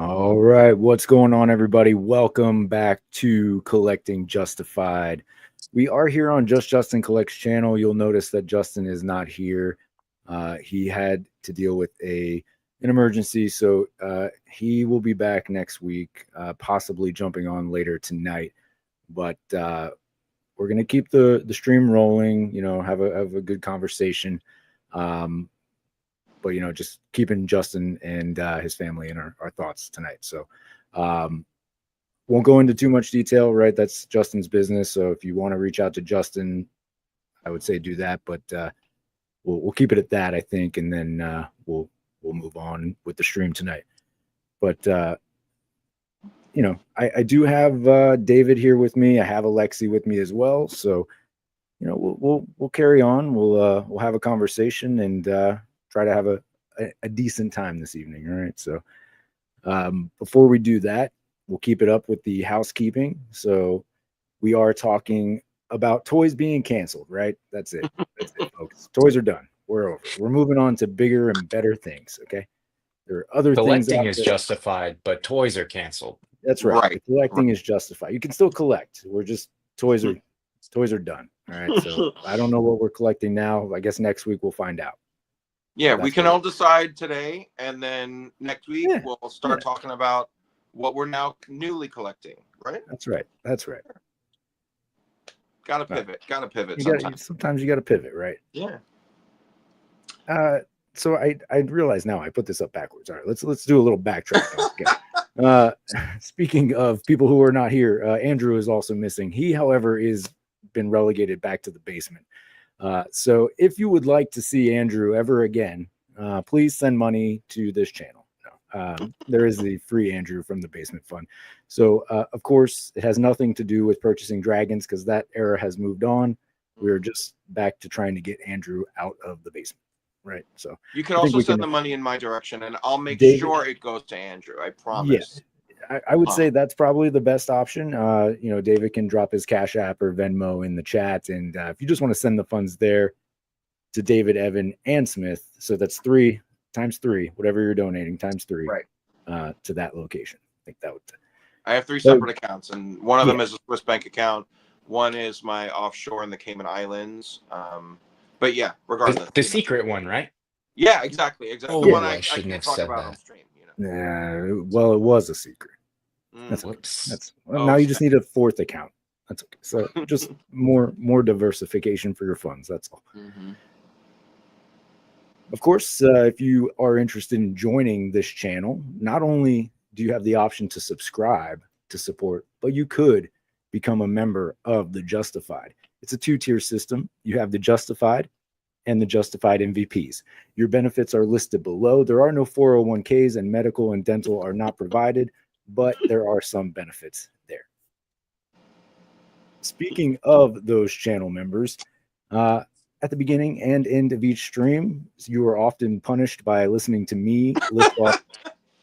All right, what's going on, everybody? Welcome back to Collecting Justified. We are here on Just Justin Collects channel. You'll notice that Justin is not here. He had to deal with an emergency, so he will be back next week, possibly jumping on later tonight. But we're gonna keep the stream rolling. You know, have a good conversation. But, you know, just keeping Justin and his family in our thoughts tonight. So won't go into too much detail, right? That's Justin's business. So if you want to reach out to Justin, I would say do that. But we'll keep it at that, I think. And then we'll move on with the stream tonight. But, you know, I do have David here with me. I have Alexi with me as well. So, you know, we'll carry on. We'll have a conversation and try to have a decent time this evening. All right. So before we do that, we'll keep it up with the housekeeping. So we are talking about toys being canceled, right? That's it. That's it, folks. Toys are done. We're over. We're moving on to bigger and better things. Okay. There are other things. Collecting is justified, but toys are canceled. That's right. The collecting is justified. You can still collect. We're just toys are done. All right. So I don't know what we're collecting now. I guess next week we'll find out. Yeah, we can all decide today, and then next week we'll start talking about what we're now newly collecting, right? That's right. That's right. Gotta pivot. Gotta pivot. Sometimes you gotta pivot, right? Yeah. So I realize now I put this up backwards. All right, let's do a little backtrack. Okay. Speaking of people who are not here, Andrew is also missing. He, however, is been relegated back to the basement. So if you would like to see Andrew ever again, please send money to this channel. There is the free Andrew from the Basement Fund. So, of course, it has nothing to do with purchasing dragons because that era has moved on. We're just back to trying to get Andrew out of the basement. Right. So you can also send the money in my direction, and I'll make sure it goes to Andrew. I promise. I would say that's probably the best option. David can drop his Cash App or Venmo in the chat. And if you just want to send the funds there to David, Evan, and Smith, so that's 3 times 3, whatever you're donating, times 3, right, to that location. I think that would. I have 3 separate accounts, and one of them is a Swiss bank account. One is my offshore in the Cayman Islands. But yeah, regardless. The secret one, right? Yeah, exactly. Oh, the one I I shouldn't can't have talk said about that. on stream. Well, it was a secret. That's okay. Whoops. Now you just need a 4th account. That's okay. So just more diversification for your funds. That's all. Mm-hmm. Of course, if you are interested in joining this channel, not only do you have the option to subscribe to support, but you could become a member of the Justified. It's a 2-tier system. You have the Justified and the Justified MVPs. Your benefits are listed below. There are no 401ks, and medical and dental are not provided, but there are some benefits there. Speaking of those channel members, at the beginning and end of each stream, you are often punished by listening to me list off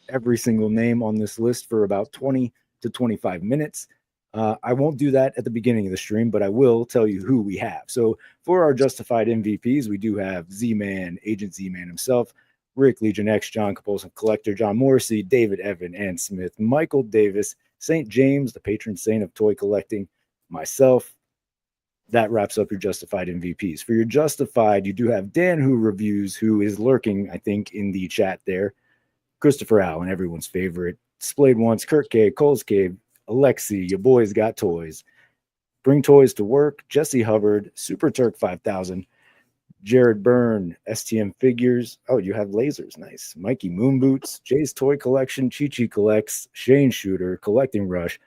every single name on this list for about 20 to 25 minutes. I won't do that at the beginning of the stream, but I will tell you who we have. So for our Justified MVPs, we do have Z-Man, Agent Z-Man himself, Rick, Legion X, John, Compulsive Collector, John Morrissey, David, Evan, and Smith, Michael Davis, St. James, the patron saint of toy collecting, myself. That wraps up your Justified MVPs. For your Justified, you do have Dan Who Reviews, who is lurking, I think, in the chat there. Christopher Allen, everyone's favorite. Splayed Once, Kirk K, Coles Cave, Alexi, your boys got toys. Bring Toys to Work, Jesse Hubbard, Super Turk 5000, Jared Byrne, STM Figures. Oh, you have lasers. Nice. Mikey Moonboots, Jay's Toy Collection, Chi Collects, Shane Shooter, Collecting Rush,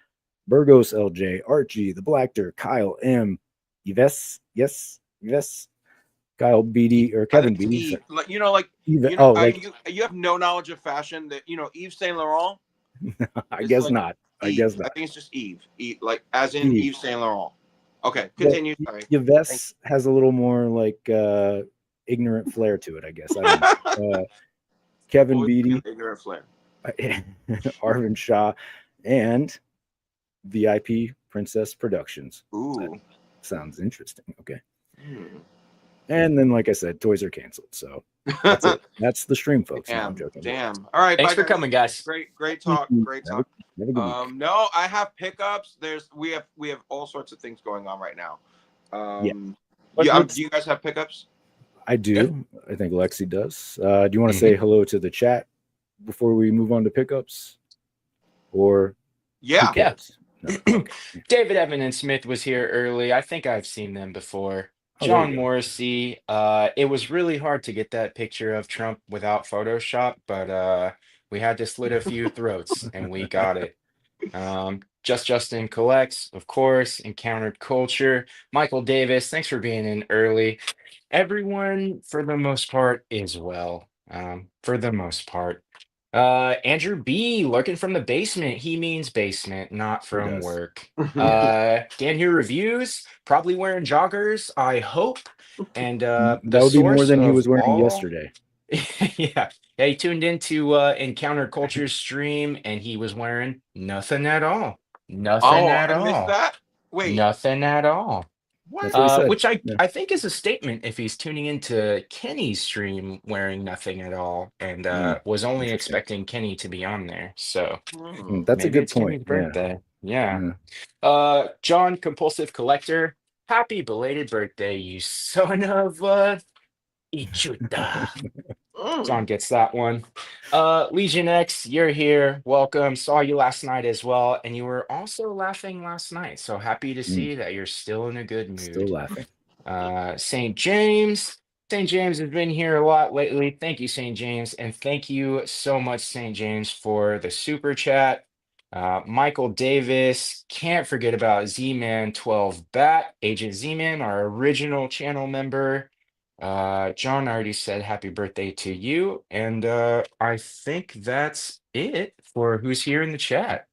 Burgos LJ, Archie, The Blackter, Kyle M, Yves, Kyle Beatty, or Kevin Beatty. Eve. You have no knowledge of fashion. That Yves Saint Laurent. I guess not. I guess not. I think it's just Eve, like as in Yves Saint Laurent. Okay, continue. Sorry. Yves has a little more like ignorant flair to it, I guess. I don't know. Kevin Beatty, ignorant flair. Arvin Shaw, and VIP Princess Productions. Ooh, that sounds interesting. Okay. And then, like I said, toys are canceled. So that's it. That's the stream, folks. Damn, no, I'm joking. Damn. All right. Thanks for coming, guys. Great talk. Great talk. No, I have pickups. We have all sorts of things going on right now. Do you guys have pickups? I do. Yeah. I think Lexi does. Do you want to say hello to the chat before we move on to pickups? Or yeah. No. David, Evan, and Smith was here early. I think I've seen them before. John Morrissey. It was really hard to get that picture of Trump without Photoshop, but we had to slit a few throats and we got it. Justin Collects, of course, Encountered Culture. Michael Davis, thanks for being in early. Everyone, for the most part, is well. For the most part. Andrew B lurking from the basement. He means basement, not from work. Dan here reviews, probably wearing joggers, I hope. And that would be more than he was wearing yesterday. Yeah, he tuned into Encounter Culture's stream and he was wearing nothing at all. Nothing at all. Missed that? Wait. Nothing at all. What? Which I think is a statement if he's tuning into Kenny's stream wearing nothing at all and was only expecting Kenny to be on there. So that's a good point. Kenny's birthday. Yeah. John Compulsive Collector, happy belated birthday, you son of Ichuta. John gets that one. Legion X, you're here. Welcome. Saw you last night as well. And you were also laughing last night. So happy to see that you're still in a good mood. Still laughing. St. James. St. James has been here a lot lately. Thank you, St. James. And thank you so much, St. James, for the super chat. Michael Davis. Can't forget about Z-Man 12 Bat. Agent Z-Man, our original channel member. John already said happy birthday to you, and I think that's it for who's here in the chat.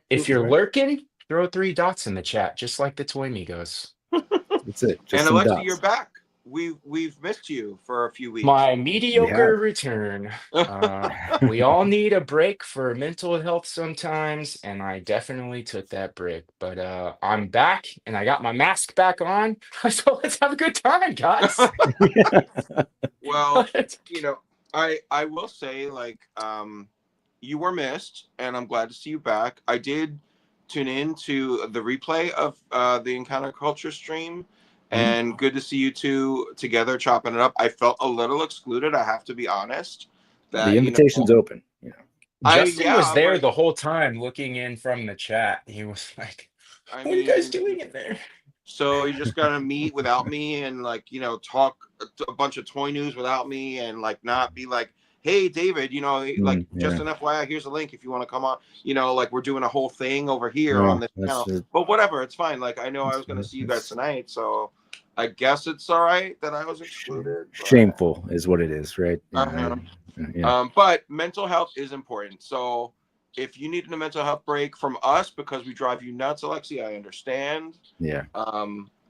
If you're lurking, throw 3 dots in the chat, just like the Toy Migos. That's it. And Alexi, you're back. we've missed you for a few weeks. My mediocre return. We all need a break for mental health sometimes, and I definitely took that break. But I'm back, and I got my mask back on. So let's have a good time, guys. Well, I will say, like, you were missed, and I'm glad to see you back. I did tune in to the replay of the Encounter Culture stream, and good to see you two together chopping it up. I felt a little excluded, I have to be honest. That, the invitation's open. Justin was there like, the whole time looking in from the chat. He was like, what are you guys doing in there? So you're just gonna meet without me and, like, talk a bunch of toy news without me, and, like, not be like, hey David, just an FYI, here's a link if you want to come on, like we're doing a whole thing over here on this channel. But whatever, it's fine. Like, I know I was gonna see you guys tonight, so I guess it's all right that I was excluded. Shameful is what it is, right? But mental health is important. So if you need a mental health break from us because we drive you nuts, Alexi, I understand. Yeah.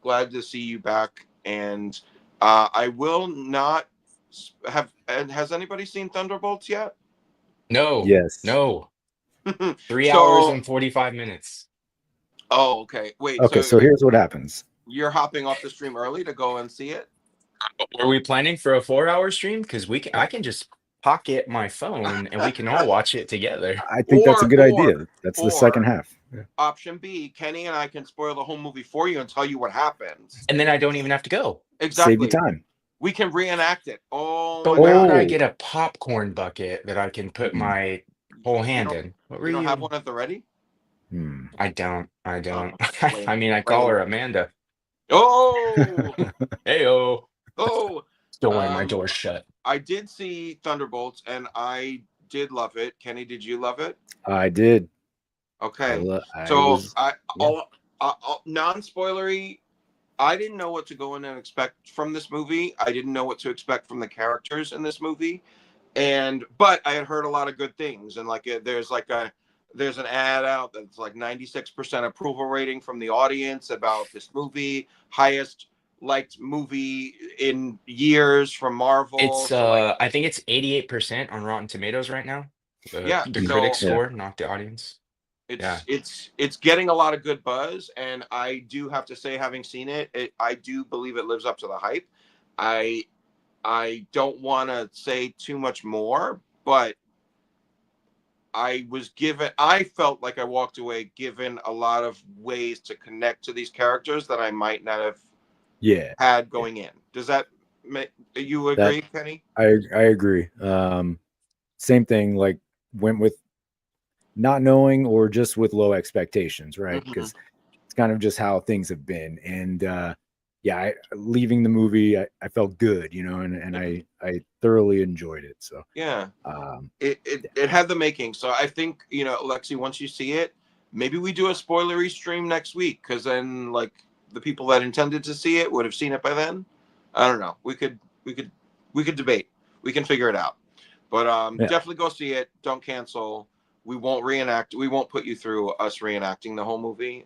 Glad to see you back. And I will not have. And has anybody seen Thunderbolts yet? No. Yes. No. 3 hours and 45 minutes. Oh, okay. Wait. Okay, so here's what happens. You're hopping off the stream early to go and see it? Were we planning for a 4-hour stream? Because I can just pocket my phone and we can all watch it together. I think that's a good idea. That's the second half. Option B, Kenny and I can spoil the whole movie for you and tell you what happens. And then I don't even have to go. Exactly. Save you time. We can reenact it. But where would I get a popcorn bucket that I can put my whole hand in? You don't have one at the ready? I don't. I mean, I call her Amanda. Oh! Hey-oh. Oh! Don't worry, my door's shut. I did see Thunderbolts, and I did love it. Kenny, did you love it? I did. Okay. Non-spoilery, I didn't know what to go in and expect from this movie. I didn't know what to expect from the characters in this movie. But I had heard a lot of good things. And there's an ad out that's like 96% approval rating from the audience about this movie, highest liked movie in years from Marvel. It's I think it's 88% on Rotten Tomatoes right now. The critic score, not the audience. It's getting a lot of good buzz, and I do have to say, having seen it, I do believe it lives up to the hype. I don't want to say too much more, but I felt like I walked away given a lot of ways to connect to these characters that I might not have had going in. Does that make you agree, Kenny? I agree. Same thing, like went with not knowing or just with low expectations, right? Because it's kind of just how things have been. And leaving the movie, I felt good, and I thoroughly enjoyed it. So it had the making. So I think, Lexi, once you see it, maybe we do a spoilery stream next week, because then, like, the people that intended to see it would have seen it by then. I don't know. We could debate. We can figure it out. But definitely go see it. Don't cancel. We won't reenact. We won't put you through us reenacting the whole movie.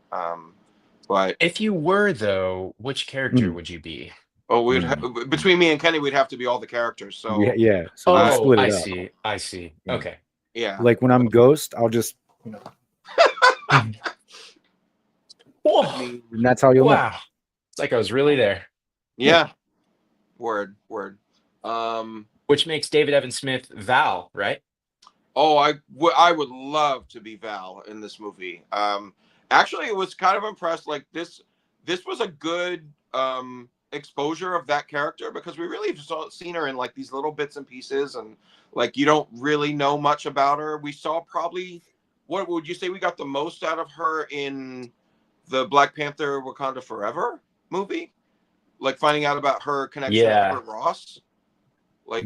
But if you were, though, which character would you be? Oh, between me and Kenny, we'd have to be all the characters. So So split it I up. see. I see. Yeah. Okay. Yeah. Like when I'm Ghost, I'll just. And that's how you'll know. It's like I was really there. Yeah. Word. Which makes David Evan Smith Val, right? Oh, I would love to be Val in this movie. Actually, it was kind of impressed. Like this was a good exposure of that character, because we really seen her in like these little bits and pieces, and like you don't really know much about her. We saw probably, what would you say we got the most out of her in the Black Panther Wakanda Forever movie? Like finding out about her connection to Kurt Ross. Like,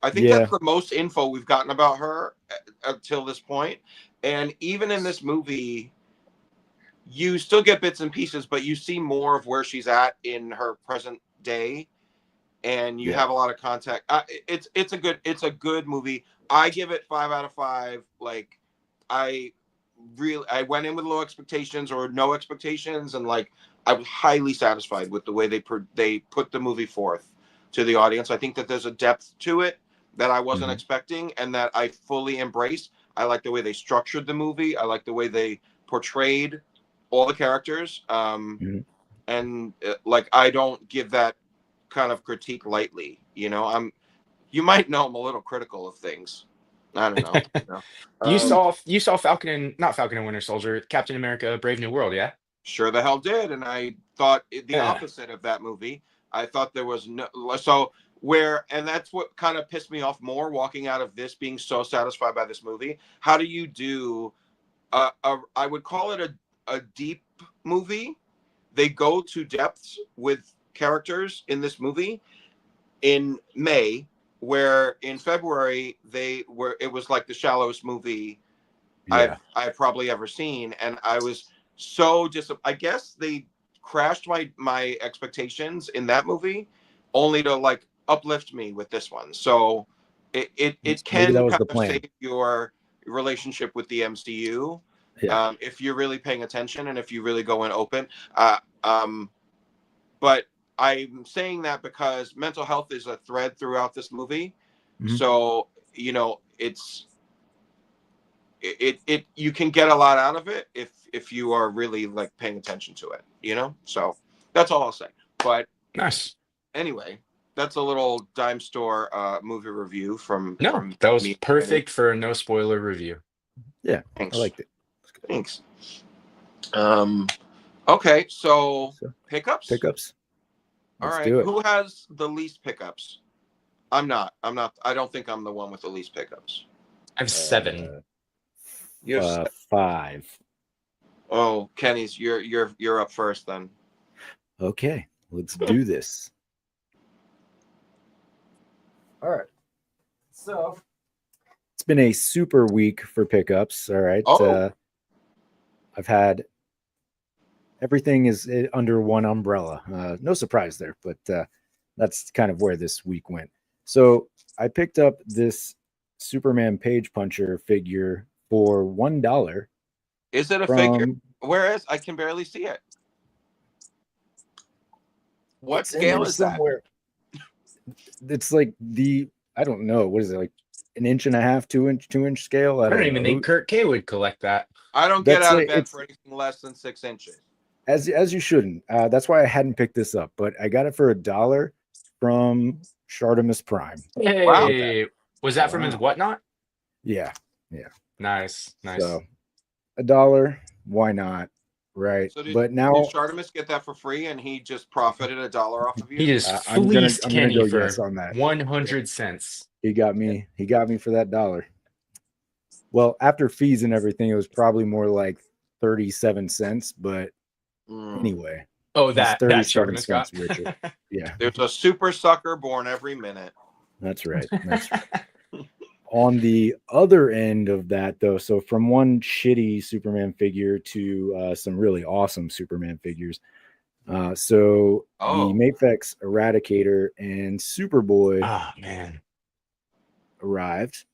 I think that's the most info we've gotten about her until this point. And even in this movie, you still get bits and pieces, but you see more of where she's at in her present day, and you have a lot of contact. It's a good movie. I give it 5 out of 5. Like, I went in with low expectations or no expectations, and like I was highly satisfied with the way they put the movie forth to the audience. I think that there's a depth to it that I wasn't expecting, and that I fully embrace. I like the way they structured the movie. I like the way they portrayed all the characters. And like I don't give that kind of critique lightly. You know, you might know I'm a little critical of things. I don't know. You saw Falcon and not Falcon and Winter Soldier, Captain America: Brave New World, yeah? Sure the hell did, and I thought the Yeah. opposite of that movie. I thought there was no and that's what kind of pissed me off more walking out of this being so satisfied by this movie. How do you do I would call it a deep movie. They go to depths with characters in this movie in May, where in February it was like the shallowest movie I've probably ever seen, and I was so I guess they crashed my expectations in that movie, only to like uplift me with this one. So it can kind of save your relationship with the MCU if you're really paying attention and if you really go in open. But I'm saying that because mental health is a thread throughout this movie. So, you know, you can get a lot out of it if you are really like paying attention to it, you know? So that's all I'll say. But nice. Anyway, that's a little dime store movie review from that was me. Perfect for a no spoiler review. Yeah. Thanks. I liked it. Thanks. Okay, so pickups? Pickups. All right. Who has the least pickups? I don't think I'm the one with the least pickups. I have 7. You have 5. Oh, Kenny's you're up first then. Okay, let's do this. All right. So it's been a super week for pickups. All right. I've had everything is under one umbrella. No surprise there, but that's kind of where this week went. So I picked up this Superman Page Puncher figure for $1. Is it a figure? Whereas I can barely see it. What scale is somewhere? It's like I don't know. What is it, like an inch and a half, 2-inch scale? I don't even think Kurt K would collect that. I don't get out of bed for anything less than 6 inches. As you shouldn't. That's why I hadn't picked this up, but I got it for $1 from Shartimus Prime. Hey, wow. Was that from his whatnot? Yeah. Nice. So $1, why not? Right. So did Shartimus get that for free and he just profited $1 off of you? He just fleeced Kenny for yes on that. 100 cents. He got me for that $1. Well, after fees and everything, it was probably more like 37 cents, but anyway. Oh, that Shartimus got. Richard. Yeah. There's a super sucker born every minute. That's right. On the other end of that, though, so from one shitty Superman figure to some really awesome Superman figures. The Mafex Eradicator and Superboy arrived.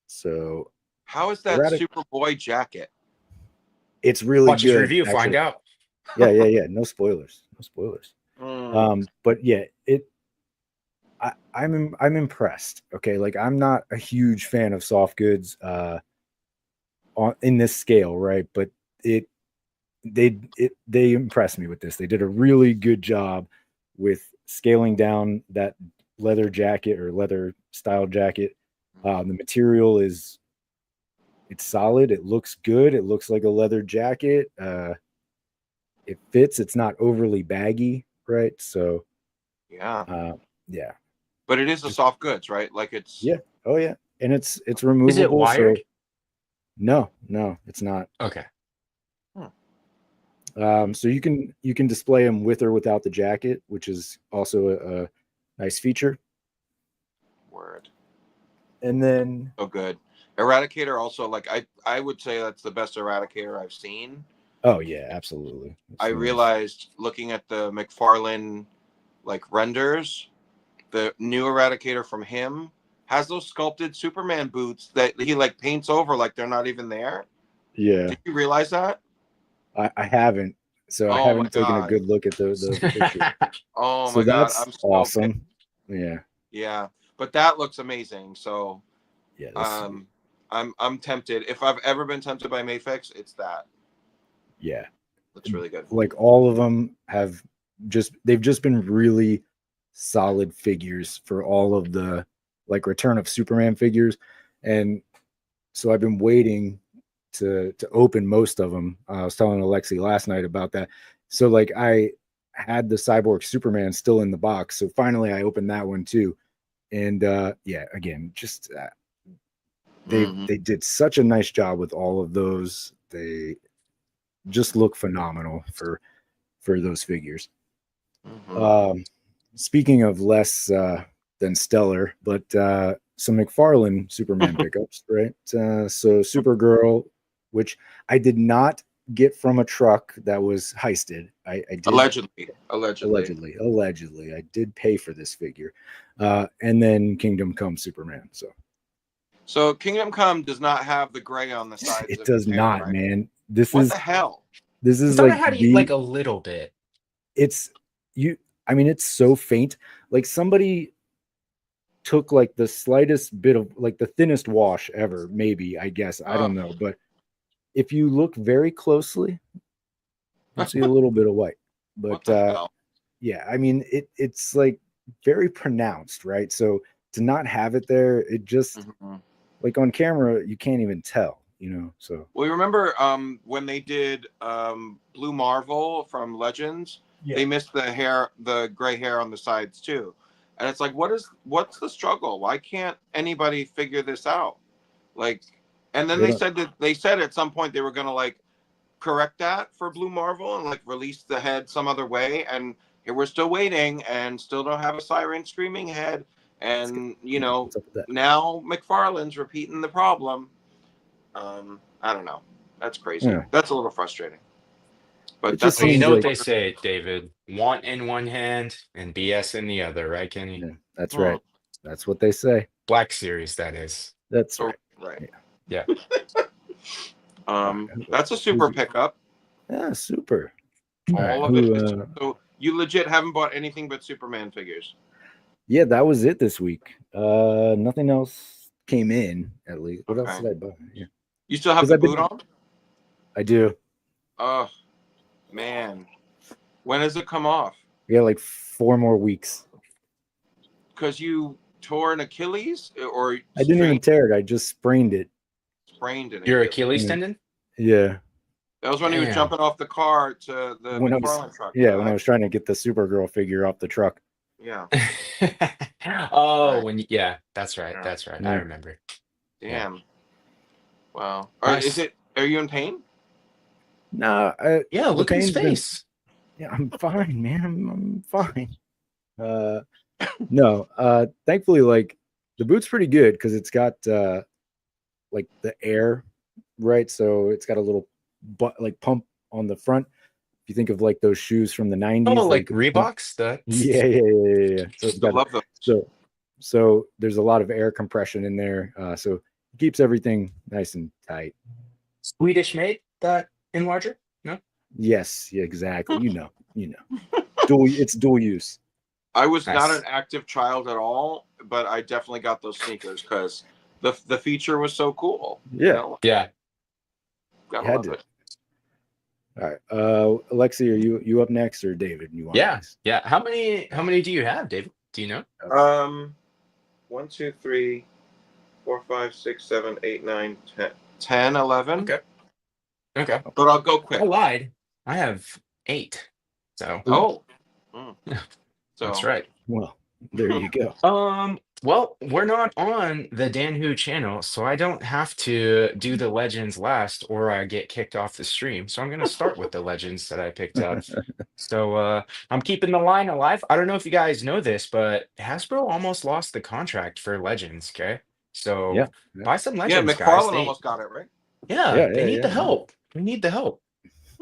So how is that Superboy jacket? It's really Watch good. Watch review, actually. Find out. Yeah. No spoilers. But yeah, I'm impressed. Okay, like I'm not a huge fan of soft goods in this scale, right? But they impressed me with this. They did a really good job with scaling down that leather jacket or leather style jacket. The material it's solid. It looks good. It looks like a leather jacket. It fits. It's not overly baggy, right? So yeah. But it is a soft goods, right? Like it's Oh yeah. And it's removable. Is it wired? So... No, it's not. Okay. So you can display them with or without the jacket, which is also a nice feature. Word. And then good. Eradicator also, like I would say that's the best Eradicator I've seen. Oh yeah, absolutely. I realized looking at the McFarlane like renders, the new Eradicator from him has those sculpted Superman boots that he like paints over like they're not even there. Yeah, Did you realize that? I haven't. So I Oh my haven't taken a God. good look at the picture. Oh So my God. that's I'm so pissed. awesome. Yeah. Yeah. But that looks amazing. So Yeah. That's sweet. I'm tempted. If I've ever been tempted by Mayfix, it's that. Yeah. Looks really good. Like all of them they've just been really solid figures for all of the like Return of Superman figures. And so I've been waiting to open most of them. I was telling Alexi last night about that. So like I had the Cyborg Superman still in the box. So finally I opened that one too. And yeah, again, just they did such a nice job with all of those. They just look phenomenal for those figures. Speaking of less than stellar, but some McFarlane Superman pickups, right? So Supergirl, which I did not get from a truck that was heisted. I did allegedly I did pay for this figure, and then Kingdom Come Superman. So Kingdom Come does not have the gray on the sides It of his does hair, not, right? man. What the hell? This I is thought like it had like a little bit. it's you. I mean, it's so faint. Like somebody took like the slightest bit of like the thinnest wash ever, maybe, I guess. I don't know. But if you look very closely, you'll see a little bit of white. But What the hell? yeah, I mean it's like very pronounced, right? So to not have it there, it just like on camera, you can't even tell, you know. So well, you remember when they did Blue Marvel from Legends, they missed the gray hair on the sides too. And it's like, what's the struggle? Why can't anybody figure this out? Like, and then they said at some point they were gonna like correct that for Blue Marvel and like release the head some other way. And here we're still waiting and still don't have a siren screaming head. And you know, now McFarlane's repeating the problem. I don't know. That's crazy. yeah. That's a little frustrating. But It just Well, you seems know what like they say, David. Want in one hand and BS in the other, right, Kenny? yeah, that's right. That's what they say. Black Series, that is. That's right. Right. Yeah. That's a super pickup. Yeah, super. All of it. So you legit haven't bought anything but Superman figures. Yeah, that was it this week. Nothing else came in, at least. What else did I buy? Yeah. You still have the boot on? I do. Oh man. When does it come off? Yeah, like 4 more weeks. Because you tore an Achilles or I didn't even tear it, I just sprained it. Sprained it. Your Achilles tendon? Yeah. That was when you were jumping off the car to the McFarlane truck. Yeah, when I was trying to get the Supergirl figure off the truck. Yeah. Oh, right. That's right. Yeah. That's right. Yeah. I remember. Damn. Yeah. Wow. Nice. Are you in pain? No, yeah, look at his face. Yeah, I'm fine, man. I'm fine. No, thankfully, like the boot's pretty good because it's got like the air, right? So it's got a little like pump on the front. If you think of like those shoes from the 90s, Oh, like Reeboks? Yeah. So it's got love those. So there's a lot of air compression in there. So it keeps everything nice and tight. Swedish made that enlarger? No? Yes, yeah, exactly. You know. It's dual use. I was not an active child at all, but I definitely got those sneakers because the feature was so cool. Yeah. You know? Yeah. Gotta love it. All right. Alexi, are you up next or David? You want Yeah. How many do you have, David? Do you know? 1, 2, 3, 4, 5, 6, 7, 8, 9, 10, 11. Okay. But I'll go quick. I lied. I have 8. So So that's right. Well, there you go. Well, we're not on the Dan Who channel, so I don't have to do the legends last or I get kicked off the stream. So I'm going to start with the legends that I picked up. So I'm keeping the line alive. I don't know if you guys know this, but Hasbro almost lost the contract for legends, okay? So buy some legends, guys. McFarlane almost got it, right? Yeah, they need the help. We need the help.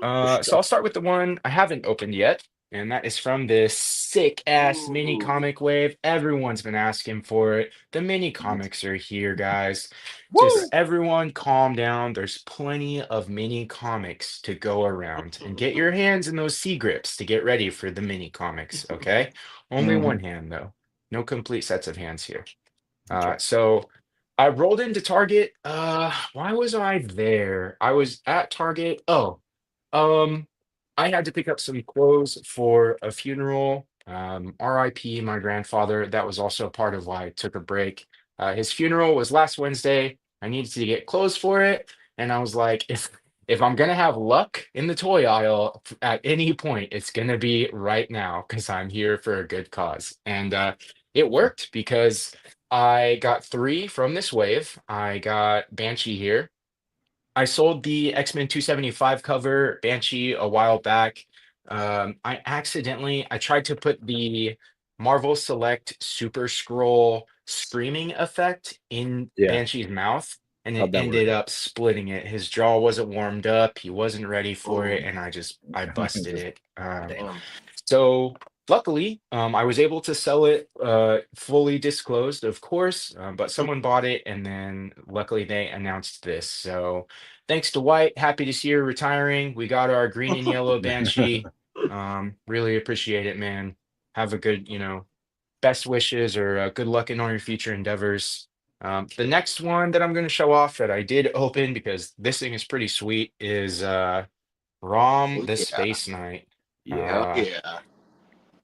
So I'll start with the one I haven't opened yet, and that is from this sick ass mini Ooh. comic wave. Everyone's been asking for it. The mini Nice. comics are here, guys. Woo! Just everyone calm down. There's plenty of mini comics to go around, and get your hands in those C grips to get ready for the mini comics, okay? Only Mhm. one hand though. No complete sets of hands here. That's right. So I rolled into Target. Why was I there? I was at Target. Oh, um, I had to pick up some clothes for a funeral. RIP my grandfather. That was also part of why I took a break. His funeral was last Wednesday. I needed to get clothes for it, and I was like, if I'm gonna have luck in the toy aisle at any point, it's gonna be right now because I'm here for a good cause. And it worked because I got three from this wave. I got Banshee here. I sold the X-Men 275 cover Banshee a while back. I tried to put the Marvel Select Super Scroll screaming effect in Yeah. Banshee's mouth, and it How'd that work ended out? up splitting it. His jaw wasn't warmed up, he wasn't ready for Ooh, it, and I It's busted just it. damn. damn. So luckily, I was able to sell it fully disclosed, of course, but someone bought it, and then luckily they announced this. So thanks to White, happy to see her retiring. We got our green and yellow Banshee. Really appreciate it, man. Have a good, best wishes or good luck in all your future endeavors. The next one that I'm going to show off that I did open because this thing is pretty sweet is Rom Oh the yeah. Space Knight. Yeah. Hell Uh, yeah.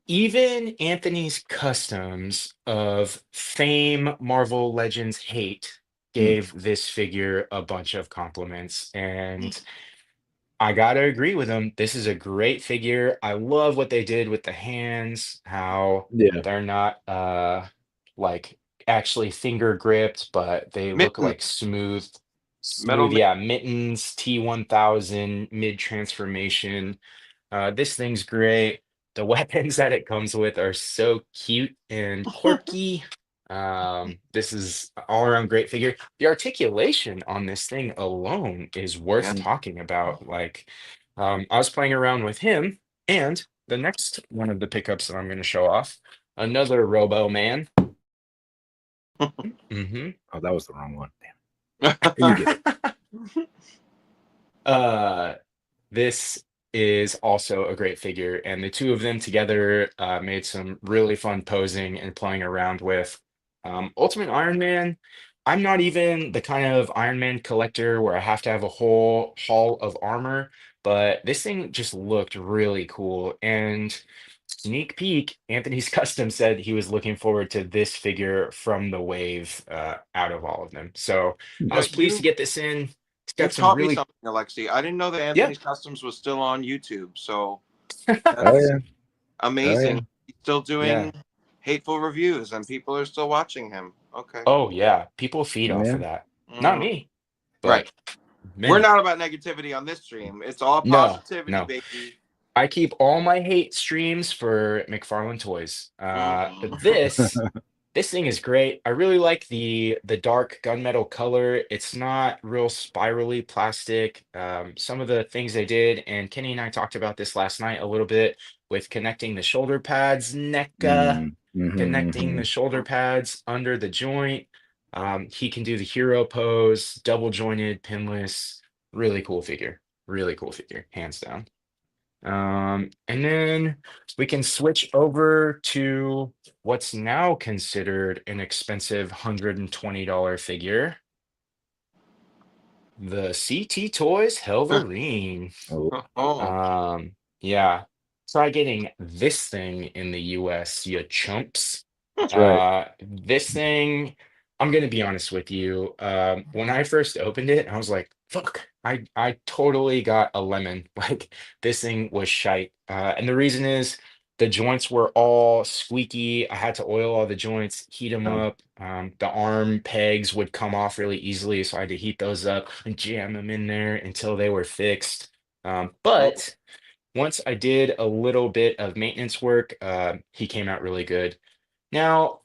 Even Anthony's Customs of Fame, Marvel Legends Hate Mm. gave this figure a bunch of compliments, and I gotta agree with him. This is a great figure. I love what they did with the hands, how Yeah. they're not like actually finger gripped, but they look Mitten. like smooth, Metal smooth, mitten. yeah, mittens, T1000 mid transformation. This thing's great. The weapons that it comes with are so cute and quirky. This is all around great figure. The articulation on this thing alone is worth Yeah. Mm. talking about. Like, I was playing around with him, and the next one of the pickups that I'm going to show off, another Robo Man. Hmm. Oh, that was the wrong one. Damn. You get it. uh, This is also a great figure, and the two of them together made some really fun posing and playing around with. Ultimate Iron Man, I'm not even the kind of Iron Man collector where I have to have a whole haul of armor, but this thing just looked really cool. And sneak peek, Anthony's Custom said he was looking forward to this figure from the wave out of all of them. So I was pleased to You get this in. It's got you've some taught me really, something, Alexi. I didn't know that yeah. Anthony's Customs was still on YouTube. So Oh that's yeah. Oh yeah. amazing. He's still Yeah. doing hateful reviews and people are still watching him. Okay. Oh yeah, people feed Oh off yeah. of that. Not Hmm. me, Right. but We're many. not about negativity on this stream. It's all No, positivity, no. baby. I keep all my hate streams for McFarlane Toys. Mhm. But this thing is great. I really like the dark gunmetal color. It's not real spirally plastic. Some of the things they did, and Kenny and I talked about this last night a little bit with connecting the shoulder pads, NECA, Mm. Mm-hmm, connecting mm-hmm. the shoulder pads under the joint. He can do the hero pose, double jointed, pinless. Really cool figure. Really cool figure, hands down. And then we can switch over to what's now considered an expensive $120 figure, the CT Toys Helverine. Oh, Oh. Yeah. Try getting this thing in the US, you chumps. that's right. This thing, I'm gonna be honest with you. When I first opened it, I was like, fuck, I totally got a lemon. Like this thing was shite. And the reason is the joints were all squeaky. I had to oil all the joints, heat them Oh, up. The arm pegs would come off really easily, so I had to heat those up and jam them in there until they were fixed. Oh. But once I did a little bit of maintenance work, he came out really good. Now,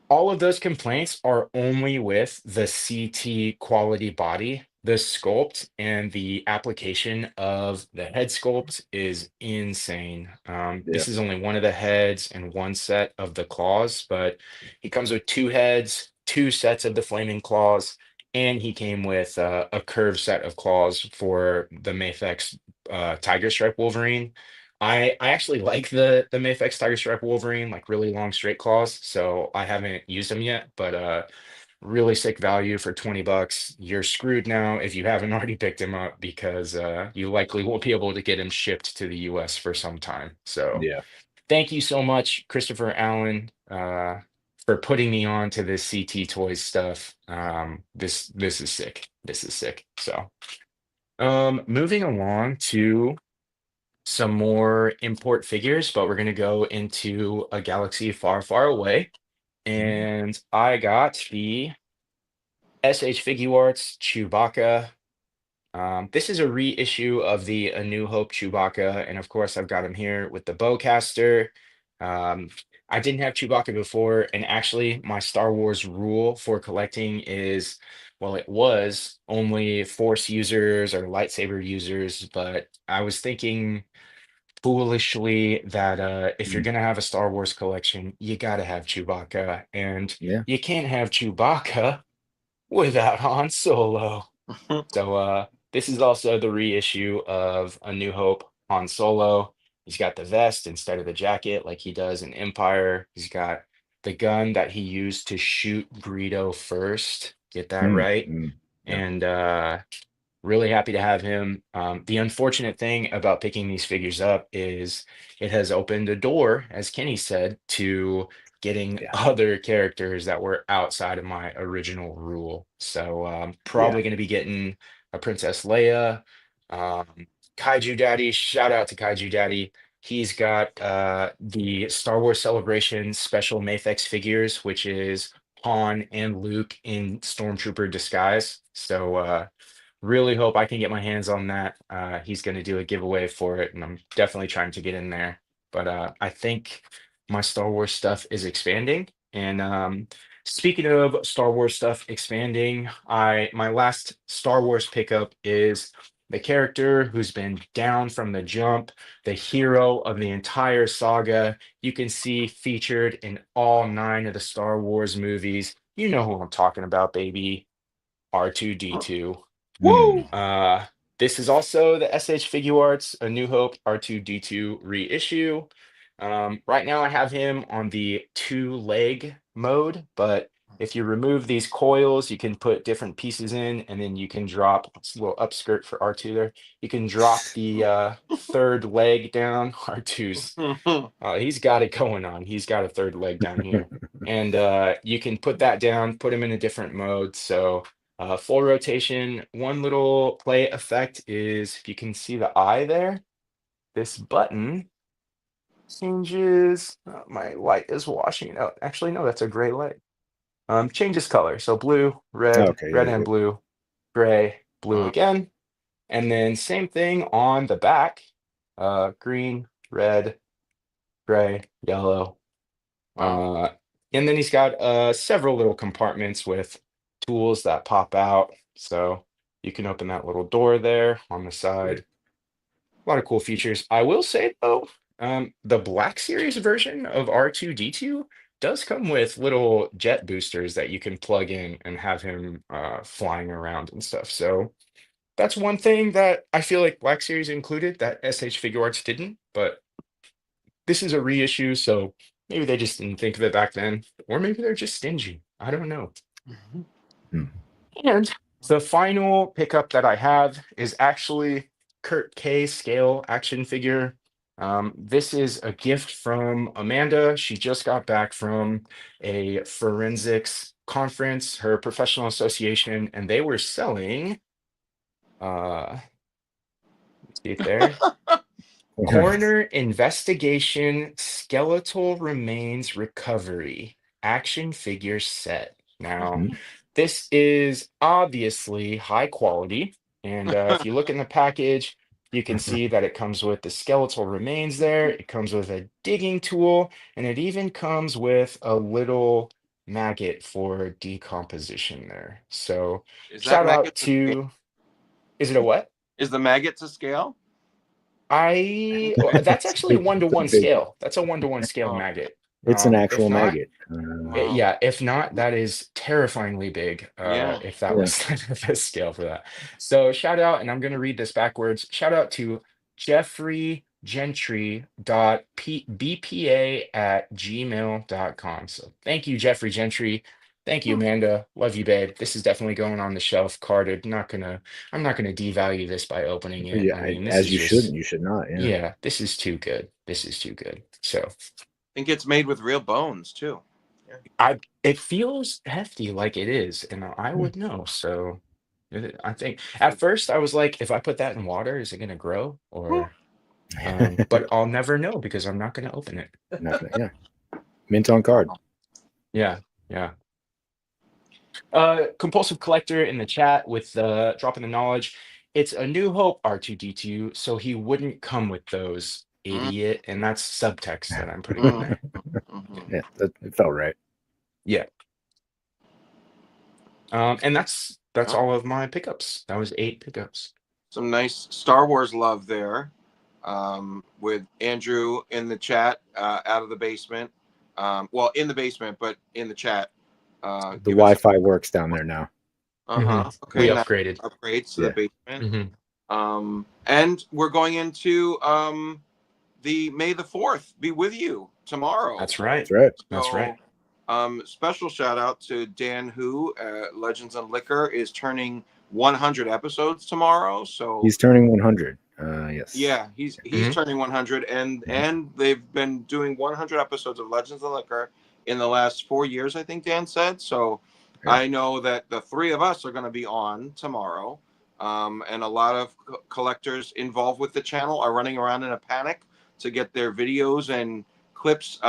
all of those complaints are only with the CT quality body. the sculpt and the application of the head sculpt is insane. Yeah. This is only one of the heads and one set of the claws, but he comes with two heads, two sets of the flaming claws, and he came with a curved set of claws for the Mafex Tiger Stripe Wolverine. I actually like the Mafex Tiger Stripe Wolverine, like really long straight claws, so I haven't used them yet, but really sick value for 20 bucks. You're screwed now if you haven't already picked him up because you likely won't be able to get him shipped to the US for some time. So Yeah. thank you so much, Christopher Allen, for putting me on to this CT Toys stuff. This is sick. This is sick. So moving along to some more import figures, but we're going to go into a galaxy far, far away. And I got the SH Figuarts Chewbacca. This is a reissue of the A New Hope Chewbacca, and of course, I've got him here with the bowcaster. Um, I didn't have Chewbacca before, and actually, my Star Wars rule for collecting is, well, it was only Force users or lightsaber users, but I was thinking foolishly that if you're Mm. gonna have a Star Wars collection, you gotta have Chewbacca, and Yeah. you can't have Chewbacca without Han Solo. So this is also the reissue of A New Hope Han Solo. He's got the vest instead of the jacket like he does in Empire. He's got the gun that he used to shoot Greedo first. Get that Mm. right. Mm. Yeah. And really happy to have him. The unfortunate thing about picking these figures up is it has opened a door, as Kenny said, to getting Yeah. other characters that were outside of my original rule. So Yeah. probably going to be getting a Princess Leia, um, Kaiju Daddy. Shout out to Kaiju Daddy. He's got the Star Wars Celebration special Mafex figures, which is Han and Luke in Stormtrooper disguise. So really hope I can get my hands on that. He's going to do a giveaway for it, and I'm definitely trying to get in there. But I think my Star Wars stuff is expanding. And speaking of Star Wars stuff expanding, I my last Star Wars pickup is the character who's been down from the jump, the hero of the entire saga. You can see featured in all nine of the Star Wars movies. You know who I'm talking about, baby. R2D2. Woo! Mm. Uh, this is also the SH Figuarts A New Hope R2D2 reissue. Right now, I have him on the two-leg mode, but if you remove these coils, you can put different pieces in, and then you can drop it's a little upskirt for R2 there. You can drop the third leg down. R2's he's got it going on. He's got a third leg down here. And you can put that down, put him in a different mode. So full rotation. One little play effect is if you can see the eye there, this button changes. My light is washing out. Actually, no, that's a gray light. Changes color. So blue, Okay. red Yeah. and Yep. blue, gray, blue again. And then same thing on the back. Green, red, gray, yellow. Wow. Uh, and then he's got several little compartments with tools that pop out. So you can open that little door there on the Sweet. side. A lot of cool features. I will say though, the Black Series version of R2D2 does come with little jet boosters that you can plug in and have him flying around and stuff. So that's one thing that I feel like Black Series included that SH Figuarts didn't, but this is a reissue, so maybe they just didn't think of it back then, or maybe they're just stingy. I don't know. Mm. And the final pickup that I have is actually Kurt K scale action figure. This is a gift from Amanda. She just got back from a forensics conference, her professional association, and they were selling, see it there, Coroner Investigation Skeletal Remains Recovery Action Figure Set. Now, Mhm. this is obviously high quality. And if you look in the package, you can see that it comes with the skeletal remains there. It comes with a digging tool, and it even comes with a little maggot for decomposition there. So, Is that shout out Megan the to. Is it a what? Is the maggot to scale? That's actually a It's a 1-to-1 big. scale. That's a 1-to-1 scale Oh, maggot. It's an If actual not, maggot. wow. yeah, if not, that is terrifyingly big. Yeah. If that Yeah. was the scale for that. So shout out, and I'm gonna read this backwards. Shout out to Jeffrey Gentry bpa@gmail.com. So thank you, Jeffrey Gentry. Thank you, Amanda. Love you, babe. This is definitely going on the shelf, carded. I'm not gonna devalue this by opening it. Yeah, I mean, this as is you shouldn't. just, You should not. Yeah. yeah, this is too good. This is too good. So I think it's made with real bones too. it feels hefty like it is, and I would know. So I think at first I was like, if I put that in water, is it gonna grow? Or but I'll never know because I'm not gonna open it. Yeah. Mint on card. Yeah, yeah. Compulsive collector in the chat with the dropping the knowledge. It's a New Hope R2D2, so he wouldn't come with those, Mm, idiot. And that's subtext that I'm putting in mm, there. mhm. Yeah, it felt right. Yeah. And that's Oh, all of my pickups. That was 8 pickups. some nice Star Wars love there, with Andrew in the chat, out of the basement. Well, in the basement, but in the chat. The Give us. Wi-Fi works down there now. We Okay, now upgraded. upgrades to the Yeah. basement. And we're going into the May the 4th be with you tomorrow. That's right. That's right. That's right. Special shout out to Dan Who, Legends and Liquor is turning 100 episodes tomorrow. So He's turning 100. Yes. yeah, he's Mhm. turning 100, and they've been doing 100 episodes of Legends and Liquor in the last 4 years, I think Dan said. So Yeah. I know that the three of us are going to be on tomorrow, and a lot of collectors involved with the channel are running around in a panic to get their videos and clips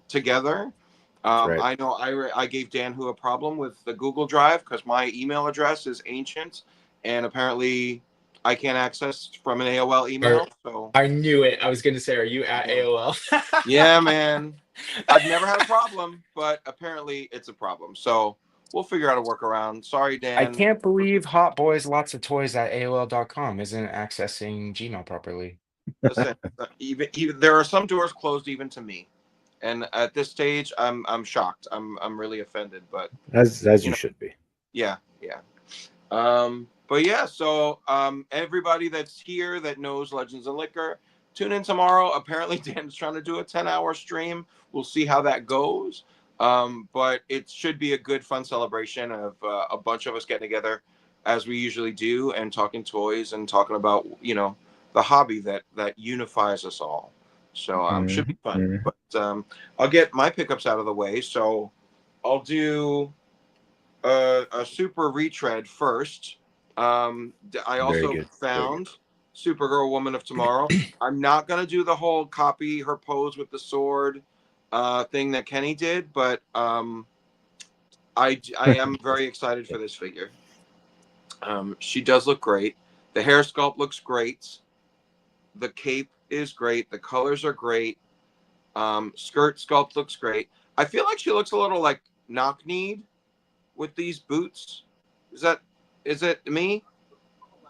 together. Right. I know I gave Dan Who a problem with the Google Drive because my email address is ancient, and apparently I can't access from an AOL email. So I knew it. I was going to say, are you at AOL? yeah, man, I've never had a problem, but apparently it's a problem. So we'll figure out a workaround. Sorry, I Dan. can't believe Hot Boys Lots of Toys at AOL.com isn't accessing Gmail properly. Listen, even there are some doors closed even to me, and at this stage, I'm shocked. I'm really offended. But As you should be. yeah. But yeah, so everybody that's here that knows Legends and Liquor, tune in tomorrow. Apparently, Dan's trying to do a 10-hour stream. We'll see how that goes. But it should be a good, fun celebration of a bunch of us getting together as we usually do and talking toys and talking about, the hobby that unifies us all. So should be fun. But I'll get my pickups out of the way. So I'll do a super retread first. I also Very good. found Supergirl Woman of Tomorrow. I'm not going to do the whole copy her pose with the sword thing that Kenny did, but I am very excited for this figure. She does look great. The hair sculpt looks great. The cape is great. The colors are great. Skirt sculpt looks great. I feel like she looks a little like knock-kneed with these boots. Is it me?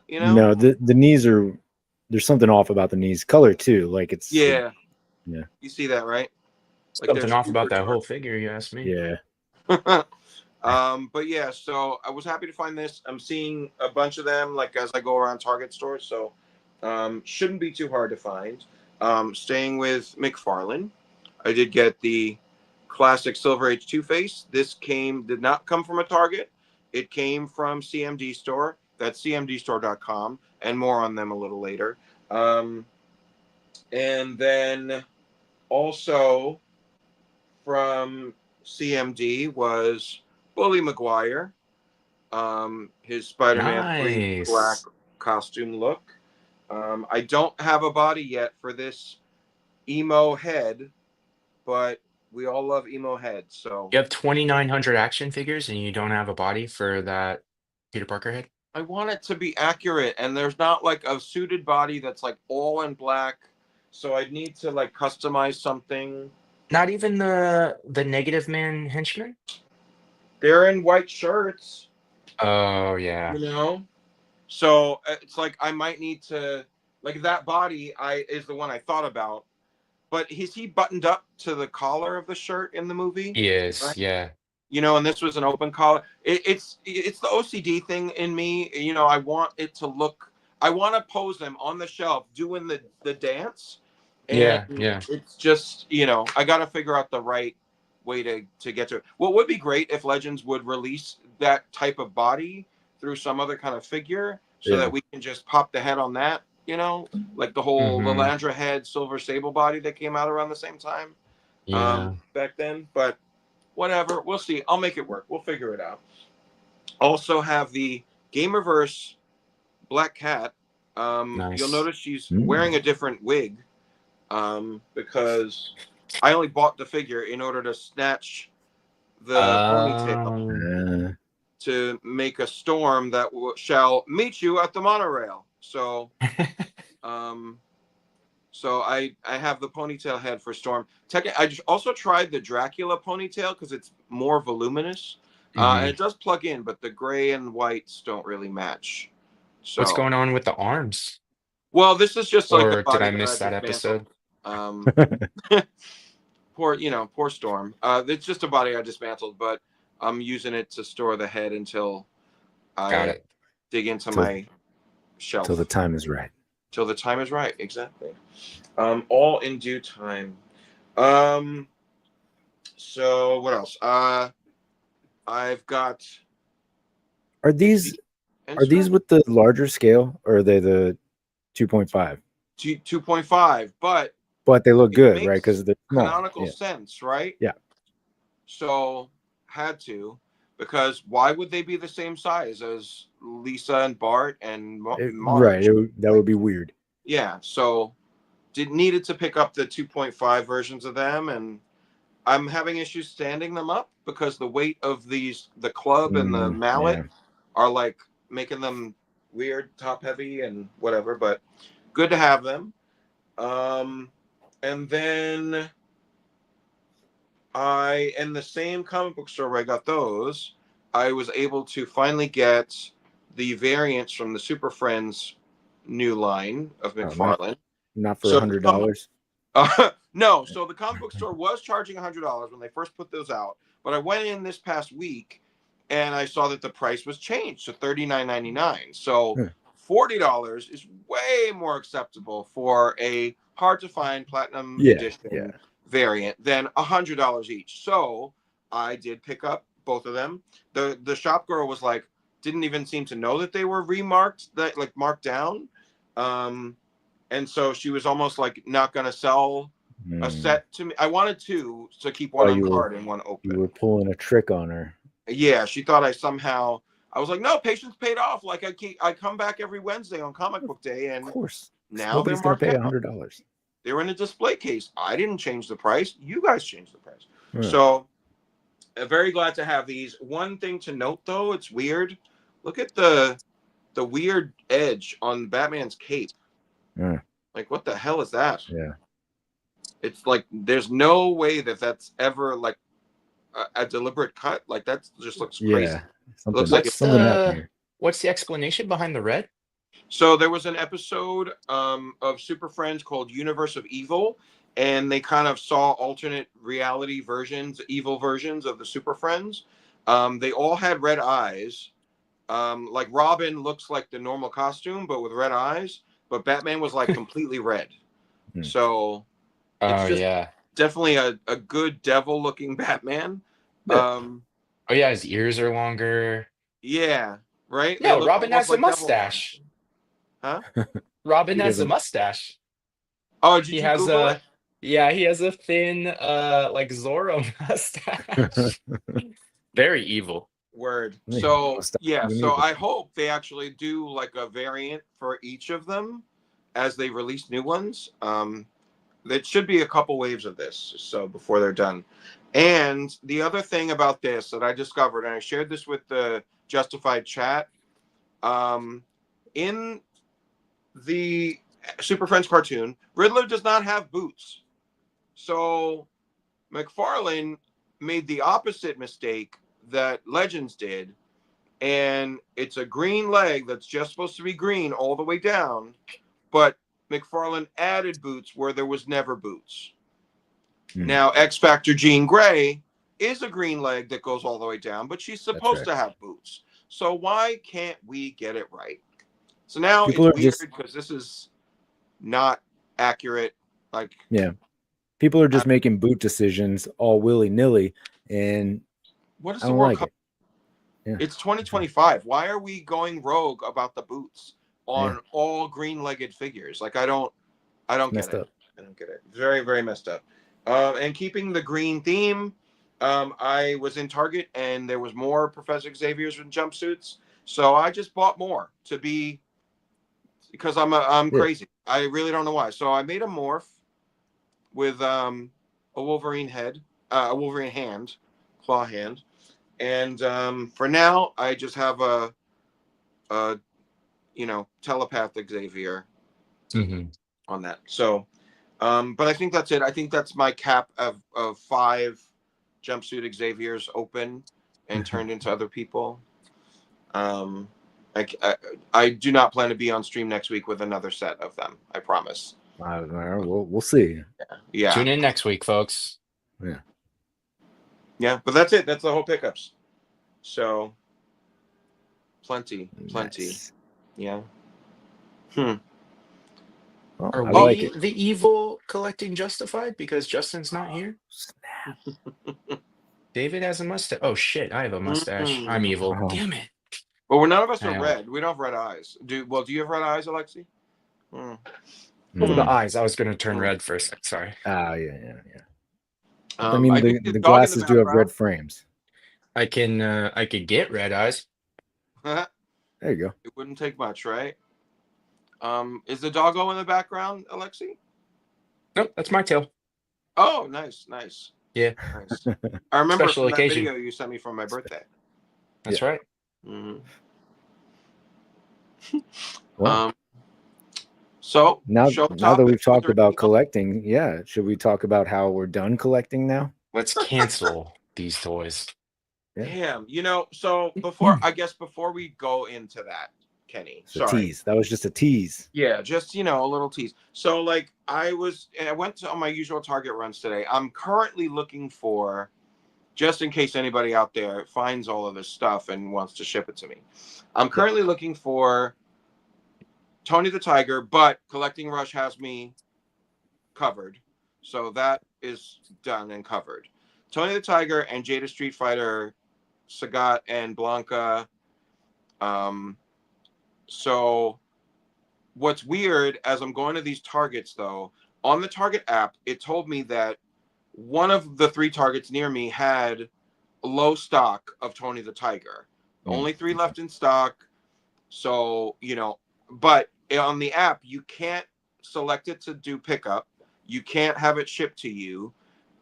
No, the knees are, there's something off about the knees. Color too. Like it's Yeah. Yeah. You see that, right? Like Something off about that whole figure, you asked me. Yeah. But yeah, so I was happy to find this. I'm seeing a bunch of them like as I go around Target stores, so shouldn't be too hard to find. Staying with McFarlane, I did get the classic Silver Age Two-Face. This did not come from a Target. It came from CMD Store. That's cmdstore.com, and more on them a little later. And then also from CMD was Bully Maguire, his Spider-Man 3 black Nice. costume look. I don't have a body yet for this emo head, but we all love emo heads. So You have 2,900 action figures and you don't have a body for that Peter Parker head? I want it to be accurate, and there's not like a suited body that's like all in black. So I'd need to like customize something. Not even the Negative Man henchman? They're in white shirts, Oh yeah. you know. So it's like I might need to, like, that body is the one I thought about. But is he buttoned up to the collar of the shirt in the movie? He is, Right. yeah. And this was an open collar. It's the OCD thing in me. I want it to look. I want to pose them on the shelf doing the dance, and Yeah, yeah. it's just I got to figure out the right way to get to it. What would be great if Legends would release that type of body through some other kind of figure, so Yeah. that we can just pop the head on that. Like the whole Hmm. Lalandra head, Silver Sable body that came out around the same time Yeah. back then. But whatever, we'll see. I'll make it work. We'll figure it out. Also have the Gamerverse Black Cat. You'll Nice. notice she's wearing a different wig because I only bought the figure in order to snatch the ponytail Um, to make a storm that shall meet you at the monorail. Um, so I have the ponytail head for Storm. I just also tried the Dracula ponytail because it's more voluminous, and mhm. it does plug in, but the gray and whites don't really match. What's So, going on with the arms? well, this is just like the Or did body I that I miss that dismantled. episode? Poor Storm. It's just a body I dismantled, but I'm using it to store the head until Got I it. dig into Till- my shelf. Till the time is right. Till the time is right, exactly. All in due time. Um, so what else? I've got Are these Instagram with the larger scale, or are they the 2.5? 2.5, but But they look it good, right? makes Because they're small. canonical Yeah. sense, right? Yeah. So had to, because why would they be the same size as Lisa and Bart and Right. Marge? That would be weird. Yeah. So needed to pick up the 2.5 versions of them, and I'm having issues standing them up because the weight of the club and the mallet Yeah. are like making them weird, top heavy and whatever, but good to have them. And then in the same comic book store where I got those, I was able to finally get the variants from the Super Friends new line of Oh, McFarlane. not for So $100. no, so the comic book store was charging $100 when they first put those out, but I went in this past week and I saw that the price was changed to $39.99. So $40 is way more acceptable for a hard to find platinum edition variant than $100 each. So I did pick up both of them. The shop girl was like, didn't even seem to know that they were remarked, that like marked down. And so she was almost like not going to sell a set to me. I wanted two to keep one on card and one open. You were pulling a trick on her. Yeah, she thought I was like, no, patience paid off. Like I come back every Wednesday on comic book day, and of course now nobody's they're going to marked pay down. $100. They're in a display case. I didn't change the price. You guys changed the price. So I'm very glad to have these. One thing to note though, it's weird. Look at the weird edge on Batman's cape. Like, what the hell is that? Yeah. It's like there's no way that that's ever like a deliberate cut. Like that just looks crazy. Yeah. Something, Looks like What's the explanation behind the red? So there was an episode of Super Friends called Universe of Evil, and they kind of saw alternate reality versions, evil versions of the Super Friends. They all had red eyes. Like Robin looks like the normal costume, but with red eyes. But Batman was like completely red. So it's just definitely a good devil looking Batman. Oh yeah, his ears are longer. Yeah, right? They No, look Robin almost has a like devil mustache. horns. Huh? Robin has a mustache. Oh, did He you has Google it? Yeah, he has a thin like Zorro mustache. Very evil. Word. So yeah, so I hope they actually do like a variant for each of them as they release new ones. There should be a couple waves of this, so before they're done. And the other thing about this that I discovered, and I shared this with the Justified chat, in the Super Friends cartoon, Riddler does not have boots. So McFarlane made the opposite mistake that Legends did and it's a green leg that's just supposed to be green all the way down, but McFarlane added boots where there was never boots. Now, X Factor Jean Grey is a green leg that goes all the way down, but she's supposed to have boots. So why can't we get it right? So now People it's are weird just because this is not accurate. Like, people are just making boot decisions all willy-nilly, and what is I the don't World like Cup? it. It's 2025. Why are we going rogue about the boots on all green-legged figures? Like, I don't get it. I don't get it. Very, very messed up. And keeping the green theme, I was in Target and there was more Professor Xavier's in jumpsuits, so I just bought more to be, because I'm crazy. I really don't know why. So I made a morph with a Wolverine head, a Wolverine hand, claw hand, and for now I just have a telepathic Xavier on that. So. But I think that's it. I think that's my cap of 5 jumpsuit Xaviers open and turned into other people. I do not plan to be on stream next week with another set of them. I promise. We'll see. Yeah. Tune in next week, folks. Yeah, but that's it. That's the whole pickups. So plenty. Nice. Yeah. Well, Are I we like it. the evil collecting justified because Justin's not here? Snap. David has a mustache. Oh shit, I have a mustache. I'm evil. Oh. Damn it. Well, none of us I are know. red. We don't have red eyes. Do you have red eyes, Alexi? Over the eyes. I was going to turn red for a sec. Sorry. Yeah. I I mean, think the dog in the glasses do have red background. frames. I could get red eyes. There you go. It wouldn't take much, right? Is the doggo in the background, Alexi? Nope, that's my tail. Oh, nice. Yeah. Nice. I remember Special from that occasion. video you sent me for my birthday. That's right. Well, so now that we've talked about collecting, collecting, should we talk about how we're done collecting now? Let's cancel these toys. Damn, so before we go into that, Kenny, It's a tease. That was just a tease. Yeah, just a little tease. So like I went on my usual Target runs today. I'm currently looking for, just in case anybody out there finds all of this stuff and wants to ship it to me. I'm currently looking for Tony the Tiger, but Collecting Rush has me covered. So that is done and covered. Tony the Tiger and Jada Street Fighter, Sagat and Blanca. So what's weird, as I'm going to these Targets though, on the Target app, it told me that one of the 3 Targets near me had low stock of Tony the Tiger. Only 3 left in stock. So, but on the app, you can't select it to do pickup. You can't have it shipped to you.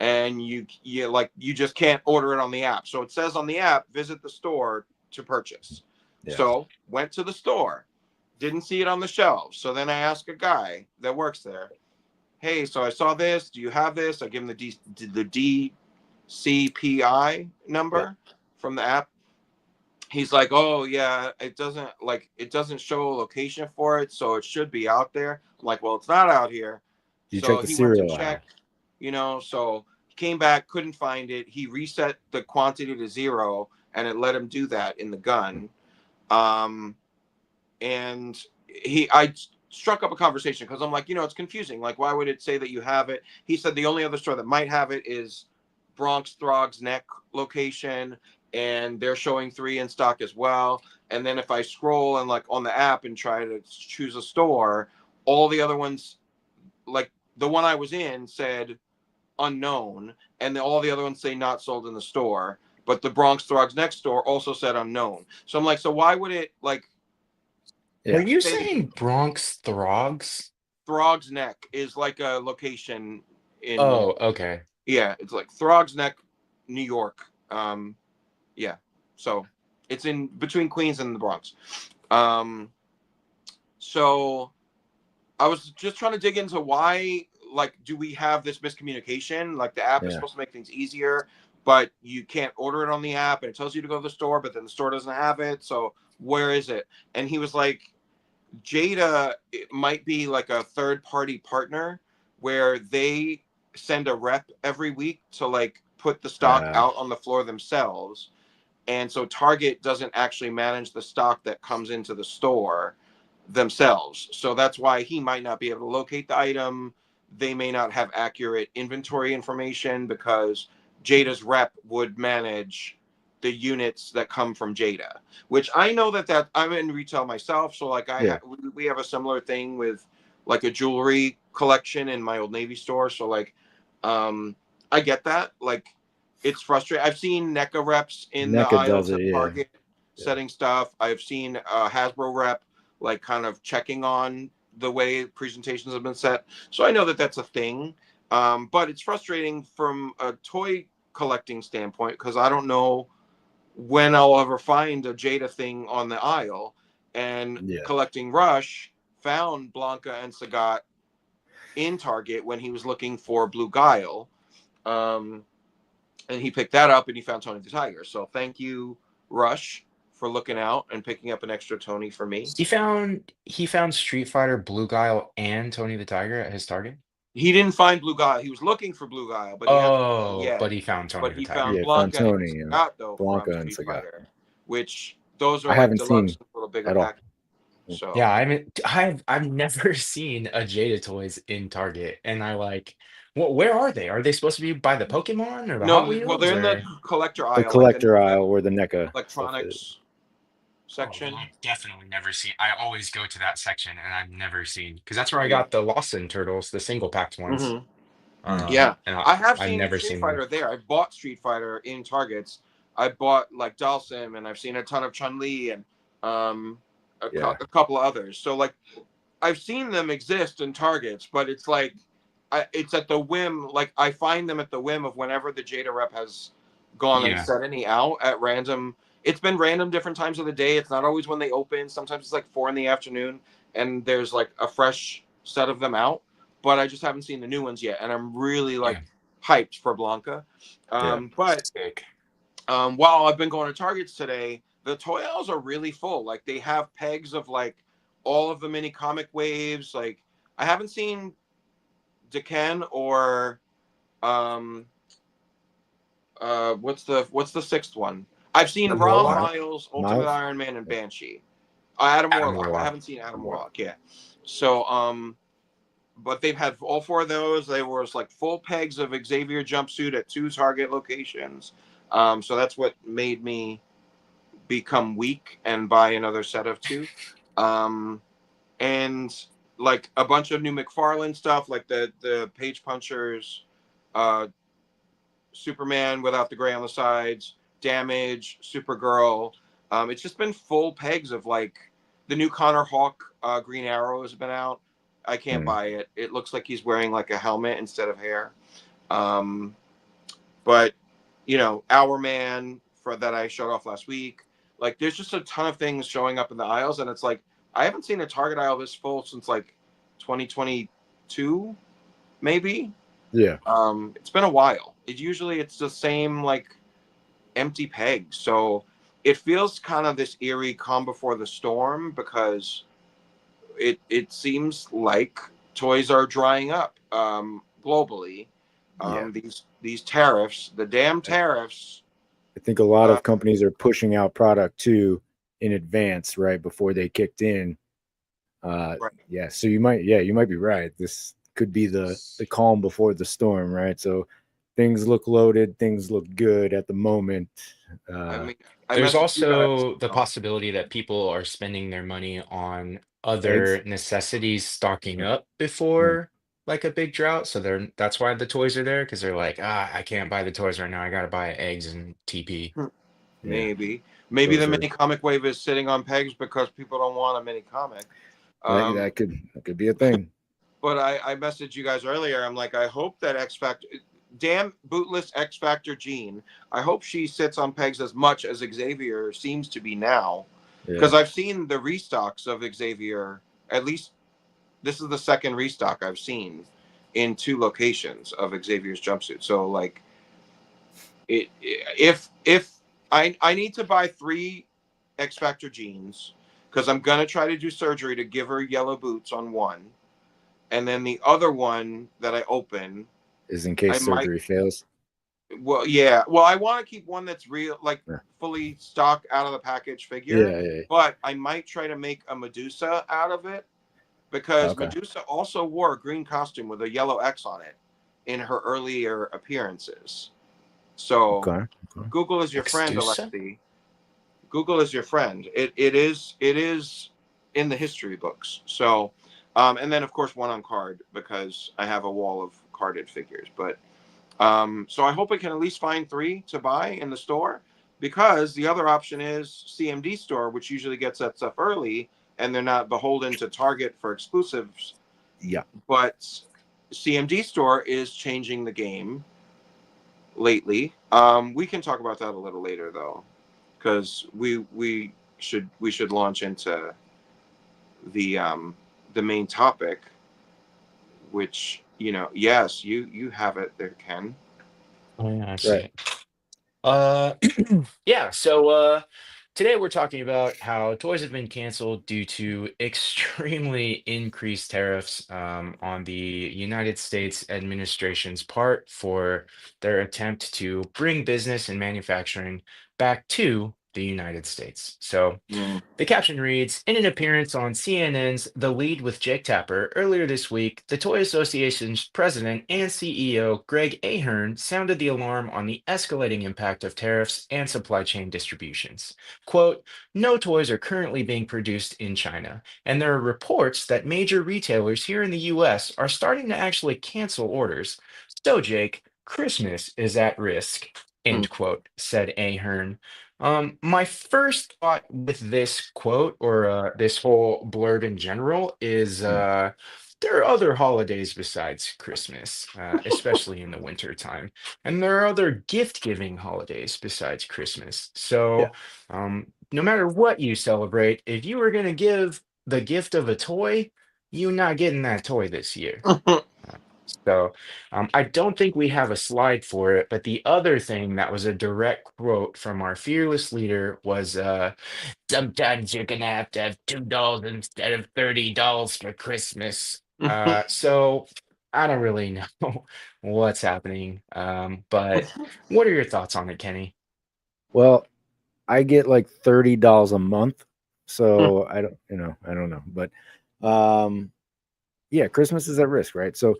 And you just can't order it on the app. So it says on the app, visit the store to purchase. Yeah. So went to the store, didn't see it on the shelves. So then I asked a guy that works there, hey, so I saw this. Do you have this? I give him the DCPI number from the app. He's like, oh yeah, it doesn't show a location for it, so it should be out there. I'm like, well, it's not out here. You so check the he serial went to check, so he came back, couldn't find it. He reset the quantity to 0, and it let him do that in the gun. And I struck up a conversation because I'm like, it's confusing. Like, why would it say that you have it? He said the only other store that might have it is Bronx Throg's Neck location, and they're showing 3 in stock as well. And then if I scroll and on the app and try to choose a store, all the other ones, like the one I was in, said unknown, and all the other ones say not sold in the store. But the Bronx Throg's Neck store also said unknown. So I'm like, so why would it Are you saying Bronx Throgs? Throg's Neck is like a location in. Oh, okay. Yeah, it's like Throg's Neck, New York. Yeah, so it's in between Queens and the Bronx. So I was just trying to dig into why, do we have this miscommunication? Like, the app is supposed to make things easier, but you can't order it on the app, and it tells you to go to the store, but then the store doesn't have it. So where is it? And he was like, Jada, it might be like a third party partner where they send a rep every week to like put the stock out on the floor themselves. And so Target doesn't actually manage the stock that comes into the store themselves. So that's why he might not be able to locate the item. They may not have accurate inventory information because Jada's rep would manage the units that come from Jada, which I know that I'm in retail myself. So like we have a similar thing with like a jewelry collection in my Old Navy store. So like, I get that. Like, it's frustrating. I've seen NECA reps in the NECA does aisles at it, Target setting stuff. I've seen Hasbro rep like kind of checking on the way presentations have been set. So I know that that's a thing. But it's frustrating from a toy collecting standpoint because I don't know when I'll ever find a Jada thing on the aisle. And Collecting Rush found Blanca and Sagat in Target when he was looking for Blue Guile. And he picked that up and he found Tony the Tiger. So thank you, Rush, for looking out and picking up an extra Tony for me. He found Street Fighter, Blue Guile, and Tony the Tiger at his Target. He didn't find Blue Guile. He was looking for Blue Guile, but he hasn't but he found Tony But the he Tiger. found Yeah, found Blanca and Tony, Sagat though Blanca from and Street Sagat. Fighter, which those are I like haven't deluxe, seen a little bigger at all. package. So Yeah, I've never seen a Jada toys in Target, and I like, where are they? Are they supposed to be by the Pokemon or the Hot no, well Wheels they're in the or? collector The aisle, like the collector aisle where the NECA stuff is. electronics Oh, section. I've definitely never seen. I always go to that section, and I've never seen because that's where I Yeah. got the Lawson Turtles, the single packed ones. Yeah, And I have I've seen never Street seen them. Fighter there. I bought Street Fighter in Targets. I bought like Dalsim, and I've seen a ton of Chun Li and a couple of others. So like I've seen them exist in Targets, but it's like it's at the whim. Like I find them at the whim of whenever the Jada rep has gone and Yeah, set any out at random. It's been random different times of the day. It's not always when they open. Sometimes it's like 4 p.m, and there's like a fresh set of them out. But I just haven't seen the new ones yet, and I'm really like yeah, hyped for Blanca. But sick. while I've been going to Targets today, the toy aisles are really full. Like they have pegs of like all of the mini comic waves. Like I haven't seen Decan or um what's the sixth one? I've seen Adam Rom, Warlock. Miles, Ultimate Miles? Iron Man, and Banshee. Adam Adam Warlock. I Warlock. haven't seen Adam Warlock yet. So but they've had all 4 of those. They were like full pegs of Xavier jumpsuit at 2 Target locations. So that's what made me become weak and buy another set of 2. And like a bunch of new McFarlane stuff, like the Page Punchers, uh, Superman without the gray on the sides, Damage, Supergirl. It's just been full pegs of like the new Connor Hawk Green Arrow has been out. I can't buy it. It looks like he's wearing like a helmet instead of hair. But Our Man for that I showed off last week. Like there's just a ton of things showing up in the aisles, and it's like I haven't seen a Target aisle this full since like 2022, maybe. Yeah. It's been a while. It's the same like empty pegs. So it feels kind of this eerie calm before the storm because it seems like toys are drying up globally. These tariffs, the damn tariffs. I think a lot of companies are pushing out product too in advance, right before they kicked in. Right. Yeah, so you might be right. This could be the calm before the storm, right? So things look loaded, things look good at the moment. I mean, There's messaged you guys. also the possibility that people are spending their money on Eggs. other necessities stocking up before like a big drought. So that's why the toys are there because they're like, I can't buy the toys right now. I gotta buy eggs and TP. Maybe Those the are- mini comic wave is sitting on pegs because people don't want a mini comic. that could be a thing. But I messaged you guys earlier. I'm like, I hope that X Factor, damn bootless X Factor Jean, I hope she sits on pegs as much as Xavier seems to be now. Because I've seen the restocks of Xavier. At least this is the second restock I've seen in 2 locations of Xavier's jumpsuit. So like, if I need to buy 3 X Factor jeans because I'm gonna try to do surgery to give her yellow boots on one, and then the other one that I open, Is in I case might. surgery fails. Well, yeah. Well, I want to keep one that's real, like Yeah. fully stock out of the package figure. Yeah. But I might try to make a Medusa out of it because Okay. Medusa also wore a green costume with a yellow X on it in her earlier appearances. So Okay. Google is your friend, Exdusa? Alexi. Google is your friend. It is in the history books. So, and then of course one on card because I have a wall of carded figures. But so I hope I can at least find 3 to buy in the store, because the other option is CMD store, which usually gets that stuff early and they're not beholden to Target for exclusives. Yeah. But CMD store is changing the game lately. We can talk about that a little later though, because we should launch into the main topic, which yes, you have it there, Ken. Oh yeah, I see Right. it. Uh, yeah. So today we're talking about how toys have been canceled due to extremely increased tariffs on the United States administration's part for their attempt to bring business and manufacturing back to the United States. So Mm. the caption reads, in an appearance on CNN's The Lead with Jake Tapper earlier this week, the Toy Association's president and CEO, Greg Ahern, sounded the alarm on the escalating impact of tariffs and supply chain distributions. Quote, no toys are currently being produced in China, and there are reports that major retailers here in the US are starting to actually cancel orders. So, Jake, Christmas is at risk, end quote, said Ahern. My first thought with this quote or this whole blurb in general is there are other holidays besides Christmas, especially in the winter time, and there are other gift-giving holidays besides Christmas. Yeah. So, no matter what you celebrate, if you were going to give the gift of a toy, you're not getting that toy this year. Mm. So I don't think we have a slide for it, but the other thing that was a direct quote from our fearless leader was sometimes you're gonna have $2 instead of $30 for Christmas. So I don't really know what's happening. But what are your thoughts on it, Kenny? Well, I get like $30 a month, so I don't know, but yeah, Christmas is at risk, right? So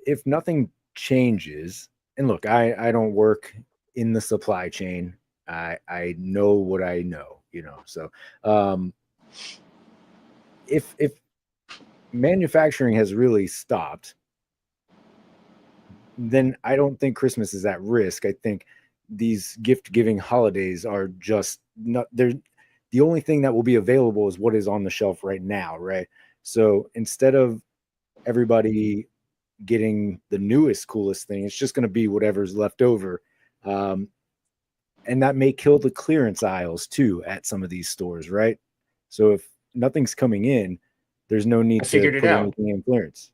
if nothing changes, and look, I don't work in the supply chain. I know what I know, So if manufacturing has really stopped, then I don't think Christmas is at risk. I think these gift giving holidays are just not they're the only thing that will be available is what is on the shelf right now, right? So instead of everybody getting the newest, coolest thing, it's just going to be whatever's left over. Um, and that may kill the clearance aisles too at some of these stores, right? So if nothing's coming in, there's no I need to figured it put out. anything in clearance.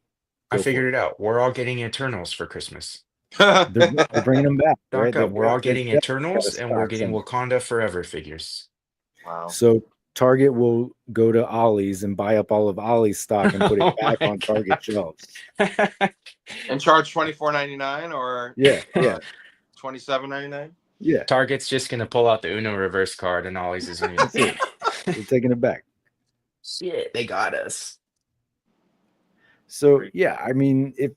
I Go for figured it. it out. We're all getting Eternals for Christmas. They're bringing them back, right? Stock up. We're all They've getting definitely got to Eternals and we're stock getting some. Wakanda Forever figures. Wow. So Target will go to Ollie's and buy up all of Ollie's stock and put it Oh back my on Target shelves. God. And charge $24.99 or Yeah, yeah, $27.99. yeah. Target's just gonna pull out the Uno reverse card and Ollie's is gonna That's be it. They're taking it back. shit, they got us. So yeah, I mean, if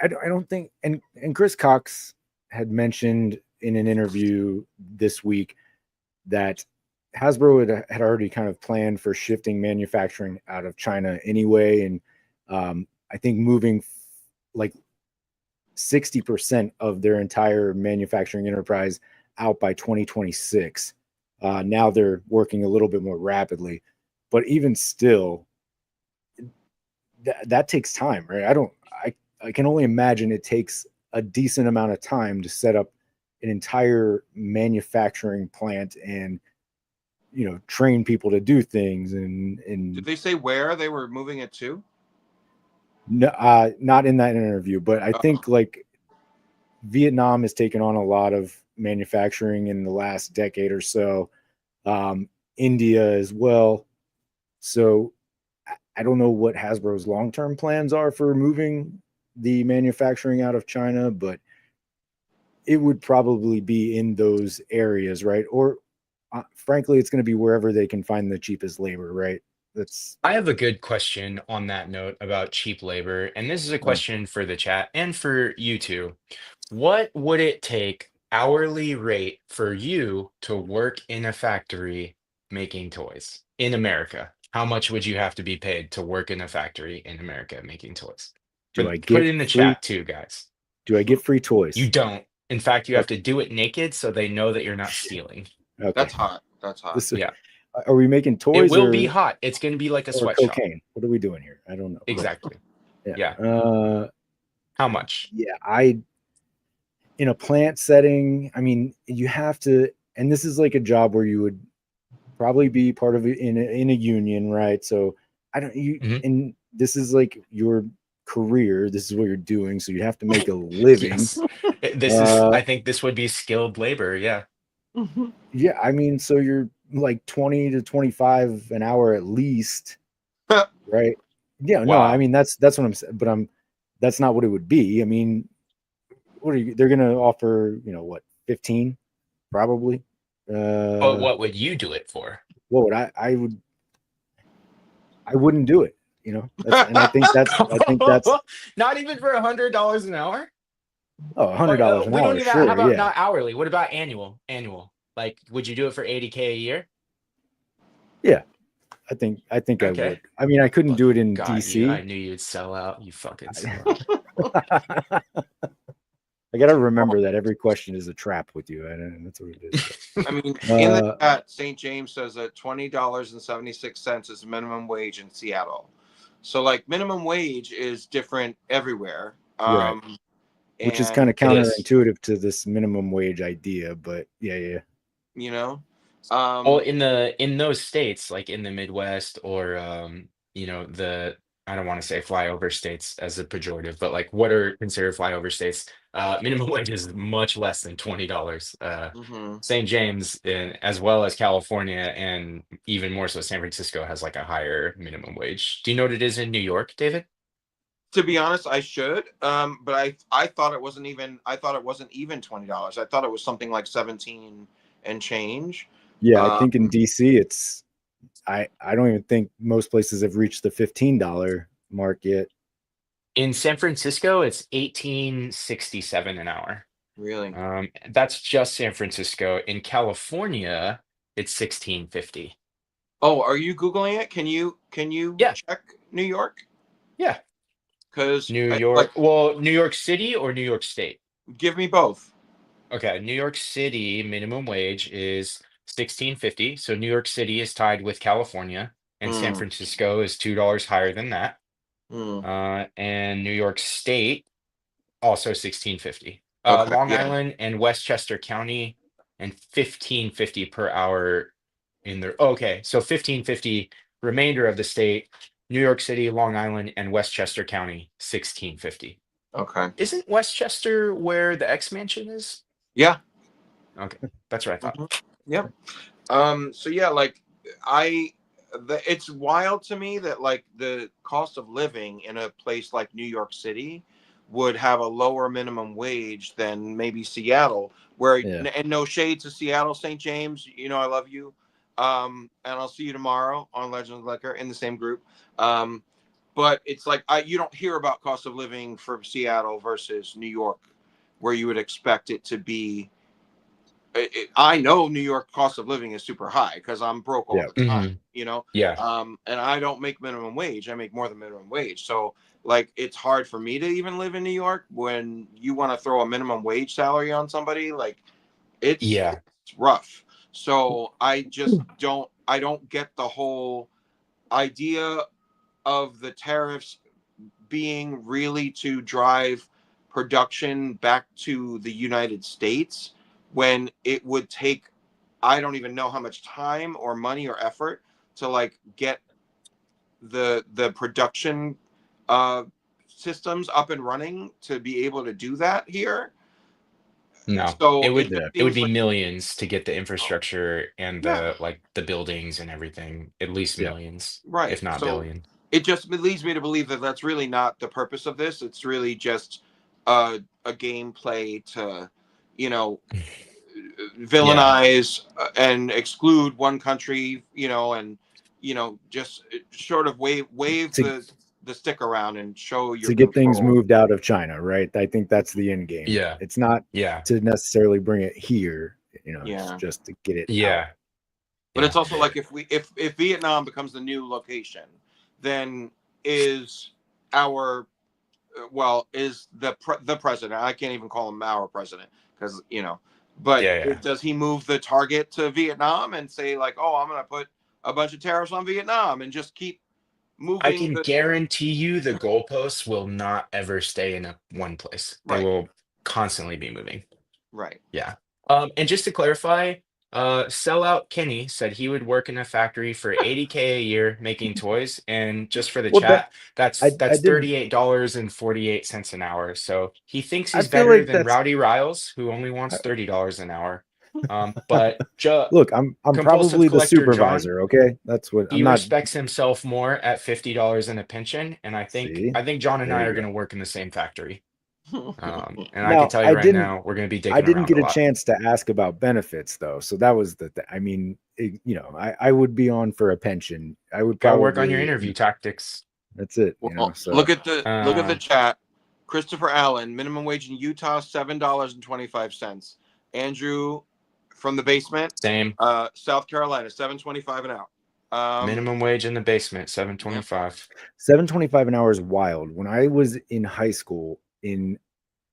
I don't think, and Chris Cox had mentioned in an interview this week that Hasbro had already kind of planned for shifting manufacturing out of China anyway, and I think moving like 60% of their entire manufacturing enterprise out by 2026. Now they're working a little bit more rapidly, but even still, that takes time, right? I can only imagine it takes a decent amount of time to set up an entire manufacturing plant and train people to do things and Did they say where they were moving it to? no, not in that interview, but I think like Vietnam has taken on a lot of manufacturing in the last decade or so. India as well. So I don't know what Hasbro's long-term plans are for moving the manufacturing out of China, but it would probably be in those areas, right? Or frankly, it's going to be wherever they can find the cheapest labor, right? That's I have a good question on that note about cheap labor, and this is a question for the chat and for you too. What would it take hourly rate for you to work in a factory making toys in America? How much would you have to be paid to work in a factory in America making toys? do I Put it get in the free? chat too, guys. Do I get free You toys? don't. In fact, you have Okay. to do it naked so they know that you're not Shit. stealing. Okay. That's hot. That's hot. This, Yeah. are we making It toys will be hot. It's going to be like a or sweatshop. cocaine? What are we doing here? I don't know. But Exactly. yeah. Yeah. How much? Yeah. In a plant setting, I mean, you have to, and this is like a job where you would probably be part of it in a union, right? So I don't you Mhm. and this is like your career. This is what you're doing, so you have to make a living. Yes. I think this would be skilled labor. Yeah. Yeah, I mean, so you're like 20 to 25 an hour at least, right? Yeah, no, I Wow. mean that's what I'm saying, but that's not what it would be. I mean, what are you they're gonna offer, what, 15 probably? But what would you do it for? What would I wouldn't do it, That's and I think that's Not even for $100 an hour? oh, Or $100 an we don't hour, even, how sure, about yeah. not hourly? What about annual? Annual. Like, would you do it for 80K a year? Yeah, I think I Okay. would. I mean, I couldn't do it in Got you. I DC. knew you'd sell out. You fucking sell out. I got to remember that every question is a trap with you, and that's what it is. I mean, So. in the chat, St. James says that $20.76 is minimum wage in Seattle. So, like, minimum wage is different everywhere. Right, which is kind And of It is. counterintuitive to this minimum wage idea, but yeah. you know, Well, um, in those states, like in the Midwest or the I don't want to say flyover states as a pejorative, but like what are considered flyover states, minimum wage is much less than $20. mhm. St. James, as well as California, and even more so, San Francisco has like a higher minimum wage. Do you know what it is in New York, David? To be honest, I should. But I thought it wasn't even. I thought it wasn't even $20. I thought it was something like 17 and change. Yeah, I think in Um, DC it's I don't even think most places have reached the $15 mark yet. In San Francisco, it's 1867 an hour. really. That's just San Francisco. In California, it's 1650. Oh, are you Googling it? Can you Yeah, check New York? yeah. Because New like, York, well, New York City or New York State? give me both. Okay, New York City minimum wage is 1650. So New York City is tied with California, and San Hmm. Francisco is $2 higher than that. Hmm. And New York State also 1650. Okay. Long Yeah. Island and Westchester County and 1550 per hour in the okay, so 1550 remainder of the state, New York City, Long Island, and Westchester County, 1650. Okay. Isn't Westchester where the X Mansion is? Yeah. Okay, that's what I thought. Mhm. Yep. So yeah, like I, it's wild to me that like the cost of living in a place like New York City would have a lower minimum wage than maybe Seattle, where Yeah. and no shade to Seattle, St. James, I love you. And I'll see you tomorrow on Legends of Liquor in the same group. But it's like you don't hear about cost of living for Seattle versus New York, where you would expect it to be. I know New York cost of living is super high because I'm broke all Yeah. the time, Mhm. Yeah. and I don't make minimum wage. I make more than minimum wage. So like, it's hard for me to even live in New York when you want to throw a minimum wage salary on somebody. Like, Yeah. it's rough. So I don't get the whole idea of the tariffs being really to drive production back to the United States when it would take, I don't even know how much time or money or effort to like get the production uh systems up and running to be able to do that here. No, So it just it would seems be like, millions to get the oh, infrastructure and yeah, the buildings and everything. At least Yeah. millions, right. if not So billion. it just leads me to believe that that's really not the purpose of this. It's really just a gameplay to, you know, Yeah. villainize and exclude one country, and just sort of wave To the stick around and show your to get things control. moved out of China, right? I think that's the end game. Yeah. It's not Yeah. to necessarily bring it here, it's Yeah, just to get it out. Yeah. but it's Yeah. also like if Vietnam becomes the new location, then is our is the president? I can't even call him our president because But Yeah. Yeah. does he move the target to Vietnam and say like, oh, I'm going to put a bunch of tariffs on Vietnam and just keep I moving can the guarantee you the goalposts will not ever stay in one place. They right, will constantly be moving. right. Yeah. And just to clarify, sellout Kenny said he would work in a factory for 80K a year making toys. And just for the Well, chat, I that's did. $38.48 an hour. So he thinks I he's feel better like than that's. Rowdy Riles, who only wants I, $30 an hour. But look, I'm compulsive probably the collector John, supervisor. Okay, that's what he I'm not. respects himself more at $50 in a pension. And See, I think John and there I you are go. going to work in the same factory. And I can Now, tell you right now, we're going to be I digging didn't around get a a lot. chance to ask about benefits though, so that was I mean, I would be on for a pension. I would Got to work on your probably. interview tactics. That's it. Well, So look at the Uh, chat. Christopher Allen, minimum wage in Utah $7.25. Andrew from the basement, Same. South Carolina, 7.25 an hour. Minimum wage in the basement, Yeah. 725. 7.25 an hour is wild. When I was in high school, in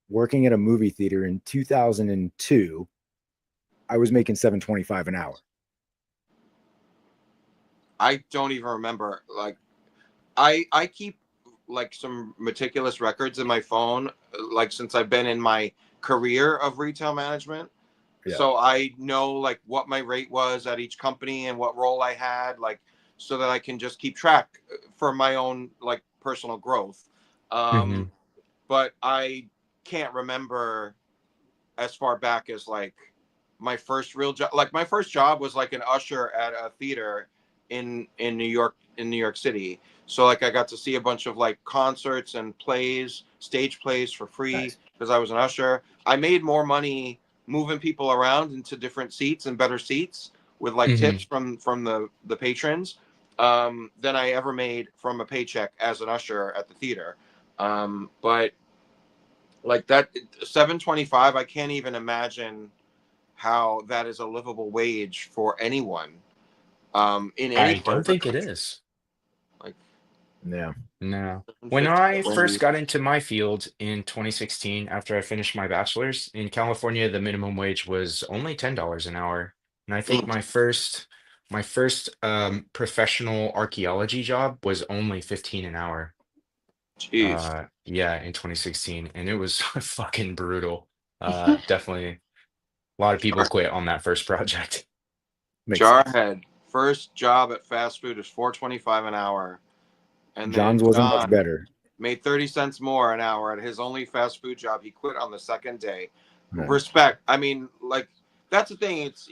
working at a movie theater in 2002, I was making 7.25 an hour. I don't even remember. Like, I keep like some meticulous records in my phone, like since I've been in my career of retail management. Yeah. So I know like what my rate was at each company and what role I had, like so that I can just keep track for my own like personal growth. Hmm. But I can't remember as far back as like my first real job. Like my first job was like an usher at a theater in New York City. So like I got to see a bunch of like concerts and plays, stage plays for free Nice. because I was an usher. I made more money moving people around into different seats and better seats with like Hmm. tips from the patrons than I ever made from a paycheck as an usher at the theater. But like that 7.25, I can't even imagine how that is a livable wage for anyone in any I part don't of the think it country. is. Like Yeah. No. When 750 I a first wage. got into my field in 2016, after I finished my bachelor's in California, the minimum wage was only $10 an hour. And I think my first professional archaeology job was only 15 an hour. Jeez. Yeah, in 2016, and it was fucking brutal. Definitely a lot of people Jar- quit on that first project. Makes sense. Jarhead, first job at fast food is 4.25 an hour, and then John's wasn't much John better. made 30 cents more an hour at his only fast food job. He quit on the second day. Yeah. Respect. I mean, like that's the thing. It's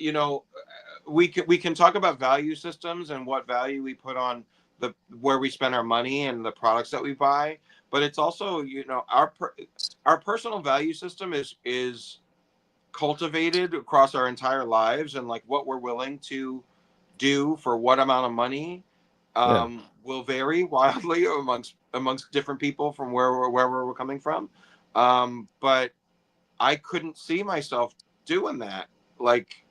we can talk about value systems and what value we put on the where we spend our money and the products that we buy, but it's also our personal value system is cultivated across our entire lives, and like what we're willing to do for what amount of money Yeah. will vary wildly amongst different people from where we're coming from. But I couldn't see myself doing that. Like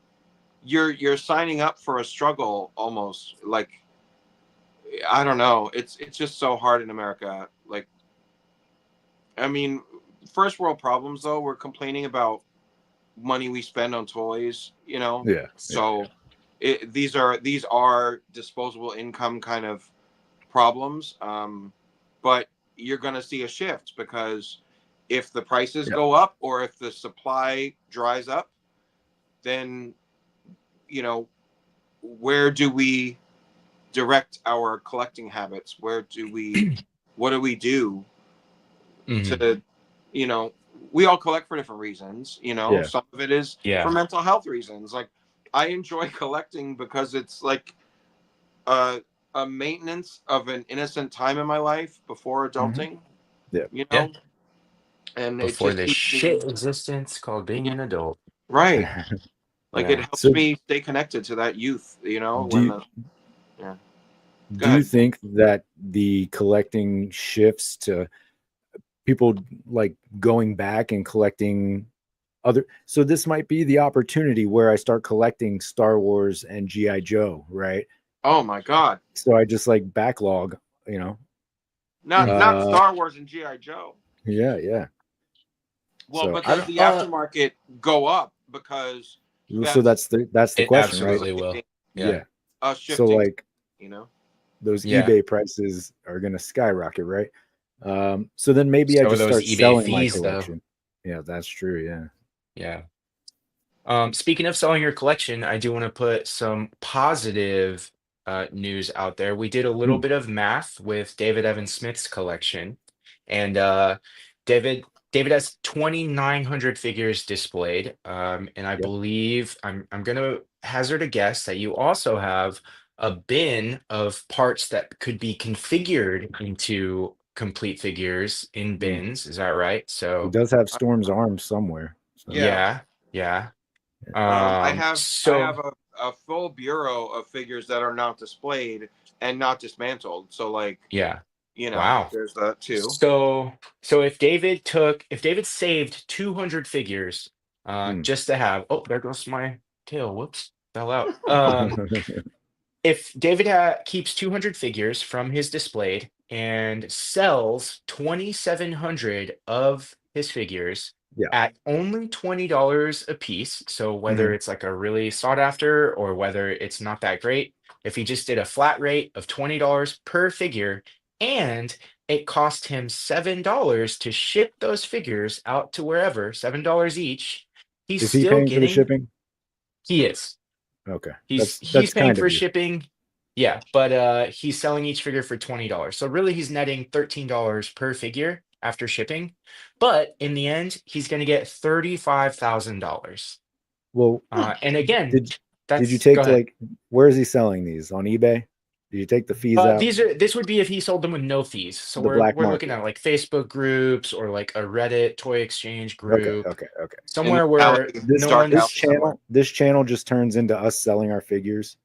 you're signing up for a struggle almost. Like I don't know. It's just so hard in America. Like I mean, first world problems though. We're complaining about money we spend on toys. Yeah. Yeah. So these are disposable income kind of problems. But you're going to see a shift because if the prices Yeah. go up or if the supply dries up, then where do we direct our collecting habits? What do we do Mhm. to, you know, we all collect for different reasons. You know, Yeah. some of it is Yeah. for mental health reasons. Like I enjoy collecting because it's like a maintenance of an innocent time in my life before adulting. Yeah. You Yeah. know, and it Before just this keeps me shit existence called being an adult. right. Like it Yeah. helps So me stay connected to that youth. You know, do when you, the yeah. Go do you ahead. think that the collecting shifts to people like going back and collecting other, so this might be the opportunity where I start collecting Star Wars and GI Joe, right? Oh my God. So I just like backlog, you know. Not Star Wars and GI Joe. Yeah. Well, So but I does don't, the aftermarket go up because so that's that's the It question, right? absolutely will. Yeah. Yeah. us So shifting? like You know. those Yeah. eBay prices are going to skyrocket, right? So then maybe I So are just those start eBay selling my fees, though. collection. Yeah, that's true. Yeah. Yeah. Speaking of selling your collection, I do want to put some positive news out there. We did a little Hmm. bit of math with David Evan Smith's collection, and David David has 2,900 figures displayed, and I Yep. believe I'm gonna hazard a guess that you also have a bin of parts that could be configured into complete figures in Hmm. bins. Is that right? He So does have Storm's arm somewhere. So Yeah. yeah, yeah. I have So a full bureau of figures that are not displayed and not dismantled. So like, yeah, you know, wow. there's that too. So if David saved 200 figures, hmm. just to have, oh, there goes my tail. Whoops, fell out. If David keeps 200 figures from his displayed and sells 2,700 of his figures Yeah. at only $20 a piece, so whether Mhm. it's like a really sought after or whether it's not that great, if he just did a flat rate of $20 per figure and it cost him $7 to ship those figures out to wherever, $7 each, he's Is he still paying for the getting, shipping? he is. Okay. He's That's paying kind for of you. shipping. Yeah, but he's selling each figure for $20. So really he's netting $13 per figure after shipping. But in the end, he's going to get $35,000. Well, And again, did you that's go take ahead. like where is he selling these? On eBay? Did you take the fees out? This would be if he sold them with no fees. So The black we're looking market. at like Facebook groups or like a Reddit toy exchange Okay, group, okay. In the somewhere alley, where This no dark alley somewhere. this channel just turns into us selling our figures.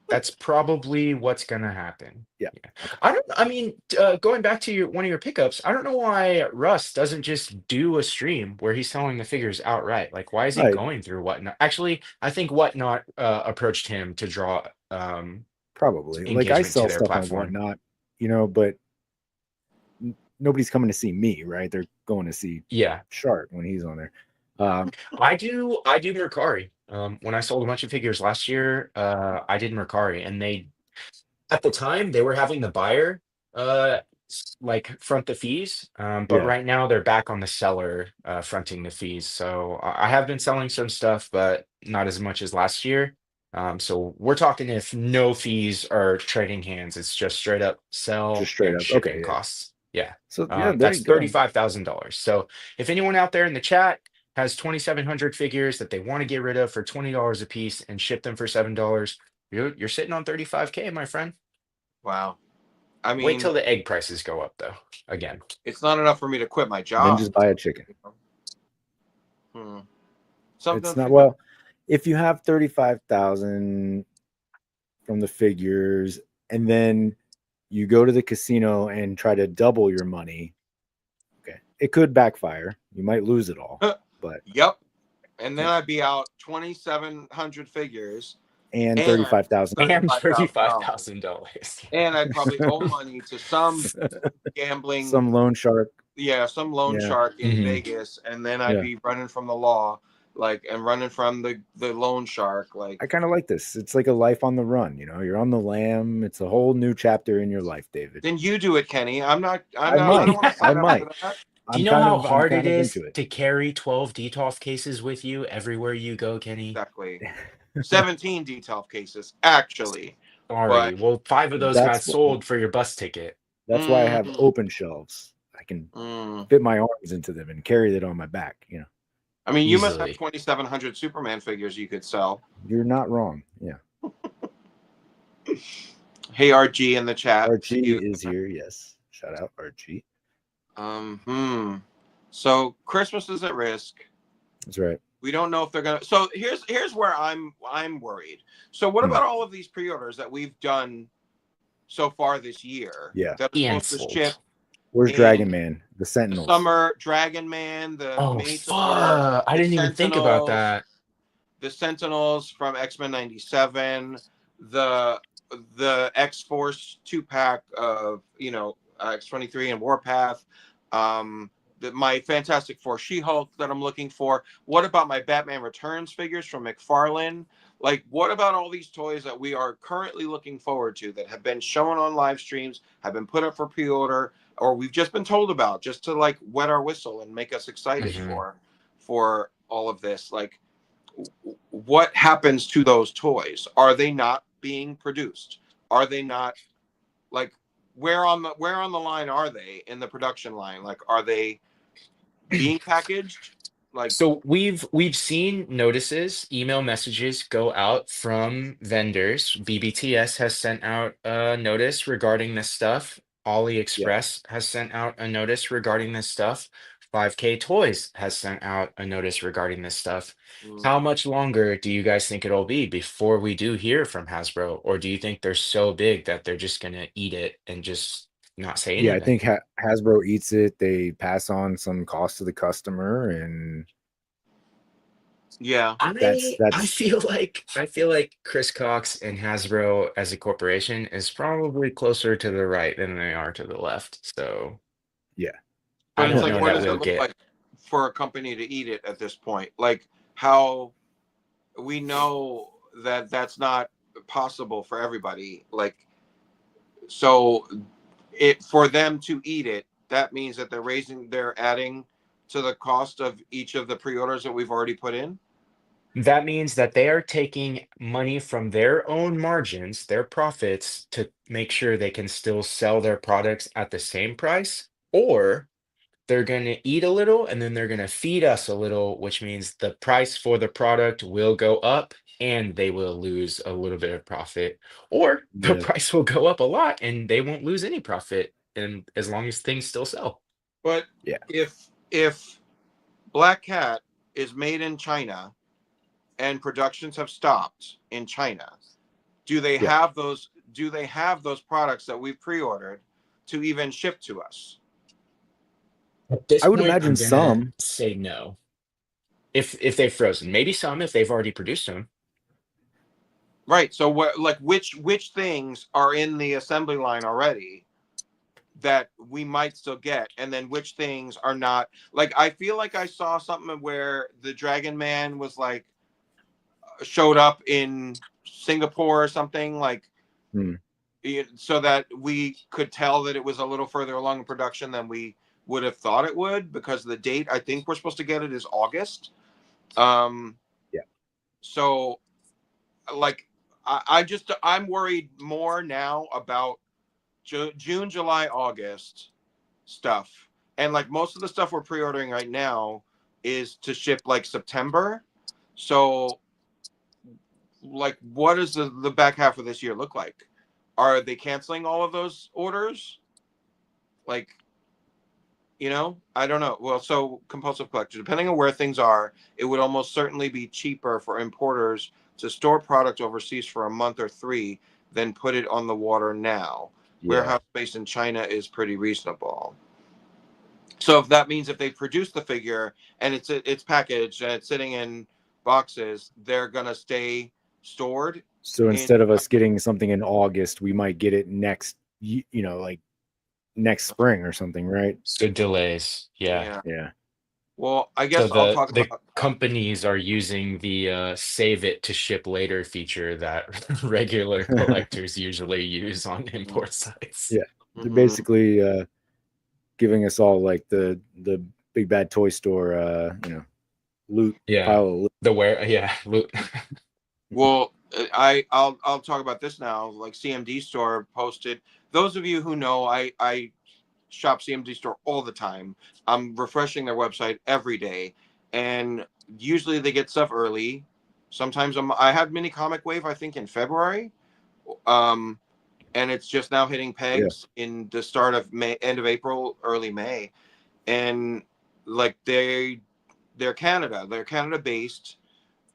that's probably what's gonna happen. Yeah. Yeah. Okay. I mean, going back to one of your pickups, I don't know why Russ doesn't just do a stream where he's selling the figures outright. Like, why is he Right. going through Whatnot? Actually, I think Whatnot approached him to draw Probably. Like I engagement to sell their stuff on platform. Whatnot, but nobody's coming to see me, right? They're going to see Yeah, Shark when he's on there. Um, I do Mercari. When I sold a bunch of figures last year, I did Mercari, and they at the time they were having the buyer like front the fees, but yeah, right now they're back on the seller fronting the fees. So I have been selling some stuff, but not as much as last year. So we're talking if no fees are trading hands, it's just straight up just sell straight and up. Okay, shipping yeah. costs. Yeah. So yeah, there That's you go. $35,000. So if anyone out there in the chat has 2,700 figures that they want to get rid of for $20 a piece and ship them for $7, you're sitting on 35K, my friend. Wow. I Wait mean, till the egg prices go up, though. Again, it's not enough for me to quit my Then job. just buy a chicken. Hmm. Something It's to not think about. well. If you have 35,000 from the figures, and then you go to the casino and try to double your money, okay, it could backfire. You might lose it all, but Yep. And then I'd be out 2,700 figures and and 35,000. and $35,000. $35,000. And I'd probably owe money to some gambling, Some loan shark. some loan Yeah, shark in Mhm. Vegas. And then I'd yeah. be running from the law, and running from the loan shark. I kind of like this. It's like a life on the run. You're on the lam. It's a whole new chapter in your life, David. then you do it, Kenny. I'm not, I I might. don't want to I sign up might. for that. Do you know how hard it is to carry 12 DTOF cases with you everywhere you go, Kenny? Exactly. 17 detail cases, actually. Sorry. But Well, 5 of those got That's sold for your bus ticket. why I have open shelves. I can fit my arms into them and carry it on my back. I mean, you must Easily. have 2,700 Superman figures you could sell. You're not wrong. Yeah. Hey, RG in the chat. Archie is here. Yes. Shout out Archie. So Christmas is at risk. That's right. We don't know if they're gonna. So here's where I'm worried. So what about all of these pre-orders that we've done so far this year? Yeah. That are supposed to ship. Where's in Dragon Man? The the Sentinels. summer, Dragon Man, the Oh, Made to Order, fuck. I the didn't even think about Sentinels, that. The Sentinels from X-Men '97, the X-Force 2-pack of X-23 and Warpath, my Fantastic Four She-Hulk that I'm looking for. What about my Batman Returns figures from McFarlane? Like, what about all these toys that we are currently looking forward to that have been shown on live streams, have been put up for pre-order, or we've just been told about just to like wet our whistle and make us excited for all of this? Like, what happens to those toys? Are they not being produced? Are they not, like, where on the line are they in the production line? Like, are they being packaged? Like, So we've seen notices, email messages go out from vendors. BBTS has sent out a notice regarding this stuff. AliExpress has sent out a notice regarding this stuff. 5K Toys has sent out a notice regarding this stuff. How much longer do you guys think it'll be before we do hear from Hasbro? Or do you think they're so big that they're just gonna eat it and just not say Yeah, I anything? think Hasbro eats it. They pass on some cost to the customer, and yeah, I feel like Chris Cox and Hasbro as a corporation is probably closer to the right than they are to the left. So yeah. I but it's don't like, know what that does it we'll look get. like for a company to eat it at this point? Like, how we know that that's not possible for everybody. Like, so it for them to eat it, that means that they're adding to the cost of each of the pre-orders that we've already put in. That means that they are taking money from their own margins, their profits, to make sure they can still sell their products at the same price, or they're going to eat a little and then they're going to feed us a little, which means the price for the product will go up and they will lose a little bit of profit, or the Yeah. price will go up a lot and they won't lose any profit, and as long as things still sell. But Yeah. if Black Cat is made in China and productions have stopped in China, do they have those products that we've pre-ordered to even ship to us? At this I would point, imagine I'm gonna some. say no. If they've frozen, maybe some if they've already produced them. Right. So what, like, which things are in the assembly line already that we might still get, and then which things are not? Like, I feel like I saw something where the Dragon Man was like showed up in Singapore or something, like, so that we could tell that it was a little further along in production than we would have thought it would, because the date I think we're supposed to get it is August. So, like, I'm worried more now about June, July, August stuff, and like most of the stuff we're pre-ordering right now is to ship like September. So, like, what does the back half of this year look like? Are they canceling all of those orders? Like, I don't know. Well, so compulsive collector, depending on where things are, it would almost certainly be cheaper for importers to store product overseas for a month or 3 than put it on the water now. Yeah. Warehouse space in China is pretty reasonable. So if that means if they produce the figure and it's packaged and it's sitting in boxes, they're gonna stay stored. So instead of us getting something in August, we might get it next, like next spring or something, right? So delays. Yeah. Well, I So guess I'll talk the about. companies are using the save it to ship later feature that regular collectors usually use on import sites. Yeah. They're basically giving us all like the big bad toy store loot pile of loot. Loot. Well, I'll talk about this now. Like, CMD Store posted. Those of you who know, I shop CMD store all the time. I'm refreshing their website every day, and usually they get stuff early. Sometimes I had Mini Comic Wave, I think, in February, and it's just now hitting Yeah. pegs in the start of May, end of April, early May, and like they're Canada based,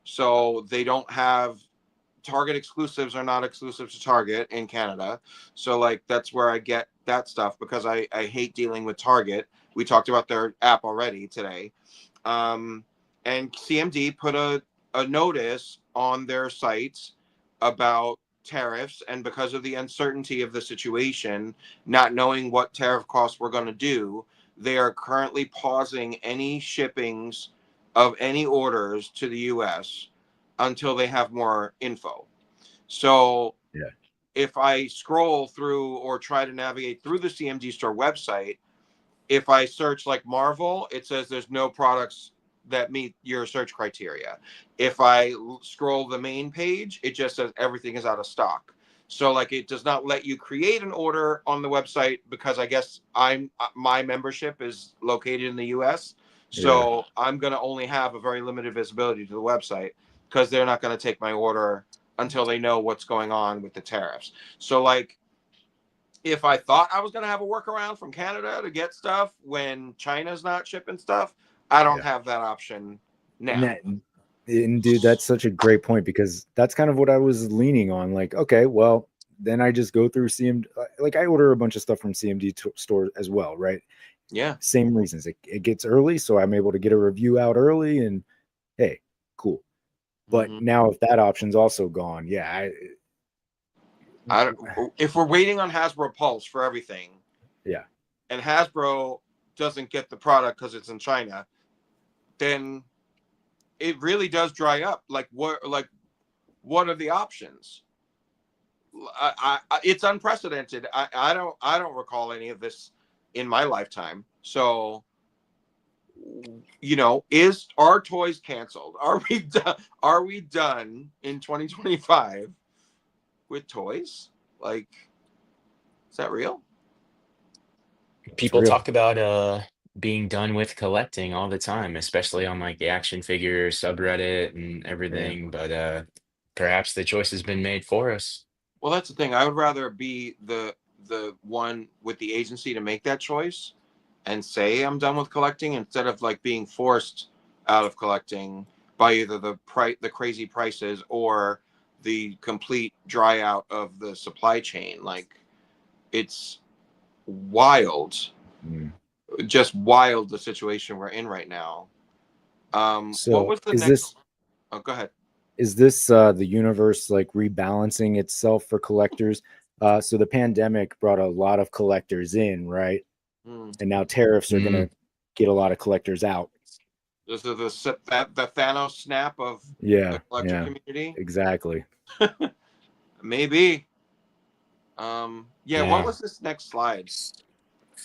so they don't have Target exclusives are not exclusive to Target in Canada. So like that's where I get that stuff because I hate dealing with Target. We talked about their app already today. Um, and CMD put a notice on their sites about tariffs, and because of the uncertainty of the situation, not knowing what tariff costs we're going to do, they are currently pausing any shippings of any orders to the US until they have more info. So Yeah. if I scroll through or try to navigate through the CMD store website, if I search like Marvel, it says there's no products that meet your search criteria. If I scroll the main page, it just says everything is out of stock. So like it does not let you create an order on the website because I guess my membership is located in the US. Yeah. So I'm going to only have a very limited visibility to the website because they're not going to take my order until they know what's going on with the tariffs. So like if I thought I was going to have a workaround from Canada to get stuff when China's not shipping stuff, I don't Yeah. have that option And now. that, and dude, that's such a great point because that's kind of what I was leaning on. Like, okay, well, then I just go through CMD. Like, I order a bunch of stuff from CMD store as well, right? Yeah. Same reasons. It gets early, so I'm able to get a review out early, and hey, cool. But Mm-hmm. now if that option's also gone, yeah, If we're waiting on Hasbro Pulse for everything, yeah, and Hasbro doesn't get the product because it's in China, then it really does dry up. Like what are the options? It's unprecedented. I don't recall any of this in my lifetime. So is our toys canceled? Are we done? Are we done in 2025 with toys? Like, is that real? it's People real. talk about being done with collecting all the time, especially on like the action figure subreddit and Yeah, everything, but perhaps the choice has been made for us. Well, that's the thing. I would rather be the one with the agency to make that choice and say I'm done with collecting instead of like being forced out of collecting by either the crazy prices or the complete dry out of the supply chain. Like it's wild, mm. just wild the situation we're in right now. What So was the is next? this Oh, go ahead. is this the universe like rebalancing itself for collectors? So the pandemic brought a lot of collectors in, right? Hmm. And now tariffs are Mm, gonna get a lot of collectors out. This is the Thanos snap of the Yeah, collector yeah, community. exactly. Maybe. Yeah. What yeah. was this next slide?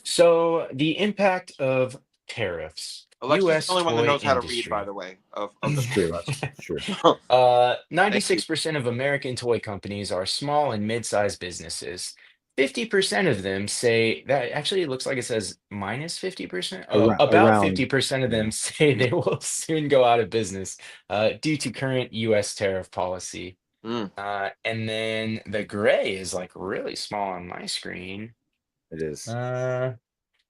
So the impact of tariffs, Alexis is the U.S. only one that toy knows how to read, by industry. the way, of the It's three of true. us. It's true. Thank you. 96% of American toy companies are small and mid-sized businesses. 50% of them say that actually it looks like it says minus 50%. Oh, about Around, 50% of yeah. them say they will soon go out of business due to current US tariff policy. Mm. And then the gray is like really small on my screen. It is. Uh,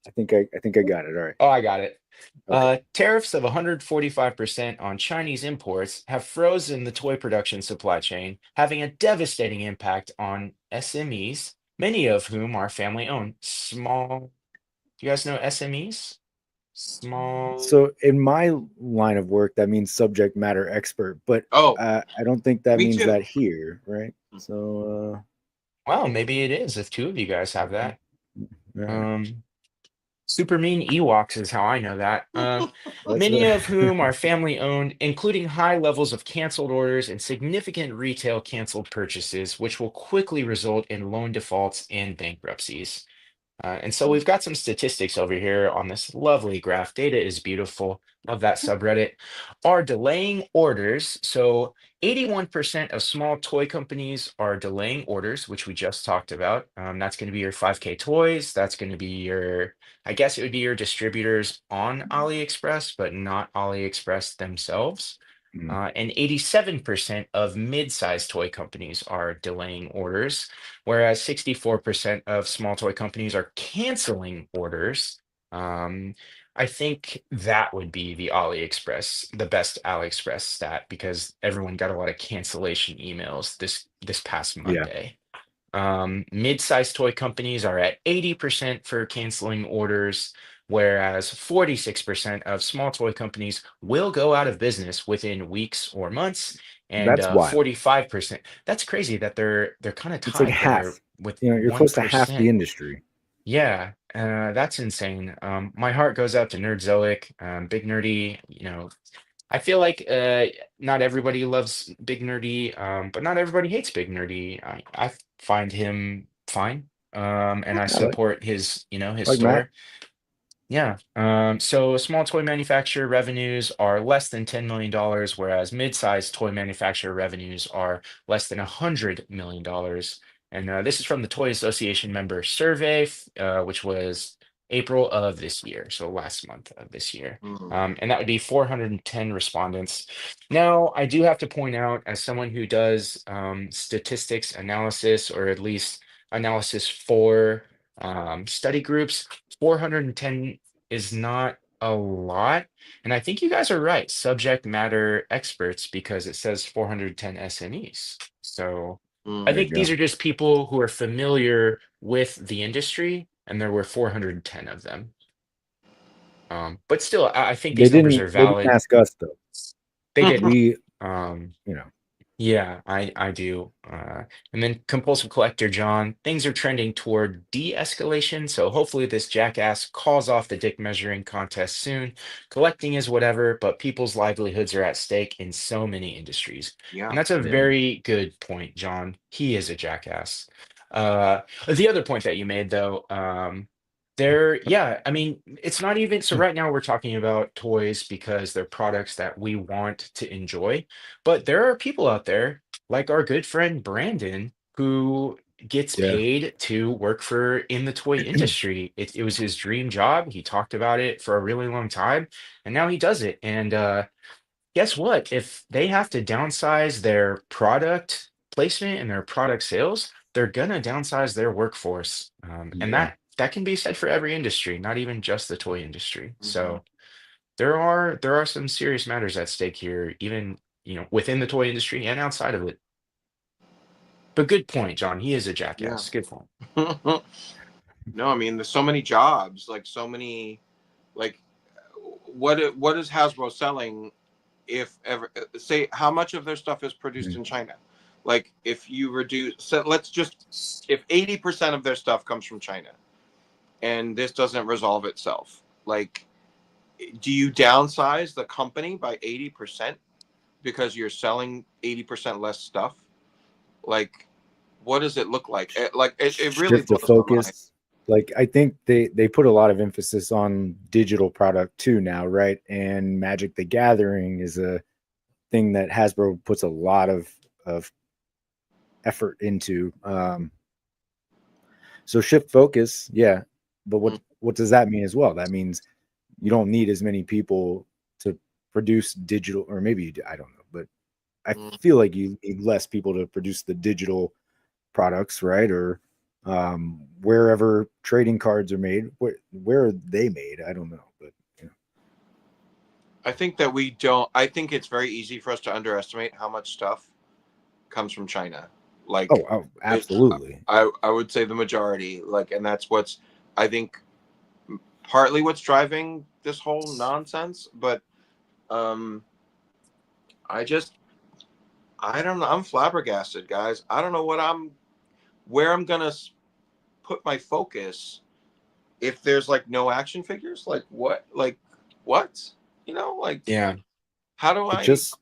I think I got it. All right. oh, I got it. Okay. Tariffs of 145% on Chinese imports have frozen the toy production supply chain, having a devastating impact on SMEs, many of whom are family owned. Small, do you guys know SMEs? Small. So in my line of work, that means subject matter expert, but Oh, I don't think that me means too. that here, right? So Well, maybe it is if two of you guys have that. all right. Um, Super mean Ewoks is how I know that. That's Many the of whom are family owned, including high levels of canceled orders and significant retail canceled purchases, which will quickly result in loan defaults and bankruptcies. And so we've got some statistics over here on this lovely graph. Data is beautiful. Love that subreddit. Are delaying orders. So 81% of small toy companies are delaying orders, which we just talked about. That's going to be your 5K toys. That's going to be your, I guess it would be your distributors on AliExpress, but not AliExpress themselves. And 87% of mid-sized toy companies are delaying orders, whereas 64% of small toy companies are canceling orders. Um, I think that would be the best AliExpress stat, because everyone got a lot of cancellation emails this past Yeah, Monday. Mid-sized toy companies are at 80% for canceling orders, whereas 46% of small toy companies will go out of business within weeks or months, and that's wild. 45%. That's crazy that they're kind of It's like tied there half. with You're close to half the 1%. industry. Yeah, that's insane. My heart goes out to Nerdzoic, Big Nerdy. I feel like not everybody loves Big Nerdy, but not everybody hates Big Nerdy. I find him fine, and I I like support his like Matt. store. Yeah. So small toy manufacturer revenues are less than $10 million, whereas mid-sized toy manufacturer revenues are less than $100 million. And this is from the Toy Association member survey, which was April of this year, so last month of this year. Mm. And that would be 410 respondents. Now, I do have to point out, as someone who does statistics analysis, or at least analysis for study groups, 410 is not a lot. And I think you guys are right, subject matter experts, because it says 410 SMEs. So I There Mm. you think these go. are just people who are familiar with the industry, and there were 410 of them. But still, I think They these numbers didn't. are They didn't valid. ask us though. They didn't. We, Um, you know, Yeah, I do. And then compulsive collector John, things are trending toward de-escalation. So hopefully this jackass calls off the dick measuring contest soon. Collecting is whatever, but people's livelihoods are at stake in so many industries. And Yeah. that's a yeah. very good point, John. He is a jackass. The other point that you made, though, yeah, I mean, it's not even so. Right now, we're talking about toys because they're products that we want to enjoy. But there are people out there, like our good friend Brandon, who gets Yeah. paid to work for in the toy industry. It was his dream job. He talked about it for a really long time, and now he does it. And guess what? If they have to downsize their product placement and their product sales, they're gonna downsize their workforce. And Yeah. that can be said for every industry, not even just the toy industry. Mhm. So there are some serious matters at stake here, even within the toy industry and outside of it. But good point, John. He is a Yeah. jackass. Good point. No, I mean, there's so many jobs, like so many, like what is Hasbro selling? If ever, say how much of their stuff is produced Mhm. in China? Like if you reduce, so let's just, if 80% of their stuff comes from China, and this doesn't resolve itself, like, do you downsize the company by 80% because you're selling 80% less stuff? Like, what does it look like? It really Shift of blows my mind. focus. Like I think they put a lot of emphasis on digital product too now, right? And Magic the Gathering is a thing that Hasbro puts a lot of effort into. So shift focus, yeah. But Mm, what does that mean as well? That means you don't need as many people to produce digital, or maybe I don't know, but I mm. feel like you need less people to produce the digital products, right? Or wherever trading cards are made, where are they made? I don't know, but I think that we don't. I think it's very easy for us to underestimate how much stuff comes from China. Like, oh, it, absolutely, I would say the majority. Like, and that's what's, I think, partly what's driving this whole nonsense. But um, I just, I don't know. I'm flabbergasted, guys. I don't know where I'm gonna put my focus if there's like no action figures. Like what? Like what? Like Yeah. how do it I? just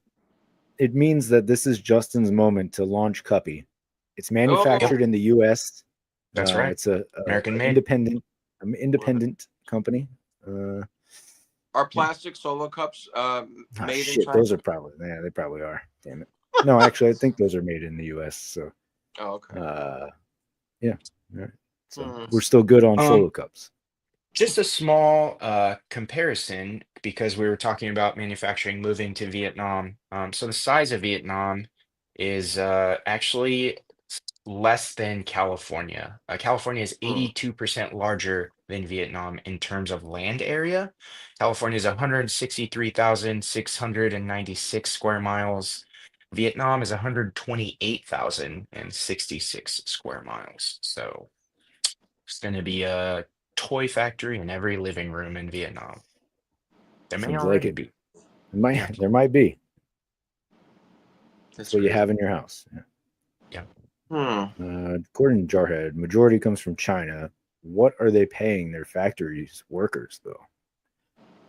it means that this is Justin's moment to launch Cuppy. It's Oh, manufactured in the U.S. That's right. It's a American made. independent company. Are plastic solo cups made in Shit, China? those are probably they probably are. Damn it. No, actually, I think those are made in the U.S. So, Oh, okay. yeah. All right. So we're still good on solo cups. Just a small comparison, because we were talking about manufacturing moving to Vietnam. So the size of Vietnam is actually less than California. California is 82% larger than Vietnam in terms of land area. California is 163,696 square miles. Vietnam is 128,066 square miles. So it's going to be a toy factory in every living room in Vietnam. There may Seems like already it. be. Yeah. There might be. That's what you crazy. have in your house. Yeah. According to Jarhead, majority comes from China. What are they paying their factories workers though?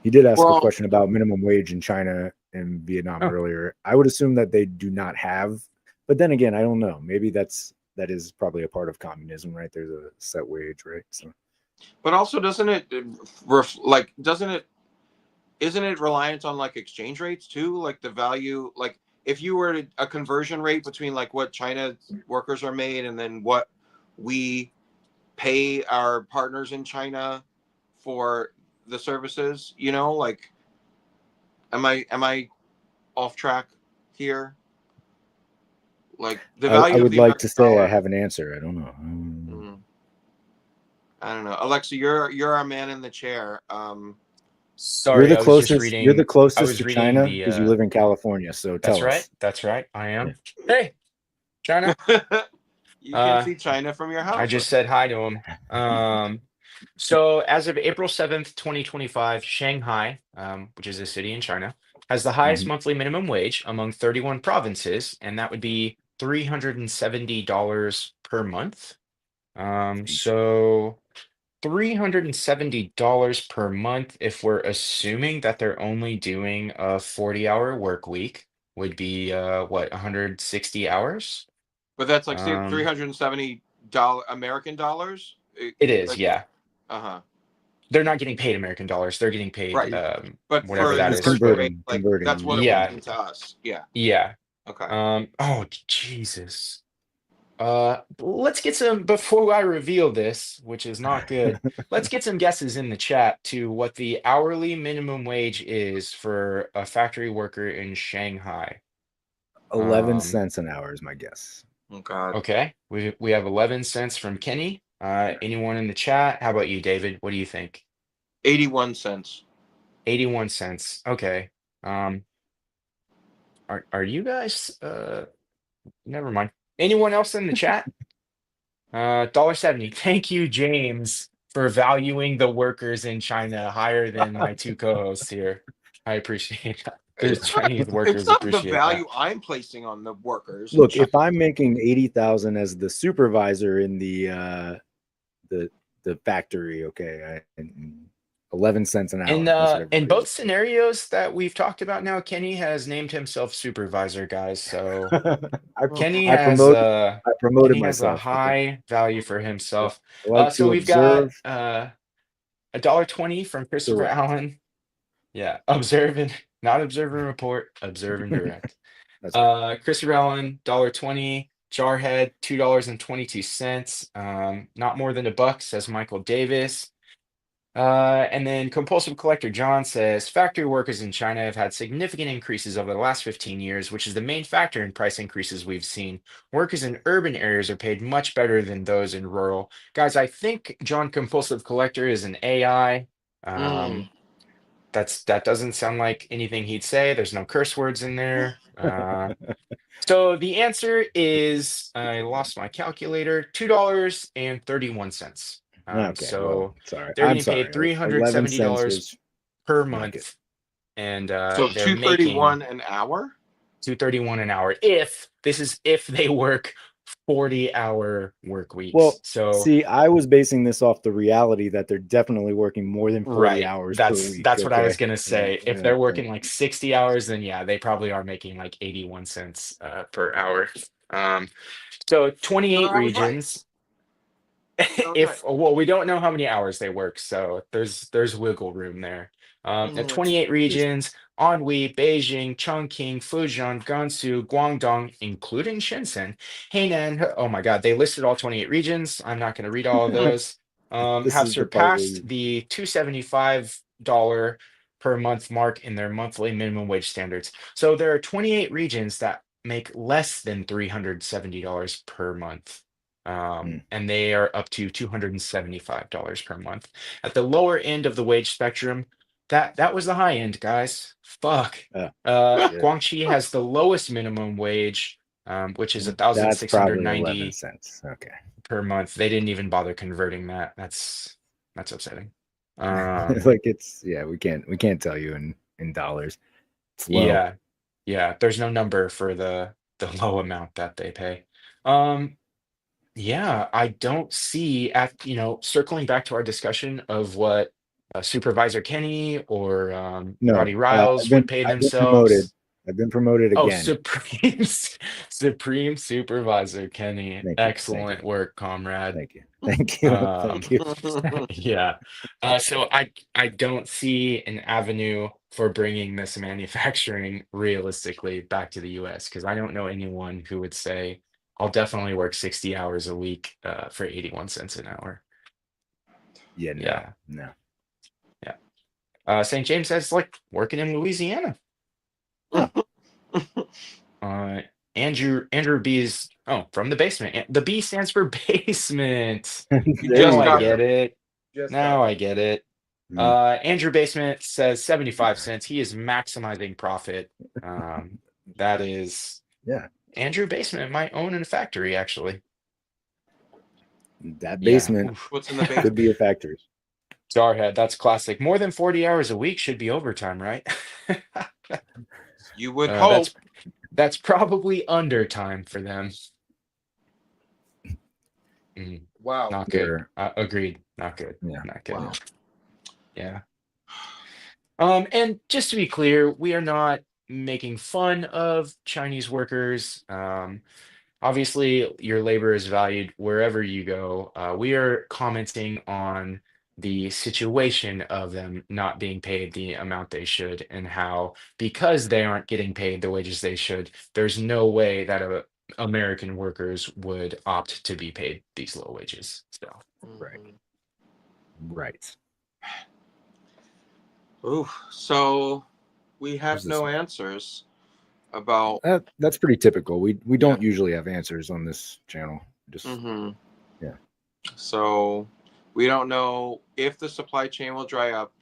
He did ask a question about minimum wage in China and Vietnam earlier. I would assume that they do not have, but then again, I don't know. Maybe that is probably a part of communism, right? There's a set wage, right? So, but also isn't it reliant on like exchange rates too? Like the value, like if you were a conversion rate between like what China workers are made and then what we pay our partners in China for the services, like am I off track here? Like the value I of would the like American to say dollar. I have an answer. I don't know. I don't know. Alexa, you're our man in the chair. Sorry, you're the I was just closest. You're reading. the I closest was to reading China because you the. live in California. So That's tell right. us. That's right. I am. Yeah. Hey, China. You can see China from your house. I just said hi to him. So as of April 7th, 2025, Shanghai, which is a city in China, has the highest monthly minimum wage among 31 provinces, and that would be $370 per month. So $370 per month, if we're assuming that they're only doing a 40-hour work week, would be what, 160 hours? But that's like $370 American dollars. It is, Like, yeah. uh-huh. They're not getting paid American dollars. They're getting paid Right. But whatever for that the is conversion for. rate, like that's what it would Yeah, mean to us. Yeah. yeah. Okay. Oh, Jesus. Let's get some, before I reveal this, which is not good, let's get some guesses in the chat to what the hourly minimum wage is for a factory worker in Shanghai. 11 cents an hour is my guess. Oh God. Okay, we have 11 cents from Kenny. Anyone in the chat? How about you, David? What do you think? 81 cents. 81 cents. Okay. Are you guys never mind. Anyone else in the chat? $1.70. Thank you, James, for valuing the workers in China higher than my two co-hosts here. I appreciate that. The Chinese It's workers not the appreciate value that. I'm placing on the workers. Look, if I'm making 80,000 as the supervisor in the factory, okay, 11 cents an hour. That's what In everybody both scenarios that we've talked about now, Kenny has named himself supervisor, guys. So Kenny I has promoted Kenny has a myself. high value for himself. I like So to we've got observe. $1.20 from Christopher Direct. Allen. Yeah, observe and not observe and report, observe and direct. That's right. Christopher Allen, $1.20. Jarhead, $2.22. Not more than $1, says Michael Davis. And then Compulsive Collector John says factory workers in China have had significant increases over the last 15 years, which is the main factor in price increases we've seen. Workers in urban areas are paid much better than those in rural. Guys, I think John Compulsive Collector is an AI. That doesn't sound like anything he'd say. There's no curse words in there. So the answer is, I lost my calculator, $2.31. Okay. Well, So sorry. they're I'm getting paid sorry. 11 cents $370 was per not good. month, and So they're 231 making an hour. 231 an hour. If they work 40-hour work weeks. Well, So see, I was basing this off the reality that they're definitely working more than 40 right, hours per week. that's what I was Okay. gonna say. If they're working like 60 hours, then yeah, they probably are making like 81 cents per hour. So So 28 I was right. regions. if well, we don't know how many hours they work, so there's wiggle room there. The 28 regions: Anhui, Beijing, Chongqing, Fujian, Gansu, Guangdong, including Shenzhen, Hainan. Oh my God, they listed all 28 regions. I'm not going to read all of those. This Have is the part where surpassed the $275 per month mark in their monthly minimum wage standards. So there are 28 regions that make less than $370 per month. And they are up to $275 per month. At the lower end of the wage spectrum, that was the high end, guys. Fuck. shit. Guangxi has the lowest minimum wage, which is That's probably 11 1,690 cents. Okay. per month. They didn't even bother converting that. That's upsetting. Um, Like we can't tell you in dollars. It's low. yeah, yeah. There's no number for the low amount that they pay. Yeah, I don't see circling back to our discussion of what Supervisor Kenny or No, Roddy Riles would pay I've been promoted. themselves. I've been promoted Oh, again. Supreme Supervisor Kenny. Thank you. Excellent work, comrade. Thank you. Thank you. Um, Thank you. yeah. So I don't see an avenue for bringing this manufacturing realistically back to the US, because I don't know anyone who would say, I'll definitely work 60 hours a week for 81 cents an hour. Yeah, Yeah. no. St. James says, like working in Louisiana. Andrew B's from the basement. The B stands for basement. Now I get it. Now I get it. Andrew Basement says 75 cents. He is maximizing profit. That is, Andrew Basement might own a factory, actually. That basement What's in the basement? could be a factory. Jarhead, that's classic. More than 40 hours a week should be overtime, right? You would hope. That's probably undertime for them. Wow. Not good. Agreed. Not good. Yeah. Not good. Wow. Yeah. And just to be clear, we are not making fun of Chinese workers. Obviously, your labor is valued wherever you go. We are commenting on the situation of them not being paid the amount they should, and how, because they aren't getting paid the wages they should, there's no way that American workers would opt to be paid these low wages. So, Right. Ooh, so we have no answers about that's pretty typical. We don't usually have answers on this channel. Just yeah. So we don't know if the supply chain will dry up.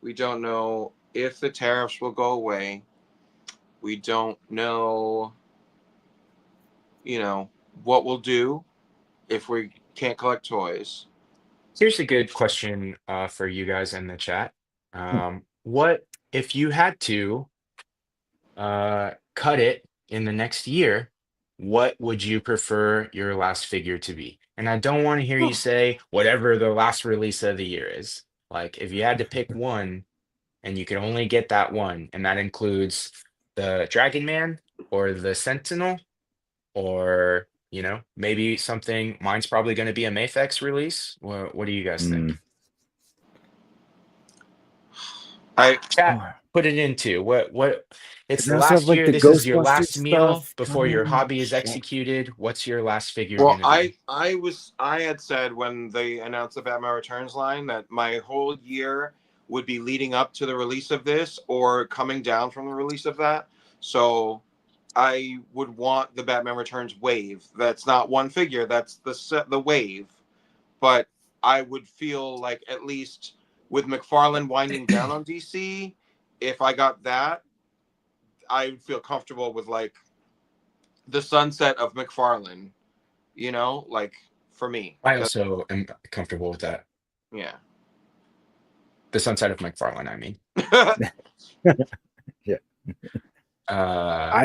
We don't know if the tariffs will go away. We don't know, what we'll do if we can't collect toys. Here's a good question for you guys in the chat. What if you had to cut it in the next year? What would you prefer your last figure to be? And I don't want to hear you say whatever the last release of the year is. Like, if you had to pick one and you could only get that one, and that includes the Dragon Man or the Sentinel, or maybe something. Mine's probably going to be a Mafex release. What do you guys think? Chat, put it into what it's the last year. This is your last meal before your hobby is executed. What's your last figure? Well, I had said when they announced the Batman Returns line that my whole year would be leading up to the release of this or coming down from the release of that. So I would want the Batman Returns wave. That's not one figure. That's the wave. But I would feel like, at least with McFarlane winding down on DC, if I got that, I would feel comfortable with like the sunset of McFarlane. Like for me. I also am comfortable with that. Yeah. The sunset of McFarlane, I mean. Yeah.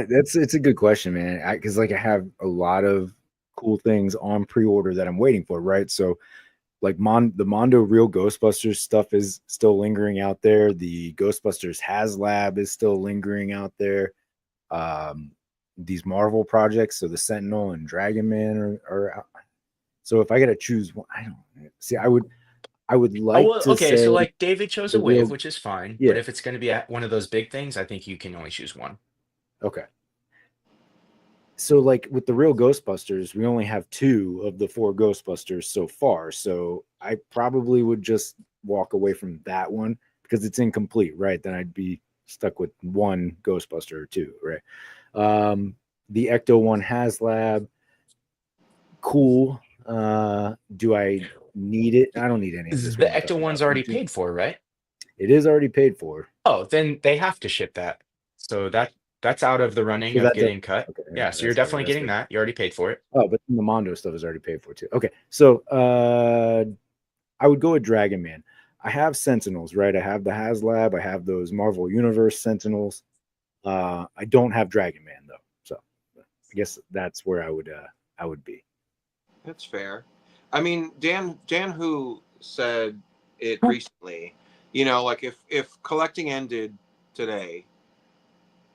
It's a good question, man. Because I have a lot of cool things on pre-order that I'm waiting for, right? So like the Mondo Real Ghostbusters stuff is still lingering out there. The Ghostbusters HasLab is still lingering out there. These Marvel projects, so the Sentinel and Dragon Man are out. So if I got to choose one, I don't see. I would Oh, like well, to okay. say So like David chose the a wave, real. which is fine. But Yeah. if it's going to be one of those big things, I think you can only choose one. Okay. So like with the real Ghostbusters, we only have 2 of the 4 Ghostbusters so far. So I probably would just walk away from that one because it's incomplete, right? Then I'd be stuck with 1 Ghostbuster or 2, right? The Ecto one HasLab, cool. Do I need it? I don't need any of this The one I'm Ecto talking one's about. already paid for, right? It is already paid for. Oh, then they have to ship that. So that's out of the running So of that does, getting cut. okay, yeah, Yeah, so you're that's fair. definitely That's getting fair. that. You already paid for it. Oh, but the Mondo stuff is already paid for too. Okay, so I would go with Dragon Man. I have Sentinels, right? I have the HasLab. I have those Marvel Universe Sentinels. I don't have Dragon Man though, so I guess that's where I would be. That's fair. I mean, Dan who said it recently. You know, like if collecting ended today,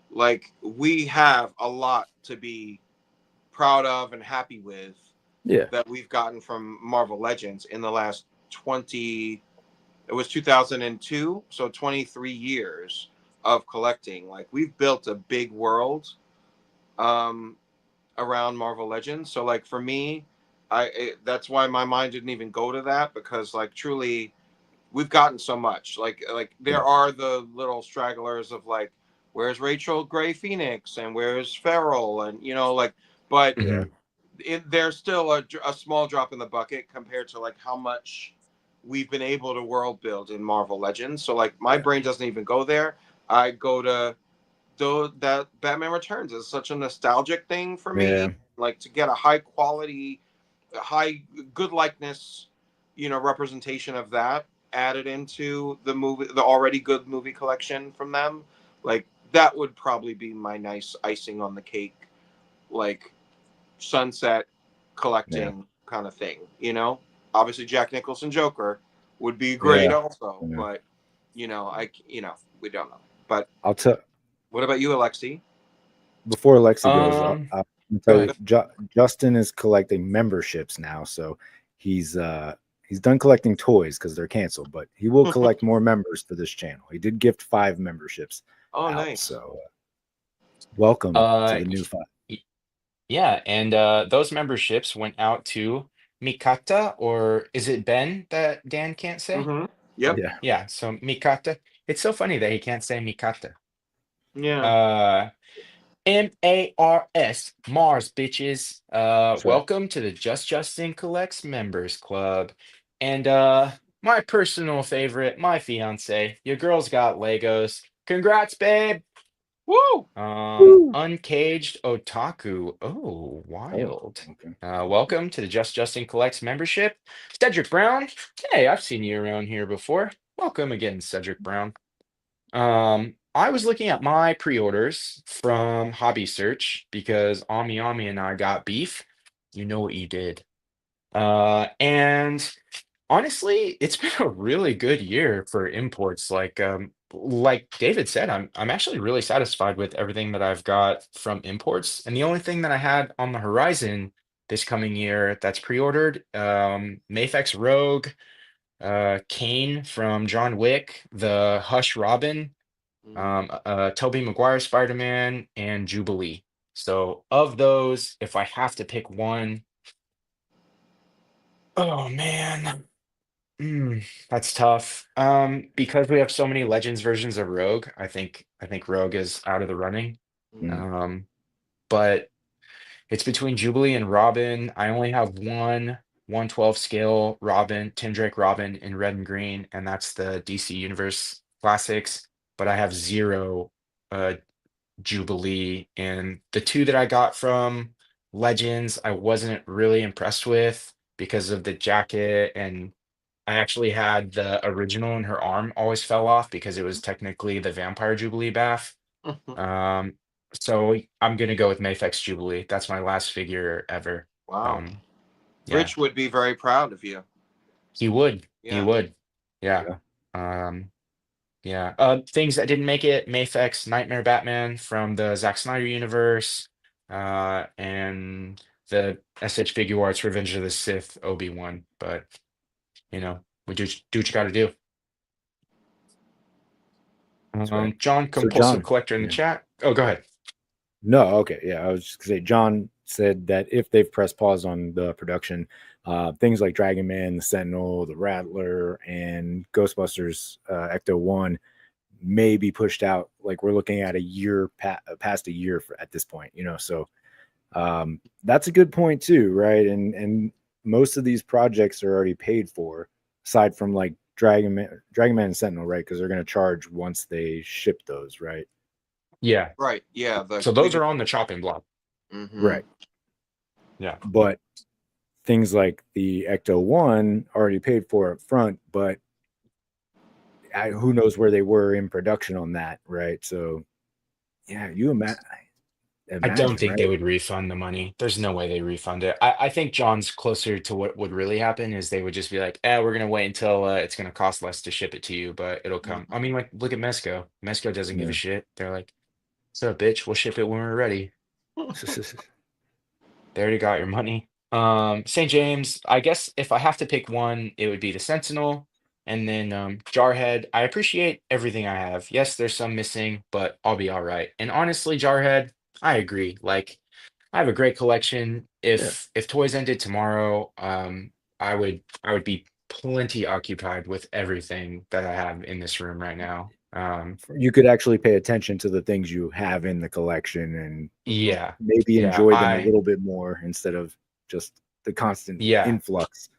like we have a lot to be proud of and happy with Yeah, that we've gotten from Marvel Legends in the last 20, it was 2002, so 23 years of collecting. Like we've built a big world um around Marvel Legends. So like for me, that's why my mind didn't even go to that, because like truly we've gotten so much. Like there yeah, are the little stragglers of like, where's Rachel Gray Phoenix and where's Farrell, and you know, like, but yeah, there's still a small drop in the bucket compared to like how much we've been able to world build in Marvel Legends. So like my yeah, brain doesn't even go there. I go to, though, that Batman Returns is such a nostalgic thing for me. yeah, Like to get a high quality, high good likeness, you know, representation of that added into the movie, the already good movie collection from them. Like that would probably be my nice icing on the cake, like sunset yeah, collecting kind of thing. You know, obviously Jack Nicholson Joker would be great yeah. also, Yeah. but you know, we don't know. But I'll tell what about you, Alexi? before Alexi goes. Um, I'll Go tell ahead. you, Justin is collecting memberships now, so he's he's done collecting toys because they're canceled, but he will collect more members for this channel. He did gift 5 memberships Oh, out, nice. so welcome to Uh, the y- new 5. y- yeah, and those memberships went out to Mikata, or is it Ben that Dan can't say? Mm-hmm. Yep. Yeah, Yeah, so Mikata. It's so funny that he can't say Mikata. Yeah. Uh, Mars, bitches. that's right. Welcome to the Just Justin Collects Members Club. And my personal favorite, my fiance, your girl's got Legos. Congrats, babe. Woo! Woo! Uncaged Otaku. Oh, Oh, wild. okay. Welcome to the Just Justin Collects membership. Cedric Brown. Hey, I've seen you around here before. Welcome again, Cedric Brown. I was looking at my pre-orders from Hobby Search because Ami Ami and I got beef. You know what you did. And honestly, it's been a really good year for imports. Like David said, I'm actually really satisfied with everything that I've got from imports. And the only thing that I had on the horizon this coming year that's pre-ordered, Mafex Rogue, Kane from John Wick, the Hush Robin, Tobey Maguire Spider-Man, and Jubilee. So of those, if I have to pick one, oh man. That's tough. Because we have so many Legends versions of Rogue, I think Rogue is out of the running. Mm, Um, but it's between Jubilee and Robin. I only have one 112 scale Robin, Tim Drake Robin in red and green, and that's the DC Universe Classics. But I have 0 uh Jubilee, and the 2 that I got from Legends, I wasn't really impressed with because of the jacket, and I actually had the original and her arm always fell off because it was technically the Vampire Jubilee bath. Um, so I'm gonna go with Mafex Jubilee. That's my last figure ever. Wow. Um, yeah, Rich would be very proud of you. he would. He Yeah. would. Yeah. yeah. Um, yeah. Things that didn't make it: Mafex Nightmare Batman from the Zack Snyder universe, and the SH Figure Arts Revenge of the Sith Obi-Wan, but we do what you got to do. That's right. John, So compulsive John, collector in the yeah. chat. Oh, go ahead. No, okay, yeah. I was just gonna say, John said that if they've pressed pause on the production, things like Dragon Man, the Sentinel, the Rattler, and Ghostbusters Ecto One may be pushed out. Like we're looking at a year past a year at this point, So that's a good point too, right? And most of these projects are already paid for, aside from like Dragon Man and Sentinel, right? Because they're going to charge once they ship those, right? Yeah. Right. Yeah. So those are on the chopping block. Mm-hmm. Right. Yeah. But things like the Ecto One already paid for up front, but who knows where they were in production on that, right? So, yeah, you imagine, I don't think right? they would refund the money. There's no way they refund it. I think John's closer to what would really happen is they would just be like, we're going to wait until it's going to cost less to ship it to you, but it'll come. I mean, like, look at Mesco. Mesco doesn't give a shit. They're like, so bitch, we'll ship it when we're ready. They already got your money. St. James, I guess if I have to pick one, it would be the Sentinel. And then Jarhead, I appreciate everything I have. Yes, there's some missing, but I'll be all right. And honestly, Jarhead, I agree. Like, I have a great collection. If toys ended tomorrow, I would be plenty occupied with everything that I have in this room right now. You could actually pay attention to the things you have in the collection and Yeah, maybe yeah, enjoy them a little bit more instead of just the constant yeah. influx.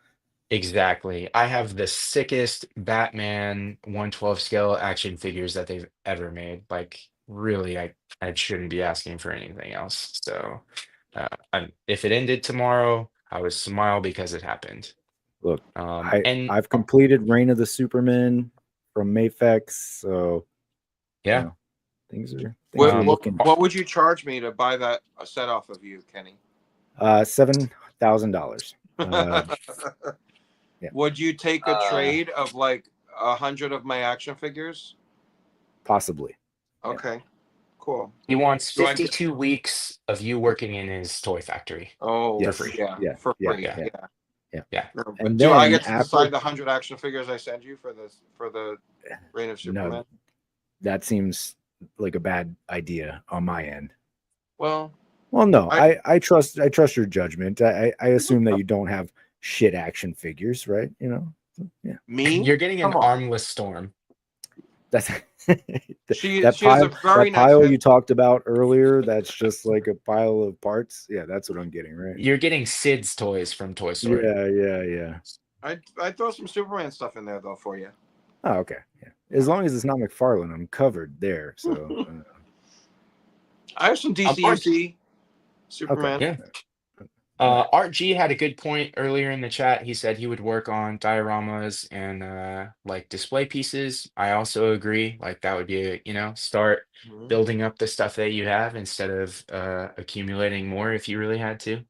Exactly. I have the sickest Batman 112 scale action figures that they've ever made. Like, really, I shouldn't be asking for anything else. So, if it ended tomorrow, I would smile because it happened. Look, And I've completed Reign of the Superman from Mafex, so yeah, things are looking. What would you charge me to buy that set off of you, Kenny? $7,000. Yeah. Would you take a trade of like 100 of my action figures? Possibly. Okay, cool. He wants 52 weeks of you working in his toy factory. Oh, yes. For free. Yeah, for free. Yeah. And do I then get to decide the 100 action figures I send you for the Reign of Superman? No, that seems like a bad idea on my end. Well, no, I trust your judgment. I assume that you don't have shit action figures, right? Yeah. Me? You're getting an armless Storm. That's she has a very nice pile you talked about earlier. That's just like a pile of parts. Yeah, that's what I'm getting, right? You're getting Sid's toys from Toy Story. Yeah. I'd throw some Superman stuff in there though for you. Oh, okay. Yeah. As long as it's not McFarlane, I'm covered there. So I have some DCUC Superman. Okay. Yeah. Art G had a good point earlier in the chat. He said he would work on dioramas and like display pieces. I also agree. Like that would be start building up the stuff that you have instead of accumulating more if you really had to.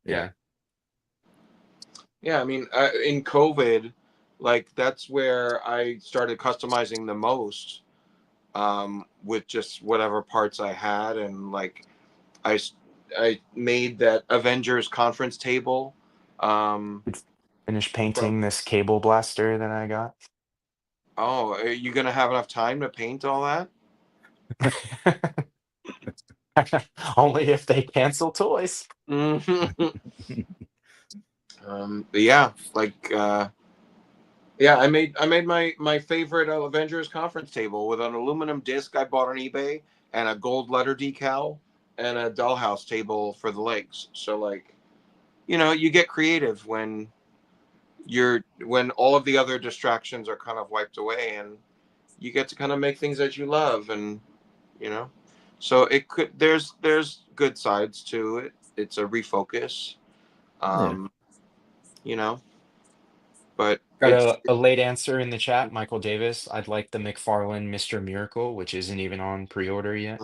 Yeah. Yeah, I mean, in COVID, like that's where I started customizing the most, with just whatever parts I had, and like I made that Avengers conference table. Finish painting this cable blaster that I got. Oh, are you gonna have enough time to paint all that? Only if they cancel toys. But yeah, like yeah, I made my favorite Avengers conference table with an aluminum disc I bought on eBay and a gold letter decal and a dollhouse table for the legs. So like, you get creative when all of the other distractions are kind of wiped away and you get to kind of make things that you love, and so there's good sides to it. It's a refocus. But got a late answer in the chat. Michael Davis, I'd like the McFarlane Mr. Miracle, which isn't even on pre-order yet.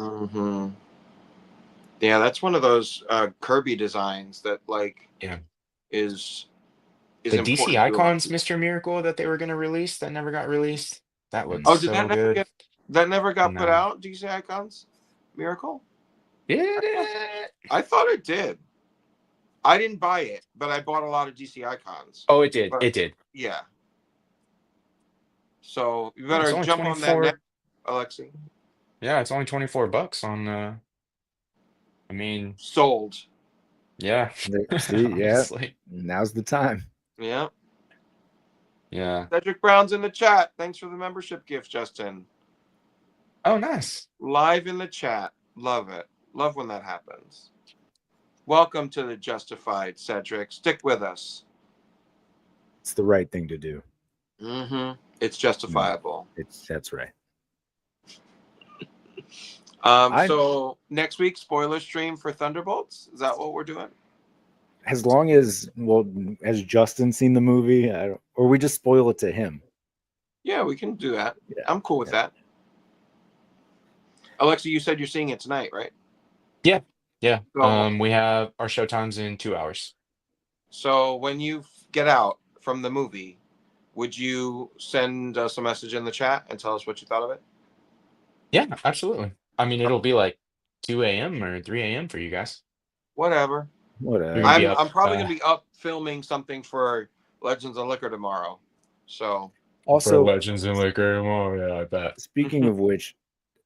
Yeah, that's one of those Kirby designs that is the DC Icons Mr. Miracle that they were going to release that never got released. That looks so good. That never got put out, DC Icons Miracle? Yeah. I thought it did. I didn't buy it, but I bought a lot of DC icons. Oh, it did. But, It did. yeah. So you Yeah, it's better only jump on that now, 24. Alexi. Yeah, it's only $24 on. I mean, Sold. yeah. See, yeah, Honestly, now's the time. Yeah. yeah. Cedric Brown's in the chat. Thanks for the membership gift, Justin. Oh, nice. Live in the chat. Love it. Love when that happens. Welcome to the Justified, Cedric. Stick with us. It's the right thing to do. Mm-hmm. It's justifiable. That's right. So next week, spoiler stream for Thunderbolts. Is that what we're doing? As long as, well, has Justin seen the movie, or we just spoil it to him? Yeah, we can do that. Yeah. I'm cool with that. Alexa, you said you're seeing it tonight, right? Yeah. Yeah. So, We have our showtimes in 2 hours. so when you get out from the movie, would you send us a message in the chat and tell us what you thought of it? Yeah, absolutely. I mean, it'll be like 2 a.m. or 3 a.m. for you guys. Whatever. Whatever. You're gonna be up. I'm probably gonna be up filming something for Legends of Liquor tomorrow. So Also, Legends in Liquor. Oh, yeah, I bet. speaking of which,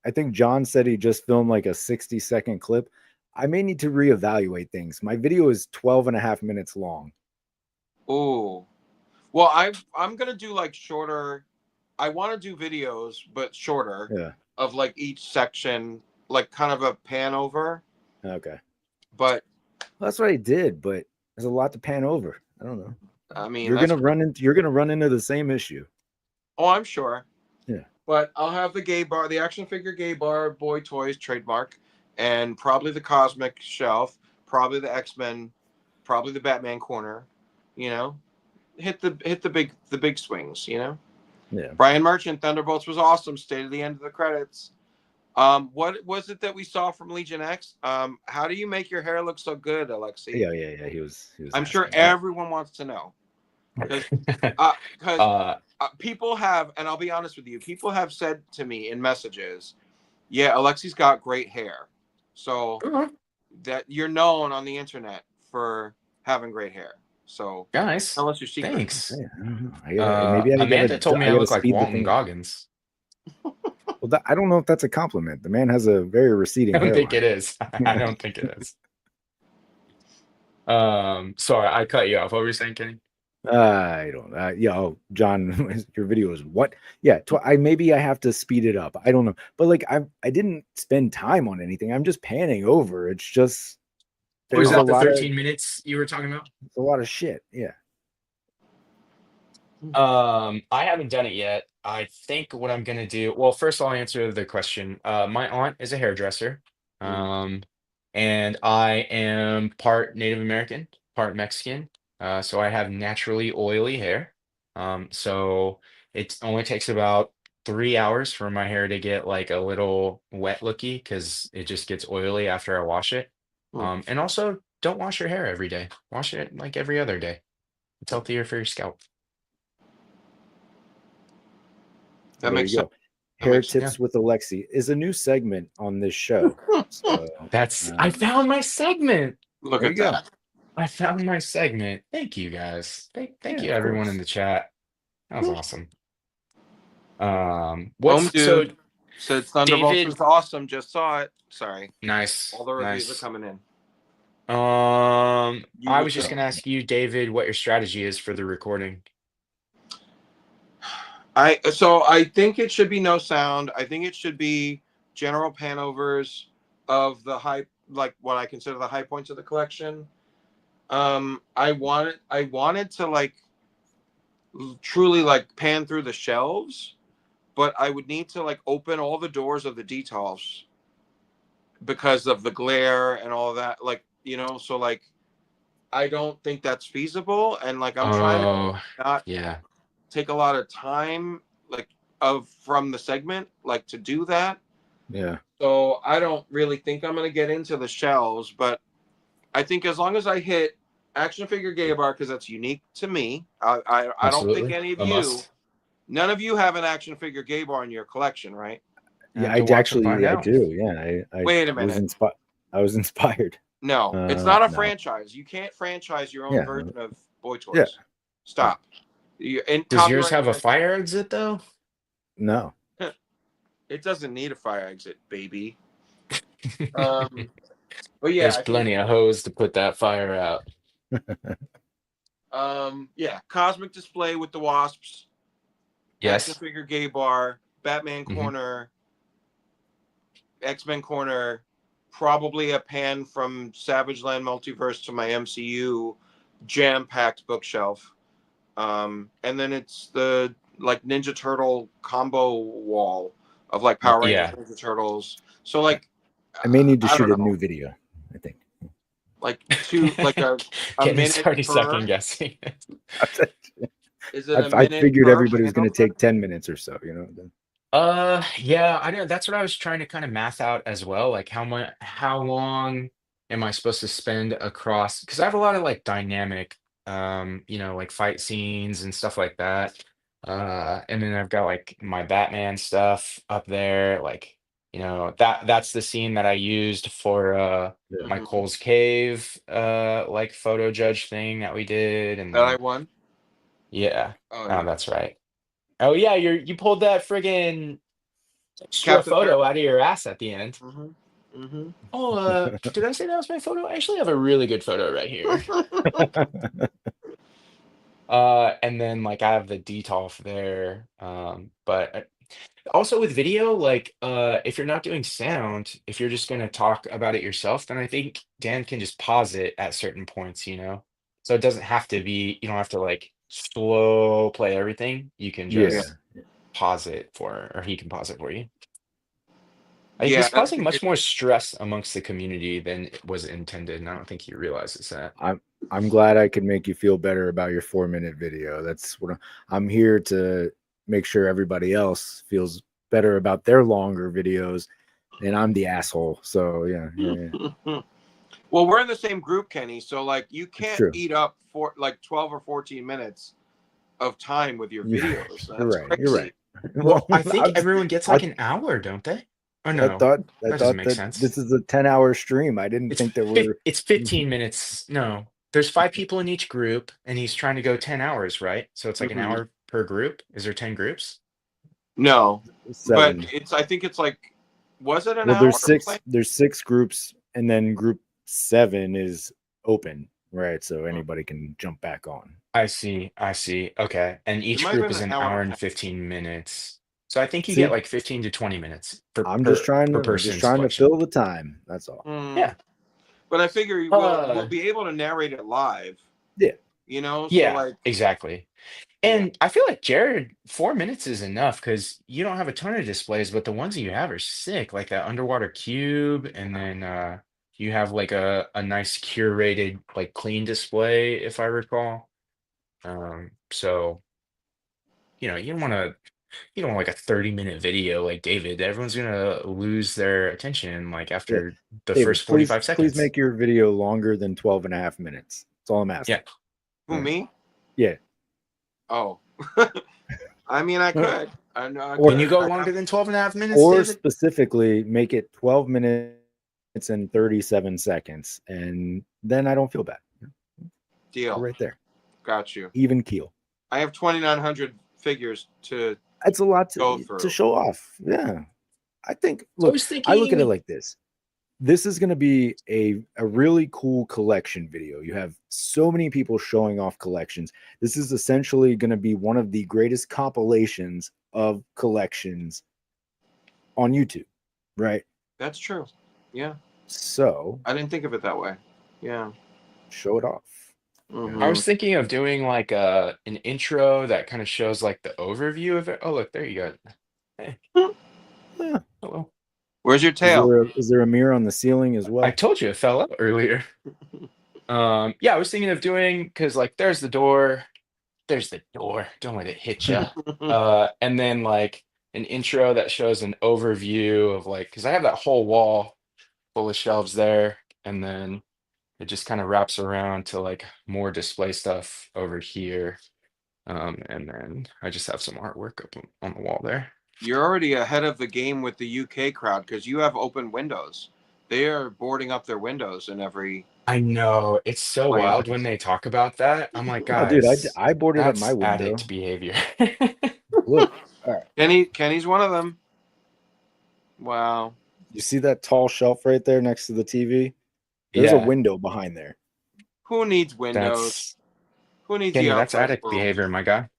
I think John said he just filmed like a 60-second clip. I may need to reevaluate things. My video is 12 and a half minutes long. ooh. Well, I'm gonna do like shorter. I want to do videos, but shorter of like each section, like kind of a pan over. Okay. But well, that's what I did, but there's a lot to pan over. I don't know. I mean, you're gonna run into the same issue. Oh, I'm sure. Yeah. But I'll have the gay bar, the action figure gay bar, Boy Toys trademark, and probably the Cosmic shelf, probably the X-Men, probably the Batman corner. You know, hit the big swings. You know. Yeah. Brian Merchant, Thunderbolts was awesome. Stayed at the end of the credits. What was it that we saw from Legion X? How do you make your hair look so good, Alexi? Yeah. He was I'm sure everyone wants to know. Because people have, and I'll be honest with you, people have said to me in messages, yeah, Alexi's got great hair. So that you're known on the internet for having great hair. So guys, tell us your secret. Thanks. Maybe Amanda told me I look like Walton Goggins. Well, I don't know if that's a compliment. The man has a very receding hairline. I don't think it is. I don't think it is. Sorry, I cut you off. What were you saying, Kenny? I don't. John, your video is what? Yeah, maybe I have to speed it up. I don't know, but like I didn't spend time on anything. I'm just panning over. It's just there's a lot of 13 minutes you were talking about. It's a lot of shit. Yeah. I haven't done it yet. I think what I'm gonna do. Well, first I'll answer the question. My aunt is a hairdresser. And I am part Native American, part Mexican. So I have naturally oily hair. So it only takes about 3 hours for my hair to get like a little wet looky because it just gets oily after I wash it. And also don't wash your hair every day. Wash it like every other day. It's healthier for your scalp. That makes sense. Hair tips with Alexi is a new segment on this show. So, I found my segment. Look at that. I found my segment. Thank you guys. Thank you everyone in the chat. That was awesome. So said Thunderbolts was awesome. Just saw it. Sorry. Nice. All the reviews are coming in. I was just gonna ask you, David, what your strategy is for the recording. I think it should be no sound. I think it should be general panovers of the high, like what I consider the high points of the collection. I wanted to like truly like pan through the shelves, but I would need to like open all the doors of the details because of the glare and all of that. Like, you know, so like I don't think that's feasible. And like I'm trying to not take a lot of time like from the segment like to do that. Yeah. So I don't really think I'm gonna get into the shelves, but I think as long as I hit action figure gay bar, because that's unique to me. I don't think any of you, none of you have an action figure gay bar in your collection, right? Yeah, I do. Yeah, Wait a minute. I was inspired. No, it's not a No. franchise. You can't franchise your own Yeah. version of Boy Toys. Yeah. Stop. And Does yours copyright have a infringement. fire exit though? No. It doesn't need a fire exit, baby. But yeah, There's I think plenty of hose to put that fire out. yeah, Cosmic Display with the Wasps, Action Yes. Figure Gay Bar, Batman Mhm. Corner, X-Men Corner, probably a pan from Savage Land Multiverse to my MCU jam-packed bookshelf. And then it's the like Ninja Turtle combo wall of like Power Rangers, Yeah. Ninja Turtles. So like I may need to I shoot don't a know, new video, I think. like a Kenny's minute already per. second guessing. Is it a I minute figured per everybody was going to panel? take 10 minutes or so, you know. Yeah, I know that's what I was trying to kind of math out as well. Like how long am I supposed to spend across? Because I have a lot of like dynamic, like fight scenes and stuff like that. And then I've got like my Batman stuff up there, like, that's the scene that I used for Yeah. my Cole's Cave like photo judge thing that we did. And That I then won? yeah. Oh Oh, yeah. that's right. Oh yeah, you pulled that friggin' extra Captain photo America. out of your ass at the end. Oh, did I say that was my photo? I actually have a really good photo right here. And then like I have the detolf there. But also with video, like if you're not doing sound, if you're just gonna talk about it yourself, then I think Dan can just pause it at certain points, you know? So it doesn't have to be, you don't have to like slow play everything. You can Yeah. just pause it or he can pause it for you. Yeah, He's causing much more stress amongst the community than it was intended, and I don't think he realizes that. I'm glad I could make you feel better about your 4-minute video. That's what I'm here to make sure everybody else feels better about their longer videos, and I'm the asshole. So yeah. Well, we're in the same group, Kenny. So like, you It's can't true. eat up for like 12 or 14 minutes of time with your videos. You're That's right. You're crazy. right. Well, I think I'm just, everyone gets I, like an hour, don't they? Oh I no, thought that doesn't make that sense. this is a 10-hour stream. I didn't think there were. It's 15 minutes. No, there's 5 people in each group, and he's trying to go 10 hours, right? So it's like an Mhm. hour per group. Is there 10 groups? No, but 7. I think it's like, was it an Well, hour? there's 6 groups, and then group 7 is open, right? So anybody can jump back on. I see. Okay. And It each might have group been is an an hour hour and a and half. 15 minutes. So I think you get See, like 15 to 20 minutes per I'm just per just person trying to selection. fill the time. That's all. Yeah. But I figure we'll be able to narrate it live. Yeah. So Yeah, like, exactly. yeah. And I feel like Jared, 4 minutes is enough because you don't have a ton of displays, but the ones that you have are sick, like that underwater cube, and then you have like a nice curated, like clean display, if I recall. So you don't want like a 30-minute video like David. Everyone's gonna lose their attention like Yeah. after the David, first 45 please seconds. make your video longer than 12 and a half minutes. That's all I'm asking. Yeah. Who, me? Yeah. Oh, I mean, I could. I know. I Or- Can you could. go I longer have, than 12 and a half minutes, Or David? specifically make it 12 minutes and 37 seconds. And then I don't feel bad. deal. Right there. Got you. Even keel. I have 2,900 figures to That's a lot go to through. show off. Yeah. I think, I look, was I look at it thinking, like this. This is going to be a really cool collection video. You have so many people showing off collections. This is essentially going to be one of the greatest compilations of collections on YouTube, right? That's true. Yeah. So I didn't think of it that way. Yeah. show it off. I was thinking of doing like an intro that kind of shows like the overview of it. Oh, look, there you go. Hey, Yeah. hello. Where's your tail? Is there a mirror on the ceiling as well? I told you it fell out earlier. Yeah, I was thinking of doing because like there's the door. Don't let it hit you. And then like an intro that shows an overview of like because I have that whole wall full of shelves there, and then it just kind of wraps around to like more display stuff over here. And then I just have some artwork up on the wall there. You're already ahead of the game with the UK crowd because you have open windows. They are boarding up their windows in every I know. It's so plan. wild when they talk about that. I'm like, Oh, dude, guys, I boarded up my that's window. addict behavior. Look, all right. Kenny's one of them. Wow. You see that tall shelf right there next to the TV? There's a Yeah, window behind there. Who needs windows? that's Who needs the Kenny, that's outside addict world? behavior, my guy.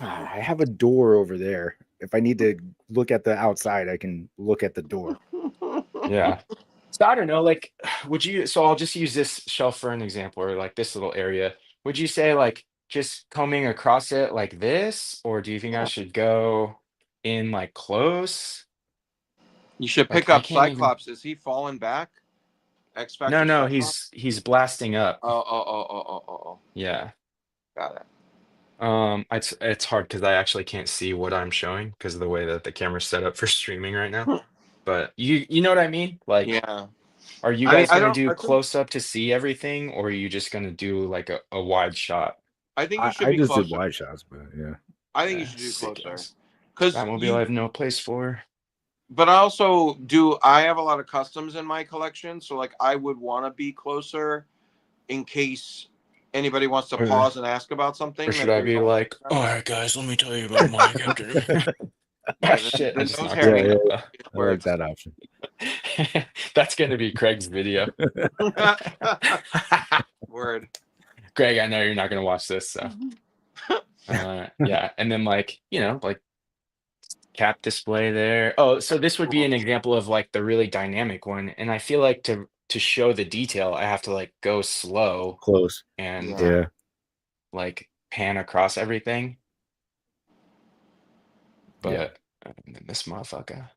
I have a door over there. If I need to look at the outside, I can look at the door. Yeah. So I don't know, like, so I'll just use this shelf for an example, or like this little area. Would you say like just combing across it like this, or do you think I should go in like close? You should Like pick I up can't even. Cyclops. Is he falling back? X No, Factor no, Cyclops? he's blasting up. Oh. Yeah. Got it. It's hard because I actually can't see what I'm showing because of the way that the camera's set up for streaming right now. But you know what I mean? Like, Yeah. are you I mean, guys gonna do I think close up to see everything, or are you just gonna do like a wide shot? you should I be just did closer. wide shots, but yeah. I think you Yeah, should do sick closer. ass. Cause Batmobile I you have no place for. but I also do I have a lot of customs in my collection, so like I would want to be closer in case anybody wants to Or, pause and ask about or something should that I they be don't like, all know. right, guys, let me tell you about my captain. Ah, Yeah, shit, I then just those knocked your Yeah, hairy yeah. window. is I where like it's that option. That's gonna be Craig's video. word. Greg, I know you're not gonna watch this, so yeah. And then like, like cap display there. Oh, so this would be Cool. an example of like the really dynamic one. And I feel like to show the detail, I have to like go slow Close. and Yeah. Yeah. like pan across everything. Yeah. But this motherfucker.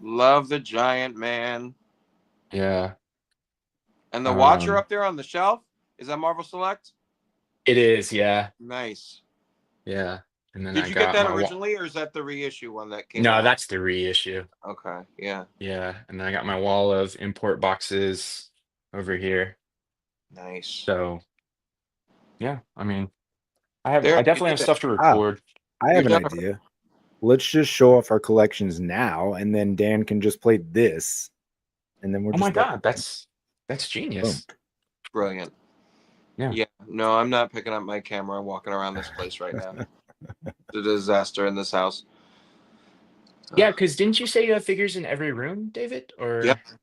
Love the giant man. Yeah. And the Watcher Um, up there on the shelf, is that Marvel Select? it is, yeah. Nice. Yeah. And then Did I you get got that my originally, or is that the reissue one that came no, out? that's the reissue. Okay, yeah, Yeah. And then I got my wall of import boxes over here. nice. So yeah, I mean, There, I definitely have stuff to Ah, record. I you're have an definitely idea. Let's just show off our collections now, and then Dan can just play this, and then we're Oh my just done. God, that's Boom. genius. brilliant. Yeah. Yeah, no, I'm not picking up my camera and walking around this place right now. It's a disaster in this house. Yeah, Ugh. because didn't you say you have figures in every room, David? Yep, Or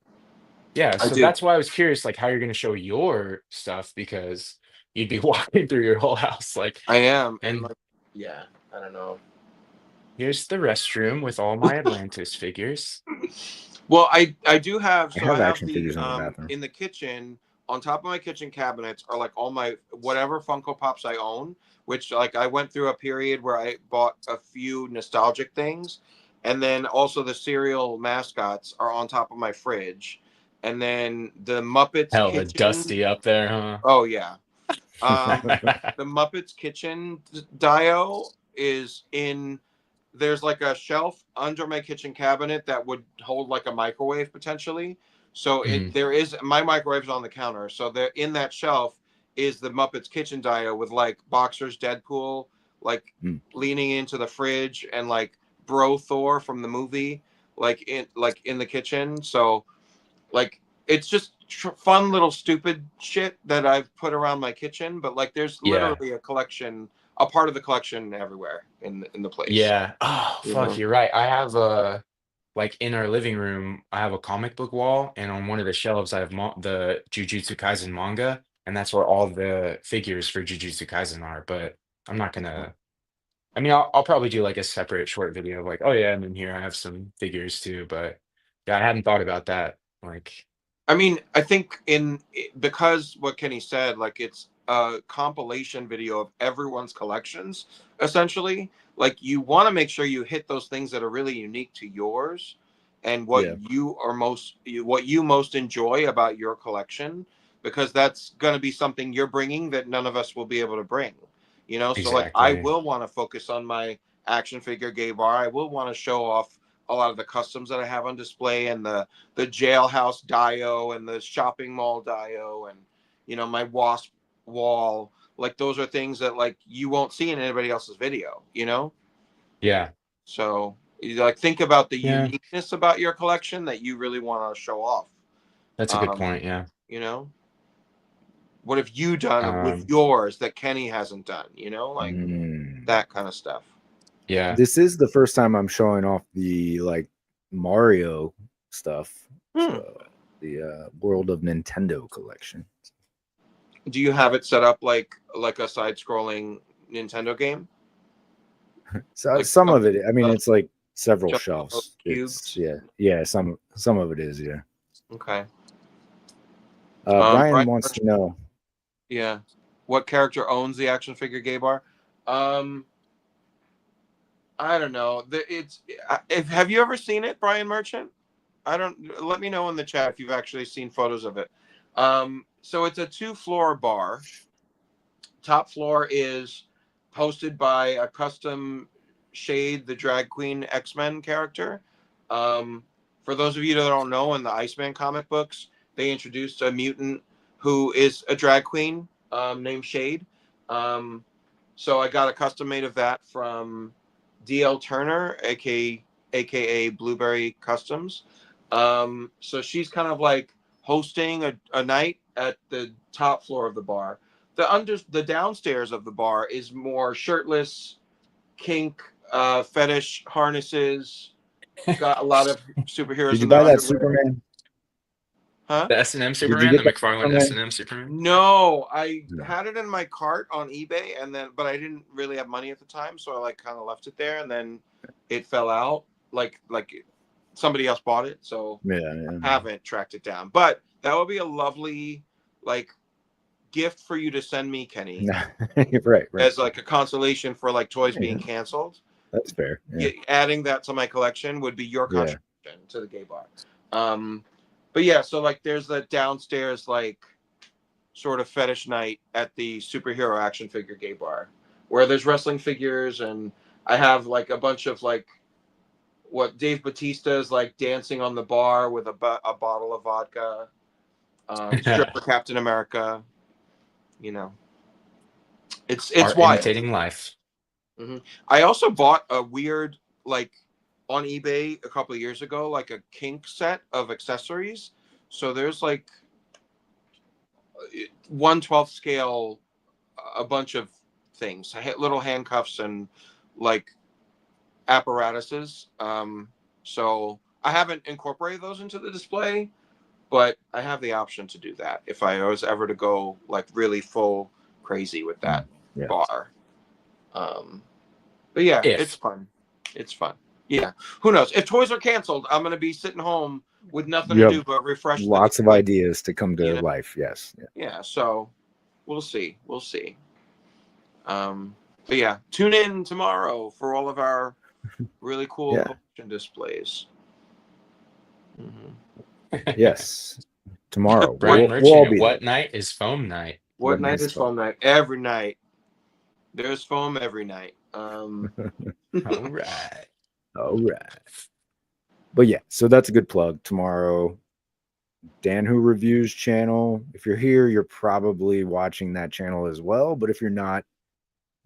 yeah, I so do. that's why I was curious, like how you're gonna show your stuff because you'd be walking through your whole house, like, I am, and and like, yeah, I don't know. here's the restroom with all my Atlantis figures. Well, I do have I so I have have action the figures in the bathroom. in the kitchen on top of my kitchen cabinets are like all my whatever Funko Pops I own, which like I went through a period where I bought a few nostalgic things, and then also the cereal mascots are on top of my fridge, and then the Muppets Hella kitchen. dusty up there, Oh yeah, huh? the Muppets kitchen dio is in there's like a shelf under my kitchen cabinet that would hold like a microwave potentially. So Mhm. there is my microwave's on the counter. So there in that shelf is the Muppets kitchen dio with like Boxer's Deadpool like Mm. leaning into the fridge and like Bro Thor from the movie like in the kitchen. So like it's just fun little stupid shit that I've put around my kitchen, but like there's Yeah. literally a collection, a part of the collection everywhere in the place. Yeah. Oh, You fuck, know? you're right. I have a like in our living room, I have a comic book wall, and on one of the shelves, I have the Jujutsu Kaisen manga, and that's where all the figures for Jujutsu Kaisen are. But I'm not gonna. I mean, I'll probably do like a separate short video of like, oh yeah, and then here I have some figures too. But yeah, I hadn't thought about that. Like, I mean, I think because what Kenny said, like it's a compilation video of everyone's collections, essentially. Like you want to make sure you hit those things that are really unique to yours, and Yeah. what you most enjoy about your collection, because that's going to be something you're bringing that none of us will be able to bring. You know, so like I exactly. will want to focus on my action figure gay bar. I will want to show off a lot of the customs that I have on display and the jailhouse dio and the shopping mall dio and my wasp wall. Like those are things that like you won't see in anybody else's video. Yeah. So You like think about the Yeah. uniqueness about your collection that you really want to show off. That's a good point. Yeah. You know, what have you done with Um, yours that Kenny hasn't done? You know, like that kind of stuff. yeah. This is the first time I'm showing off the like Mario stuff. So the World of Nintendo collection. Do you have it set up like a side-scrolling Nintendo game? So Like some of it, I mean, it's like several jump off those shelves. cubes? It's yeah. Some of it is, yeah. Okay. Brian wants to know. Yeah. What character owns the action figure gay bar? I don't know. Have you ever seen it, Brian Merchant? I don't. Let me know in the chat if you've actually seen photos of it. So it's a 2-floor bar. Top floor is hosted by a custom Shade, the drag queen X-Men character. For those of you that don't know, in the Iceman comic books, they introduced a mutant who is a drag queen named Shade. So I got a custom made of that from DL Turner, aka Blueberry Customs. So she's kind of like hosting a night at the top floor of the bar. The downstairs of the bar is more shirtless, kink, fetish harnesses. Got a lot of superheroes. Did you in their buy that underwear. Superman? Huh? The S&M Did you Superman, get the that McFarlane Superman? S&M Superman. No, I No. had it in my cart on eBay, but I didn't really have money at the time, so I like kind of left it there, and then it fell out. Like somebody else bought it, so Yeah. I haven't tracked it down. But that would be a lovely like gift for you to send me, Kenny, right. as like a consolation for like toys being canceled. That's fair. Yeah. Adding that to my collection would be your contribution to the gay bar. But yeah, so like there's the downstairs like sort of fetish night at the superhero action figure gay bar where there's wrestling figures, and I have like a bunch of like what Dave Bautista is like dancing on the bar with a bottle of vodka, stripper Captain America. You know, it's Art wild. imitating life. I also bought a weird like on eBay a couple of years ago, like a kink set of accessories. So there's like 1/12 scale, a bunch of things, little handcuffs and like apparatuses. So I haven't incorporated those into the display, but I have the option to do that if I was ever to go like really full crazy with that bar. But yeah, it's fun. It's fun. Yeah. Who knows? If toys are canceled, I'm going to be sitting home with nothing to do but refresh. Lots of ideas to come to life. Yes. Yeah. So we'll see. We'll see. But yeah, tune in tomorrow for all of our really cool collection displays. Yes. Tomorrow. Brian Merchant, what night is foam night? What night is foam night? Every night. There's foam every night. All right. But yeah, so that's a good plug. Tomorrow, Dan Who Reviews channel. If you're here, you're probably watching that channel as well. But if you're not,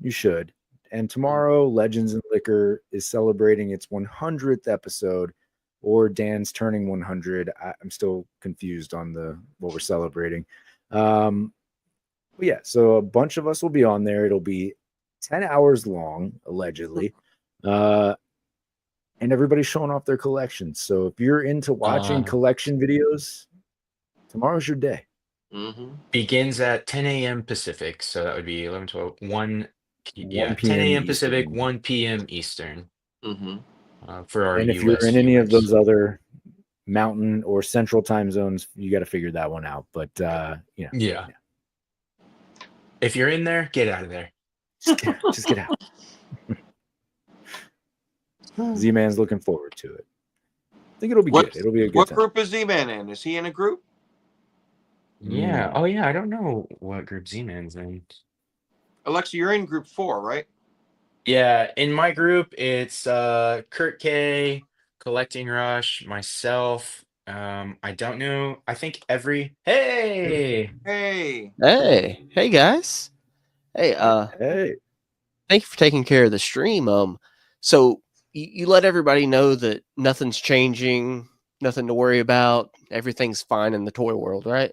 you should. And tomorrow, Legends and Liquor is celebrating its 100th episode, or Dan's turning 100. I'm still confused on what we're celebrating. But yeah, so a bunch of us will be on there. It'll be 10 hours long, allegedly. And everybody's showing off their collections. So if you're into watching collection videos, tomorrow's your day. Begins at 10 a.m. Pacific. So that would be 11, 12, 1. Yeah, 1 p.m. 10 a.m. Eastern. Pacific, 1 p.m. Eastern. For our and if US you're in any viewers. of those other mountain or central time zones, you got to figure that one out. But yeah. If you're in there, get out of there. Just get out. Z-Man's looking forward to it. I think it'll be good. It'll be a good What time. group is Z-Man in? Is he in a group? Yeah. Oh, yeah. I don't know what group Z-Man's in. Alexa, you're in group 4, right? Yeah. In my group, it's Kurt K, Collecting Rush, myself. I don't know. I think Hey, guys. Hey, hey. Thank you for taking care of the stream. So you let everybody know that nothing's changing, nothing to worry about, everything's fine in the toy world, right?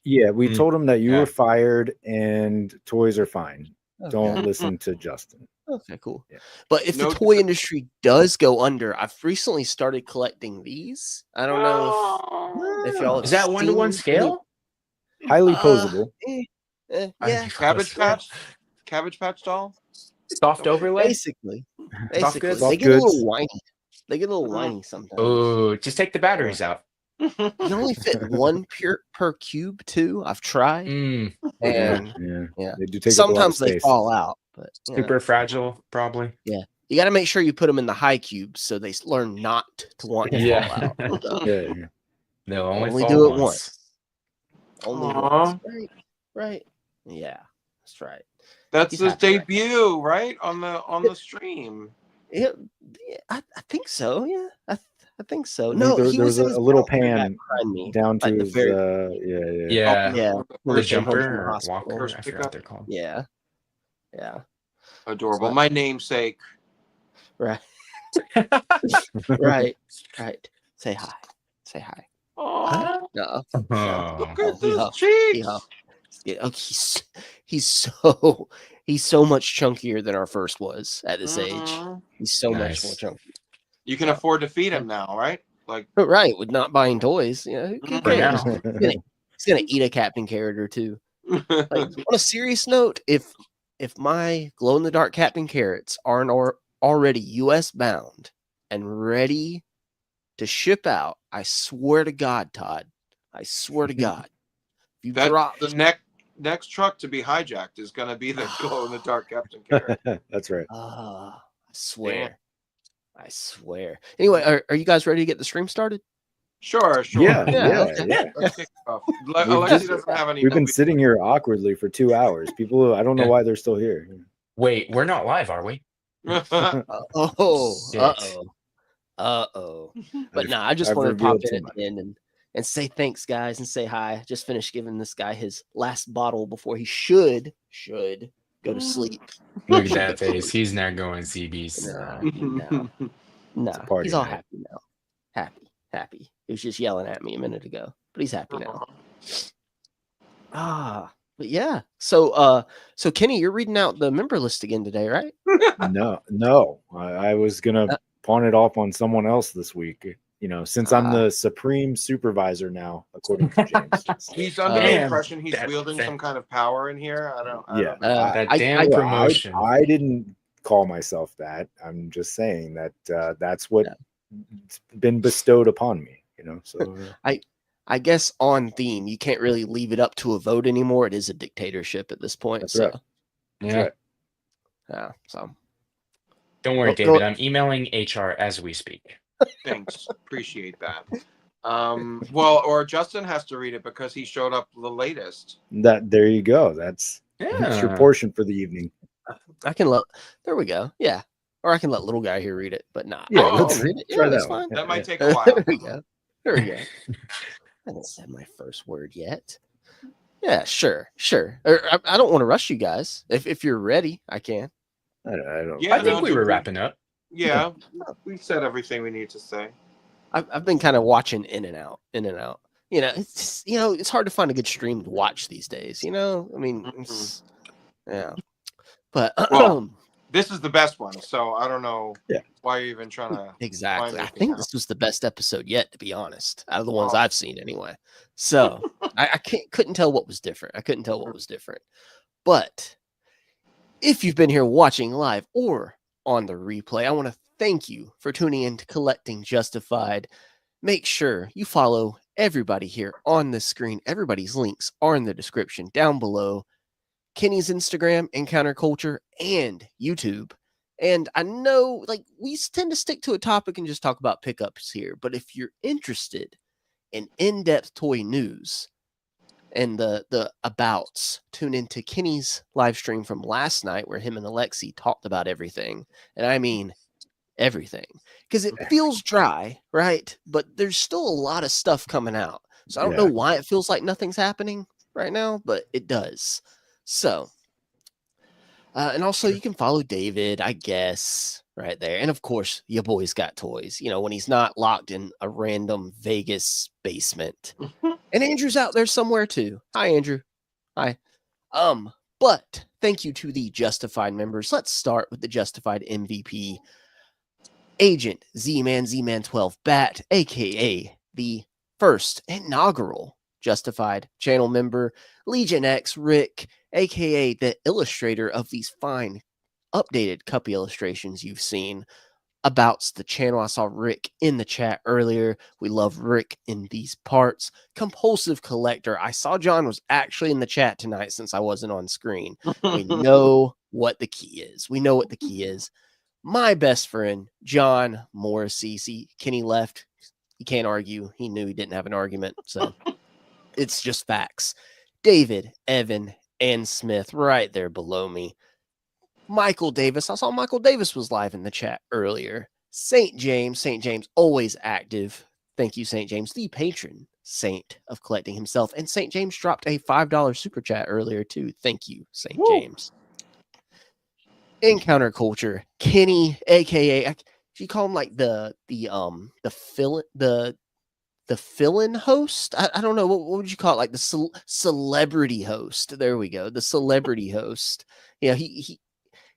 Yeah, we told him that you Yeah. were fired and toys are fine. Okay. Don't listen to Justin. Okay, cool. Yeah. But if No the toy industry does go under, I've recently started collecting these. I don't know if y'all have Is that seen 1-to-1 any- scale? Highly posable. Yeah, Cabbage Patch doll. Soft overlay. basically. Soft goods? They Soft get a little goods. whiny. They get a little whiny sometimes. Oh, just take the batteries out. You can only fit one per cube too. I've tried, Mm, and Yeah. They do take up a lot of sometimes they space. fall out. But you know, super fragile, probably. you got to make sure you put them in the high cubes so they learn not to want to fall out. So Yeah. They'll only only fall do it once. once. Only once. Right. Yeah, that's right. That's He's his happy right debut, right? On the stream. Yeah, I think so. Yeah, I think so. I No, think he there was was in his a little bathroom back pan behind me, down to like the his very Yeah. yeah, the when The we came home from jumper the or hospital. walker, First I forgot pickup. what they're called. Yeah. Adorable. So- My namesake. Right. Right. Say hi. Oh, No. Oh. look at He this huffed. cheeks. Yeah, okay, he's so much chunkier than our first was at this age. Mhm. He's so much more Nice. chunky. You can afford to feed him now, right? Like Right, with not buying toys. You know, who Mhm. For cares? now. He's gonna eat a Captain Carrot or two. Like on a serious note, if my glow in the dark Captain Carrots aren't already US bound and ready to ship out, I swear to God, Todd, I swear to God, if you that drop the next truck to be hijacked is gonna be the glow in the dark Captain Carrot. That's right. I swear. I swear. Anyway, are you guys ready to get the stream started? Sure. Yeah. okay. Let's kick it off. We've Alexi just- doesn't have any. We've been movies. sitting here awkwardly for 2 hours. People, I don't know Yeah. why they're still here. Wait, we're not live, are we? Uh-oh. But I've- nah, I just I've wanted to pop revealed in too at much. the end and say thanks, guys, and say hi. Just finished giving this guy his last bottle before he should go to sleep. Look at that face. He's not going CBs. No, a party he's all night. happy now. Happy. He was just yelling at me a minute ago, but he's happy now. But yeah. So Kenny, you're reading out the member list again today, right? No. I was gonna pawn it off on someone else this week. You know, since I'm the supreme supervisor now, according to James. He's under the Damn, impression he's that wielding thing. some kind of power in here. I don't Yeah. know. That I- damn I- promotion. I didn't call myself that. I'm just saying that that's what's been bestowed upon me. You know, so I guess on theme, you can't really leave it up to a vote anymore. It is a dictatorship at this point. That's so right. Yeah. right. yeah. So Don't worry, Go- David. I'm emailing HR as we speak. Thanks. Appreciate that. Well, or Justin has to read it because he showed up the latest. There you go. That's your Yeah. portion for the evening. I can let. There we go. Yeah. Or I can let little guy here read it, but nah. Yeah, I let's can read it. try Yeah, that's that one. fine. That might take a There while. we go. There we go. I haven't said my first word yet. Yeah, sure. I don't want to rush you guys. If you're ready, I can. I don't. Yeah, I think no, we were wrapping up. Yeah, we said everything we need to say. I've been kind of watching in and out. You know, it's hard to find a good stream to watch these days. You know, I mean, it's, yeah. But Well, this is the best one, so I don't know Yeah. why you're even trying to. exactly. find I anything think out. this was the best episode yet, to be honest, out of the ones Oh. I've seen anyway. So I couldn't tell what was different. But if you've been here watching live or on the replay, I want to thank you for tuning in to Collecting Justified. Make sure you follow everybody here on the screen. Everybody's links are in the description down below. Kenny's Instagram, Encounter Culture, and YouTube. And I know, like, we tend to stick to a topic and just talk about pickups here. But if you're interested in in-depth toy news and the abouts, tune into Kenny's live stream from last night where him and Alexi talked about everything. And I mean everything. Because it feels dry, right? But there's still a lot of stuff coming out. So I don't know why it feels like nothing's happening right now, but it does. So, and also you can follow David, I guess, right there. And of course, your boy's got toys, when he's not locked in a random Vegas basement. And Andrew's out there somewhere too. Hi, Andrew. Hi. But thank you to the Justified members. Let's start with the Justified MVP, Agent Z-Man 12 Bat, aka the first inaugural Justified channel member, Legion X Rick, aka the illustrator of these fine updated cup illustrations you've seen about the channel. I saw Rick in the chat earlier. We love Rick in these parts. Compulsive Collector. I saw John was actually in the chat tonight since I wasn't on screen. We know what the key is. We know what the key is. My best friend, John Morrissey. See, Kenny left. He can't argue. He knew he didn't have an argument. So it's just facts. David, Evan, and Smith right there below me. Michael Davis. I saw Michael Davis was live in the chat earlier. St. James always active. Thank you, St. James, the patron saint of collecting himself. And St. James dropped a $5 super chat earlier too. Thank you, St. James. Encounter Culture, Kenny, aka you call him like the fill-in host. I don't know what would you call it, like the celebrity host. There we go, the celebrity host.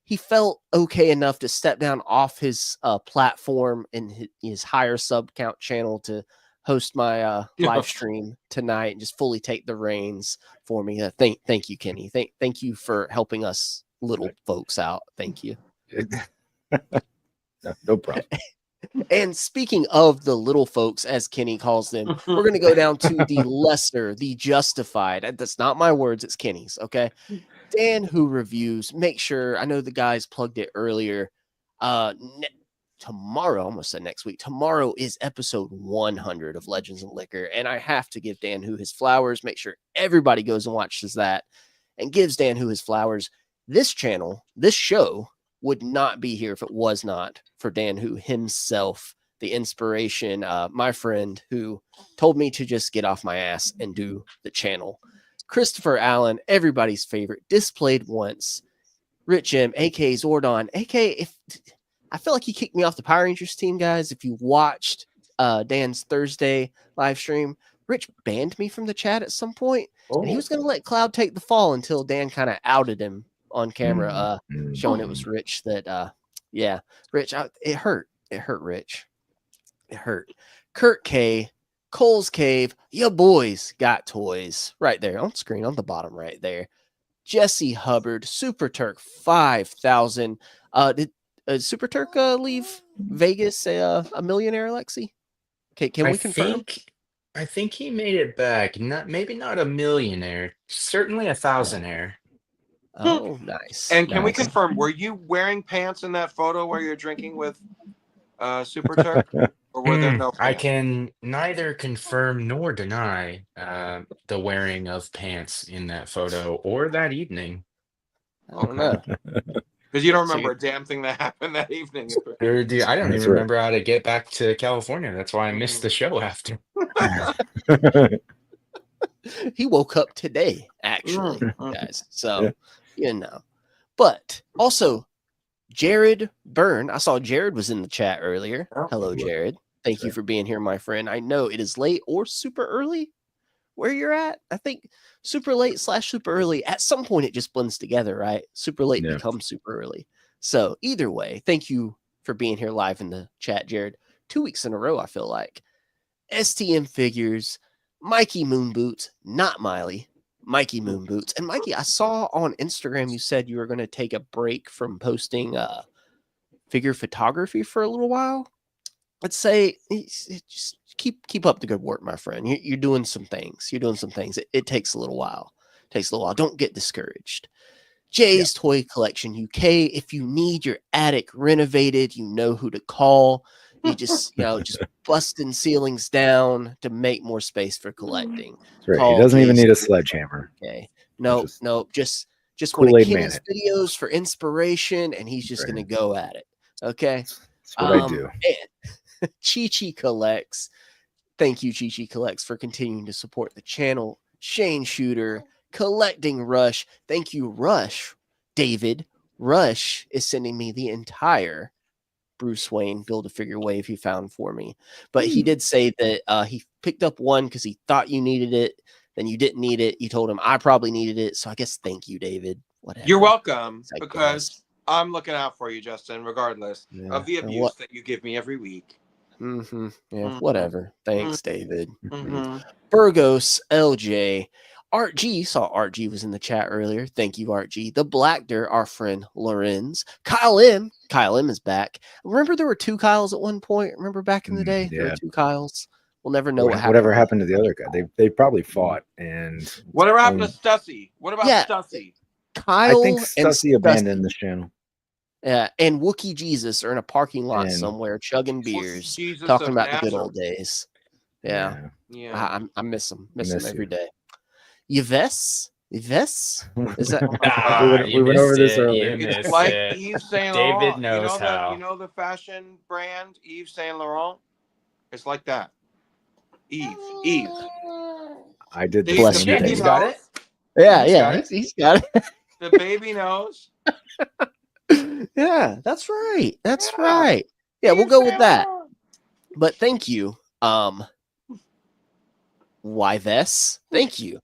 He felt okay enough to step down off his platform and his higher sub count channel to host my live stream tonight and just fully take the reins for me. Thank you, Kenny. Thank you for helping us little folks out. Thank you. No problem. And speaking of the little folks, as Kenny calls them, we're going to go down to the lesser, the Justified. That's not my words. It's Kenny's. Okay. Dan Who Reviews. Make sure, I know the guys plugged it earlier. Tomorrow, almost said next week, tomorrow is episode 100 of Legends and Liquor. And I have to give Dan Who his flowers. Make sure everybody goes and watches that and gives Dan Who his flowers. This channel, this show would not be here if it was not for Dan Who himself, the inspiration, my friend who told me to just get off my ass and do the channel. Christopher Allen, everybody's favorite, displayed once. Rich M, aka Zordon, aka I feel like he kicked me off the Power Rangers team, guys. If you watched Dan's Thursday live stream, Rich banned me from the chat at some point, and he was going to let Cloud take the fall until Dan kind of outed him on camera, showing it was Rich that, Rich, it hurt. It hurt, Rich. It hurt. Kurt K, Cole's Cave, your boys got toys right there on screen on the bottom right there. Jesse Hubbard, Super Turk 5,000. Did Super Turk leave Vegas a millionaire, Lexi? Okay, can we confirm? I think he made it back. Maybe not a millionaire, certainly a thousandaire. Oh, nice. And can we confirm, were you wearing pants in that photo where you're drinking with Super Turk? Or were there no pants? I can neither confirm nor deny the wearing of pants in that photo or that evening. I don't know. Because you don't remember a damn thing that happened that evening. I don't even remember how to get back to California. That's why I missed the show after. He woke up today, actually, guys. So, But also, Jared Byrne. I saw Jared was in the chat earlier. Hello, Jared. Thank you for being here, my friend. I know it is late or super early where you're at. I think super late / super early. At some point, it just blends together, right? Super late becomes super early. So either way, thank you for being here live in the chat, Jared. 2 weeks in a row, I feel like. STM Figures, Mikey Moonboots, not Miley, Mikey Moonboots. And Mikey, I saw on Instagram you said you were going to take a break from posting figure photography for a little while. Let's say just keep up the good work, my friend. You're doing some things. It takes a little while. Don't get discouraged. Jay's Toy Collection UK. If you need your attic renovated, you know who to call. You just just busting ceilings down to make more space for collecting. That's right. He doesn't even need a sledgehammer. Okay. No, just want to kid his videos for inspiration, and he's just going to go at it. Okay. That's what I do. And Chi Collects. Thank you, Chi Collects, for continuing to support the channel. Shane Shooter, Collecting Rush. Thank you, Rush. David Rush is sending me the entire Bruce Wayne Build-A-Figure wave he found for me. But he did say that he picked up one because he thought you needed it. Then you didn't need it. You told him I probably needed it. So I guess thank you, David. Whatever. You're welcome, I because guess. I'm looking out for you, Justin, regardless of the abuse that you give me every week. Yeah, whatever. Thanks, David. Mm-hmm. Burgos, LJ. Art G, saw Art G was in the chat earlier. Thank you, Art G. The Blackder, our friend Lorenz. Kyle M. Kyle M is back. Remember there were 2 Kyles at one point? Remember back in the day? There were 2 Kyles. We'll never know what happened. Whatever happened to the other guy? They probably fought. And whatever happened to Stussy? What about Stussy? Kyle I think Stussy abandoned this channel. Yeah, and Wookie Jesus are in a parking lot somewhere chugging beers, talking about the good old days. Yeah. I miss them. Miss them every day. Yves? Is that? We went over this earlier. It's like Yves Saint Laurent. David knows how. You know the fashion brand Yves Saint Laurent? It's like that. Eve. I did the the same baby He's thing. got it. Yeah, he's got it. The baby knows. Yeah, that's right. That's right. Yeah, we'll go with that. But thank you. Yves. Thank you.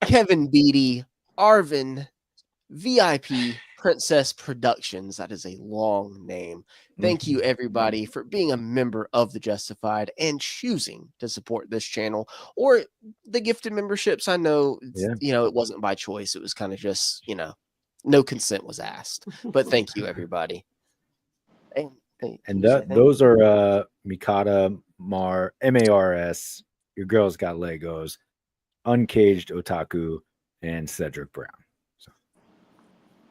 Kevin Beatty, Arvin, VIP, Princess Productions. That is a long name. Thank you, everybody, for being a member of the Justified and choosing to support this channel or the gifted memberships. I know, it wasn't by choice. It was kind of just, no consent was asked. But thank you, everybody. And those are Mikata, MARS, Your Girls Got Legos, Uncaged Otaku, and Cedric Brown. So.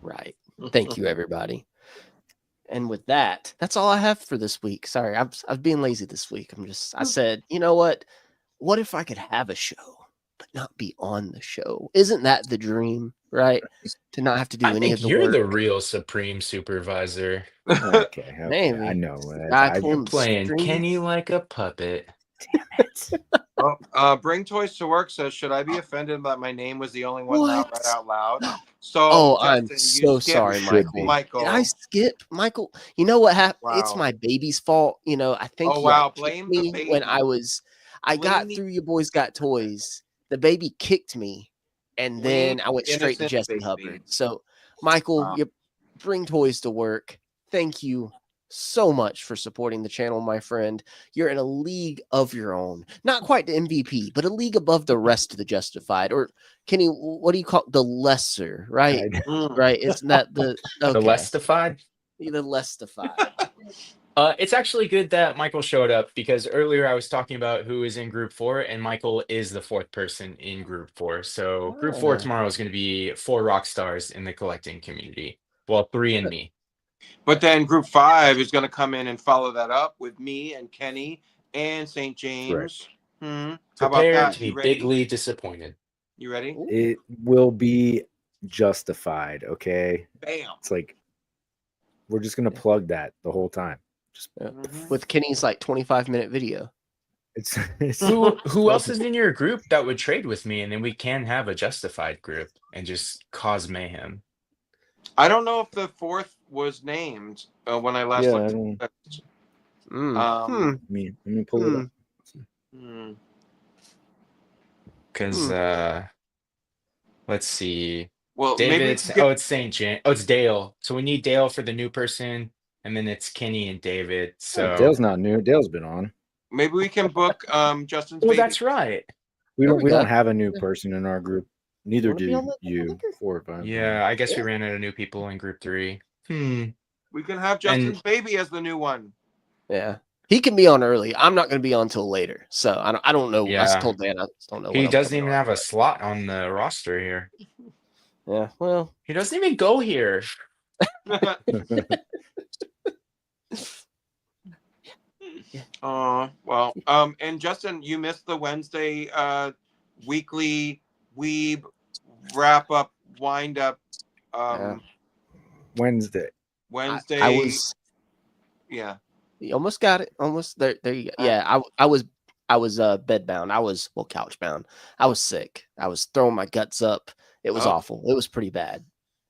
Right. Thank you, everybody. And with that, that's all I have for this week. Sorry, I've been lazy this week. I said, you know what? What if I could have a show, but not be on the show? Isn't that the dream, right? To not have to do any of the work. You're the real supreme supervisor. Okay, Maybe. I know. You're playing Kenny like a puppet. Bring Toys to Work says, should I be offended that my name was the only one not read out loud? So, Justin, I'm so sorry, Michael. Did I skip, Michael? You know what happened? Wow. It's my baby's fault. I think. Oh wow! Blame the baby. When I got through You Boys Got Toys. The baby kicked me, and then I went straight to Jesse Hubbard. So, Michael, you Bring Toys to Work. Thank you so much for supporting the channel, my friend. You're in a league of your own. Not quite the MVP, but a league above the rest of the Justified. Or Kenny, what do you call it? The lesser, right? Right? Isn't that the lestified? The lestified. It's actually good that Michael showed up because earlier I was talking about who is in Group 4, and Michael is the 4th person in Group 4. So Group 4 tomorrow is going to be 4 rock stars in the collecting community. Well, 3 and me. But then Group 5 is going to come in and follow that up with me and Kenny and St. James. How about that? To be bigly disappointed. You ready? It will be Justified. Okay. Bam. It's like we're just going to plug that the whole time. Just with Kenny's 25-minute video. It's who else is in your group that would trade with me, and then we can have a Justified group and just cause mayhem. I don't know if the 4th was named when I last looked at it. Let me pull it up. Because let's see. Well, David's it's St. James. Oh, it's Dale. So we need Dale for the new person, and then it's Kenny and David. So Dale's not new. Dale's been on. Maybe we can book Justin's baby. That's right. We don't have a new person in our group. Neither do you. 4 or 5. Yeah, I guess we ran out of new people in Group 3. We can have Justin's baby as the new one. Yeah. He can be on early. I'm not going to be on till later. So I don't know. Yeah. I told Dan I don't know. He doesn't even have a slot on the roster here. Yeah. Well, he doesn't even go here. And Justin, you missed the Wednesday weekly Weeb wrap up wind up. Wednesday. I was. Yeah. You almost got it. Almost there. There you go. Yeah. I was bed bound. I was couch bound. I was sick. I was throwing my guts up. It was awful. It was pretty bad.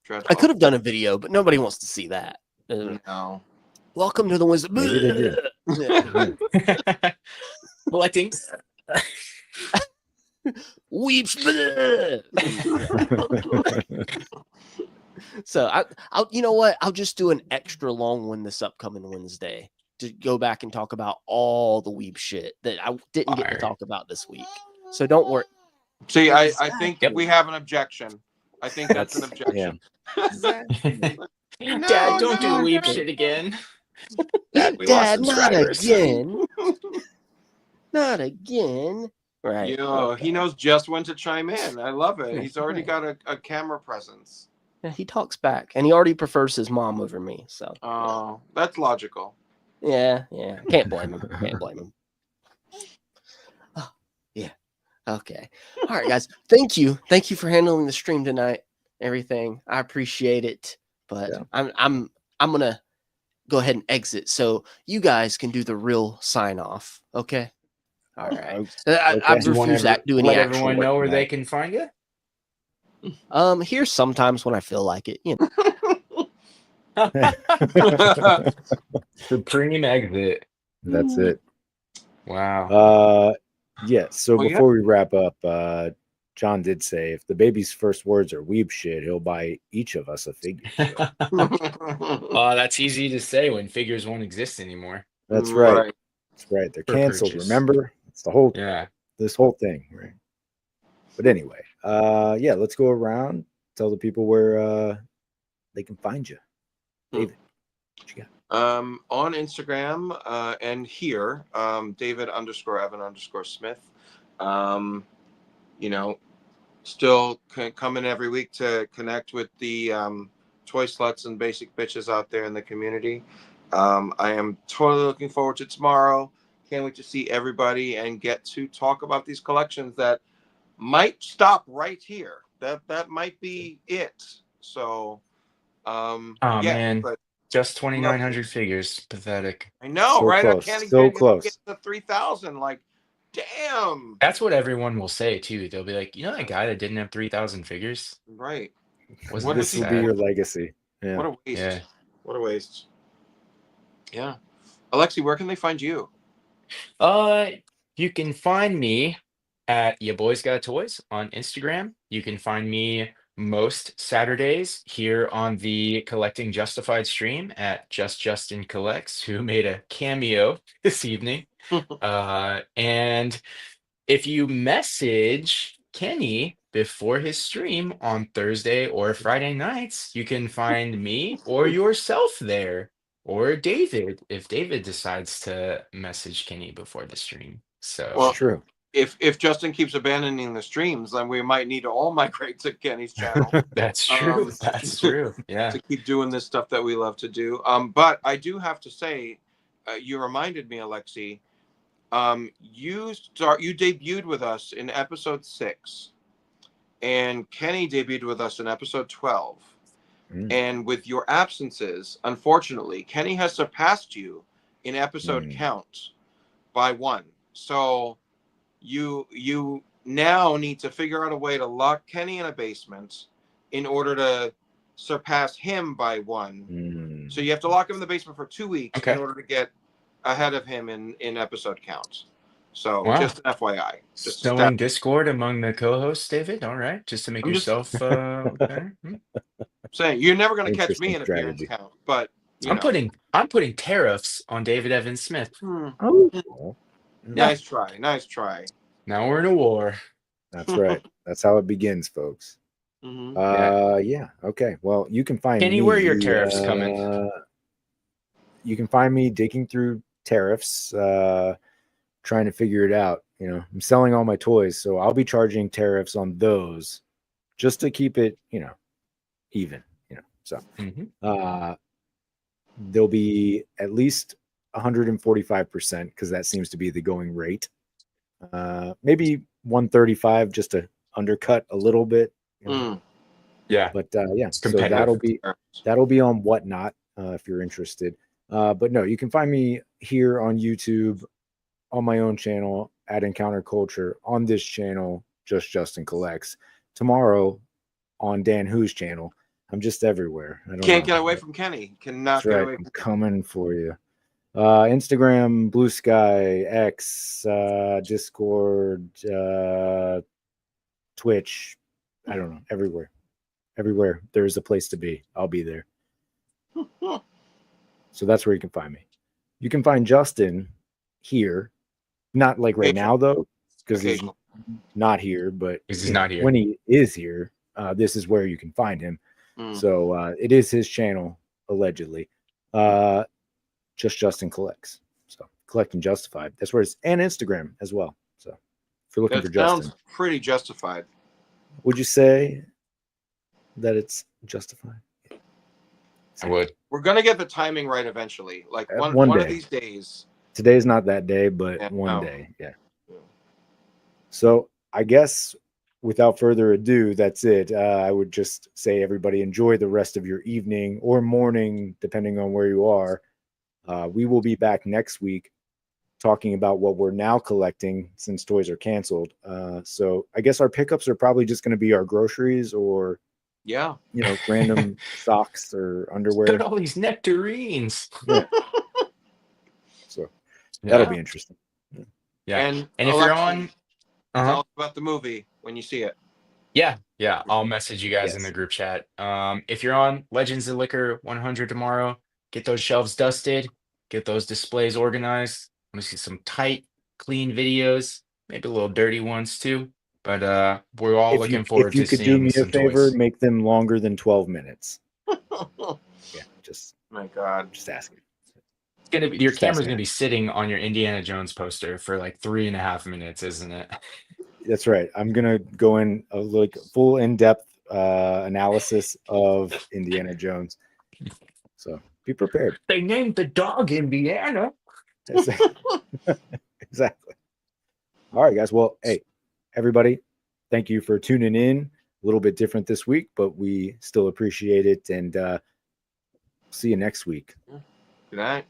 Dreadful. I could have done a video, but nobody wants to see that. No. Welcome to the Wisdom. Maybe they did. Collecting. Weeps. So I'll you know what? I'll just do an extra long one this upcoming Wednesday to go back and talk about all the weeb shit that I didn't get to Fire. talk about this week. So don't worry. See, I think Exactly. we have an objection. I think that's an objection. Exactly. Dad, don't do no. weep shit again. Dad, we Dad, lost not subscribers. again. Not again. Right. Yo, he knows just when to chime in. I love it. He's already Right. got a camera presence. Yeah, he talks back, and he already prefers his mom over me. So Oh, that's logical. yeah. Can't blame him. Can't blame him. Oh, yeah. Okay. All right, guys. Thank you for handling the stream tonight. Everything. I appreciate it. But Yeah. I'm gonna go ahead and exit so you guys can do the real sign off. Okay. All right. I Okay. Do you want refuse to to do any let actual everyone work know where tonight. they can find you? Here sometimes when I feel like it, you know. Supreme exit. That's it. Wow. Yeah. So Well, yeah. before we wrap up, John did say if the baby's first words are weeb shit, he'll buy each of us a figure. So Oh, that's easy to say when figures won't exist anymore. that's right. That's right. They're For canceled. purchase. Remember, it's the whole Yeah. this whole thing, right? But anyway, yeah, let's go around, tell the people where they can find you. David, what you got? On Instagram and here, David_Evan_Smith. You know, still coming every week to connect with the toy sluts and basic bitches out there in the community. I am totally looking forward to tomorrow. Can't wait to see everybody and get to talk about these collections that might stop right here. That might be it. So, Oh yeah, man, but just 2,900 figures. Pathetic. I know, So right? close, I can't so even close. get to 3,000. Like, damn. That's what everyone will say too. They'll be like, you know that guy that didn't have 3,000 figures? Right. Wasn't What that This will be sad? your legacy. Yeah. What a waste. Yeah. What a waste. Yeah. Alexi, where can they find you? You can find me at Ya Boys Got Toys on Instagram. You can find me most Saturdays here on the Collecting Justified stream at Just Justin Collects, who made a cameo this evening. And if you message Kenny before his stream on Thursday or Friday nights, you can find me or yourself there, or David, if David decides to message Kenny before the stream. So Well, True. if Justin keeps abandoning the streams, then we might need to all migrate to Kenny's channel. that's true. That's true. Yeah. To keep doing this stuff that we love to do. But I do have to say, you reminded me, Alexi. You debuted with us in episode 6, and Kenny debuted with us in episode 12. And with your absences, unfortunately, Kenny has surpassed you in episode count by 1. So you now need to figure out a way to lock Kenny in a basement in order to surpass him by 1. So you have to lock him in the basement for 2 weeks in order to get ahead of him in episode count. So Wow. just an FYI. Just So in Discord among the co-hosts, David. All right, just to make yourself better. Saying you're never going to catch me Interesting in appearance strategy. count, but I'm putting tariffs on David Evan Smith. Oh, Nice try. Nice try. Now we're in a war. that's right. That's how it begins, folks. Yeah. Okay. Well, you can find Kenny, me. where are your tariffs coming? You can find me digging through tariffs, trying to figure it out. You know, I'm selling all my toys, so I'll be charging tariffs on those just to keep it, even. So there'll be at least 145% because that seems to be the going rate. Maybe 135 just to undercut a little bit. Yeah. But yeah, so competitive. that'll be on Whatnot if you're interested. But no, you can find me here on YouTube, on my own channel at Encounter Culture, on this channel, Just Justin Collects. Tomorrow on Dan Who's channel, I'm just everywhere. I don't Can't know. get away from Kenny. Cannot That's get right. away I'm from coming for you. Instagram, Blue Sky, X, Discord, Twitch. I don't know. Everywhere. Everywhere there's a place to be, I'll be there. So that's where you can find me. You can find Justin here, not like right now though, because he's not here. But He's not here. when he is here, this is where you can find him. So it is his channel allegedly. Just Justin Collects. So Collecting Justified. That's where it's, and Instagram as well. So if you're looking for Justin, sounds pretty justified. would you say that it's justified? I would. We're gonna get the timing right eventually. Like one day. of these days. Today's not that day, but one day. Yeah. So I guess without further ado, that's it. I would just say everybody enjoy the rest of your evening or morning, depending on where you are. We will be back next week talking about what we're now collecting since toys are canceled. So I guess our pickups are probably just going to be our groceries or, random socks or underwear. Look at all these nectarines. Yeah. So that'll be interesting. Yeah. And if Alexi, you're on, tell us about the movie when you see it. Yeah. I'll message you guys in the group chat. If you're on Legends of Liquor 100 tomorrow, get those shelves dusted, get those displays organized. I want to see some tight, clean videos, maybe a little dirty ones too. But we're all looking forward to seeing some toys. If you could do me a favor, make them longer than 12 minutes. My God, just asking. It's gonna be, your camera's gonna be sitting on your Indiana Jones poster for like 3.5 minutes, isn't it? That's right. I'm gonna go in like full in-depth analysis of Indiana Jones. So be prepared. They named the dog Indiana. Exactly. All right, guys. Well, hey, everybody, thank you for tuning in. A little bit different this week, but we still appreciate it. And see you next week. Good night.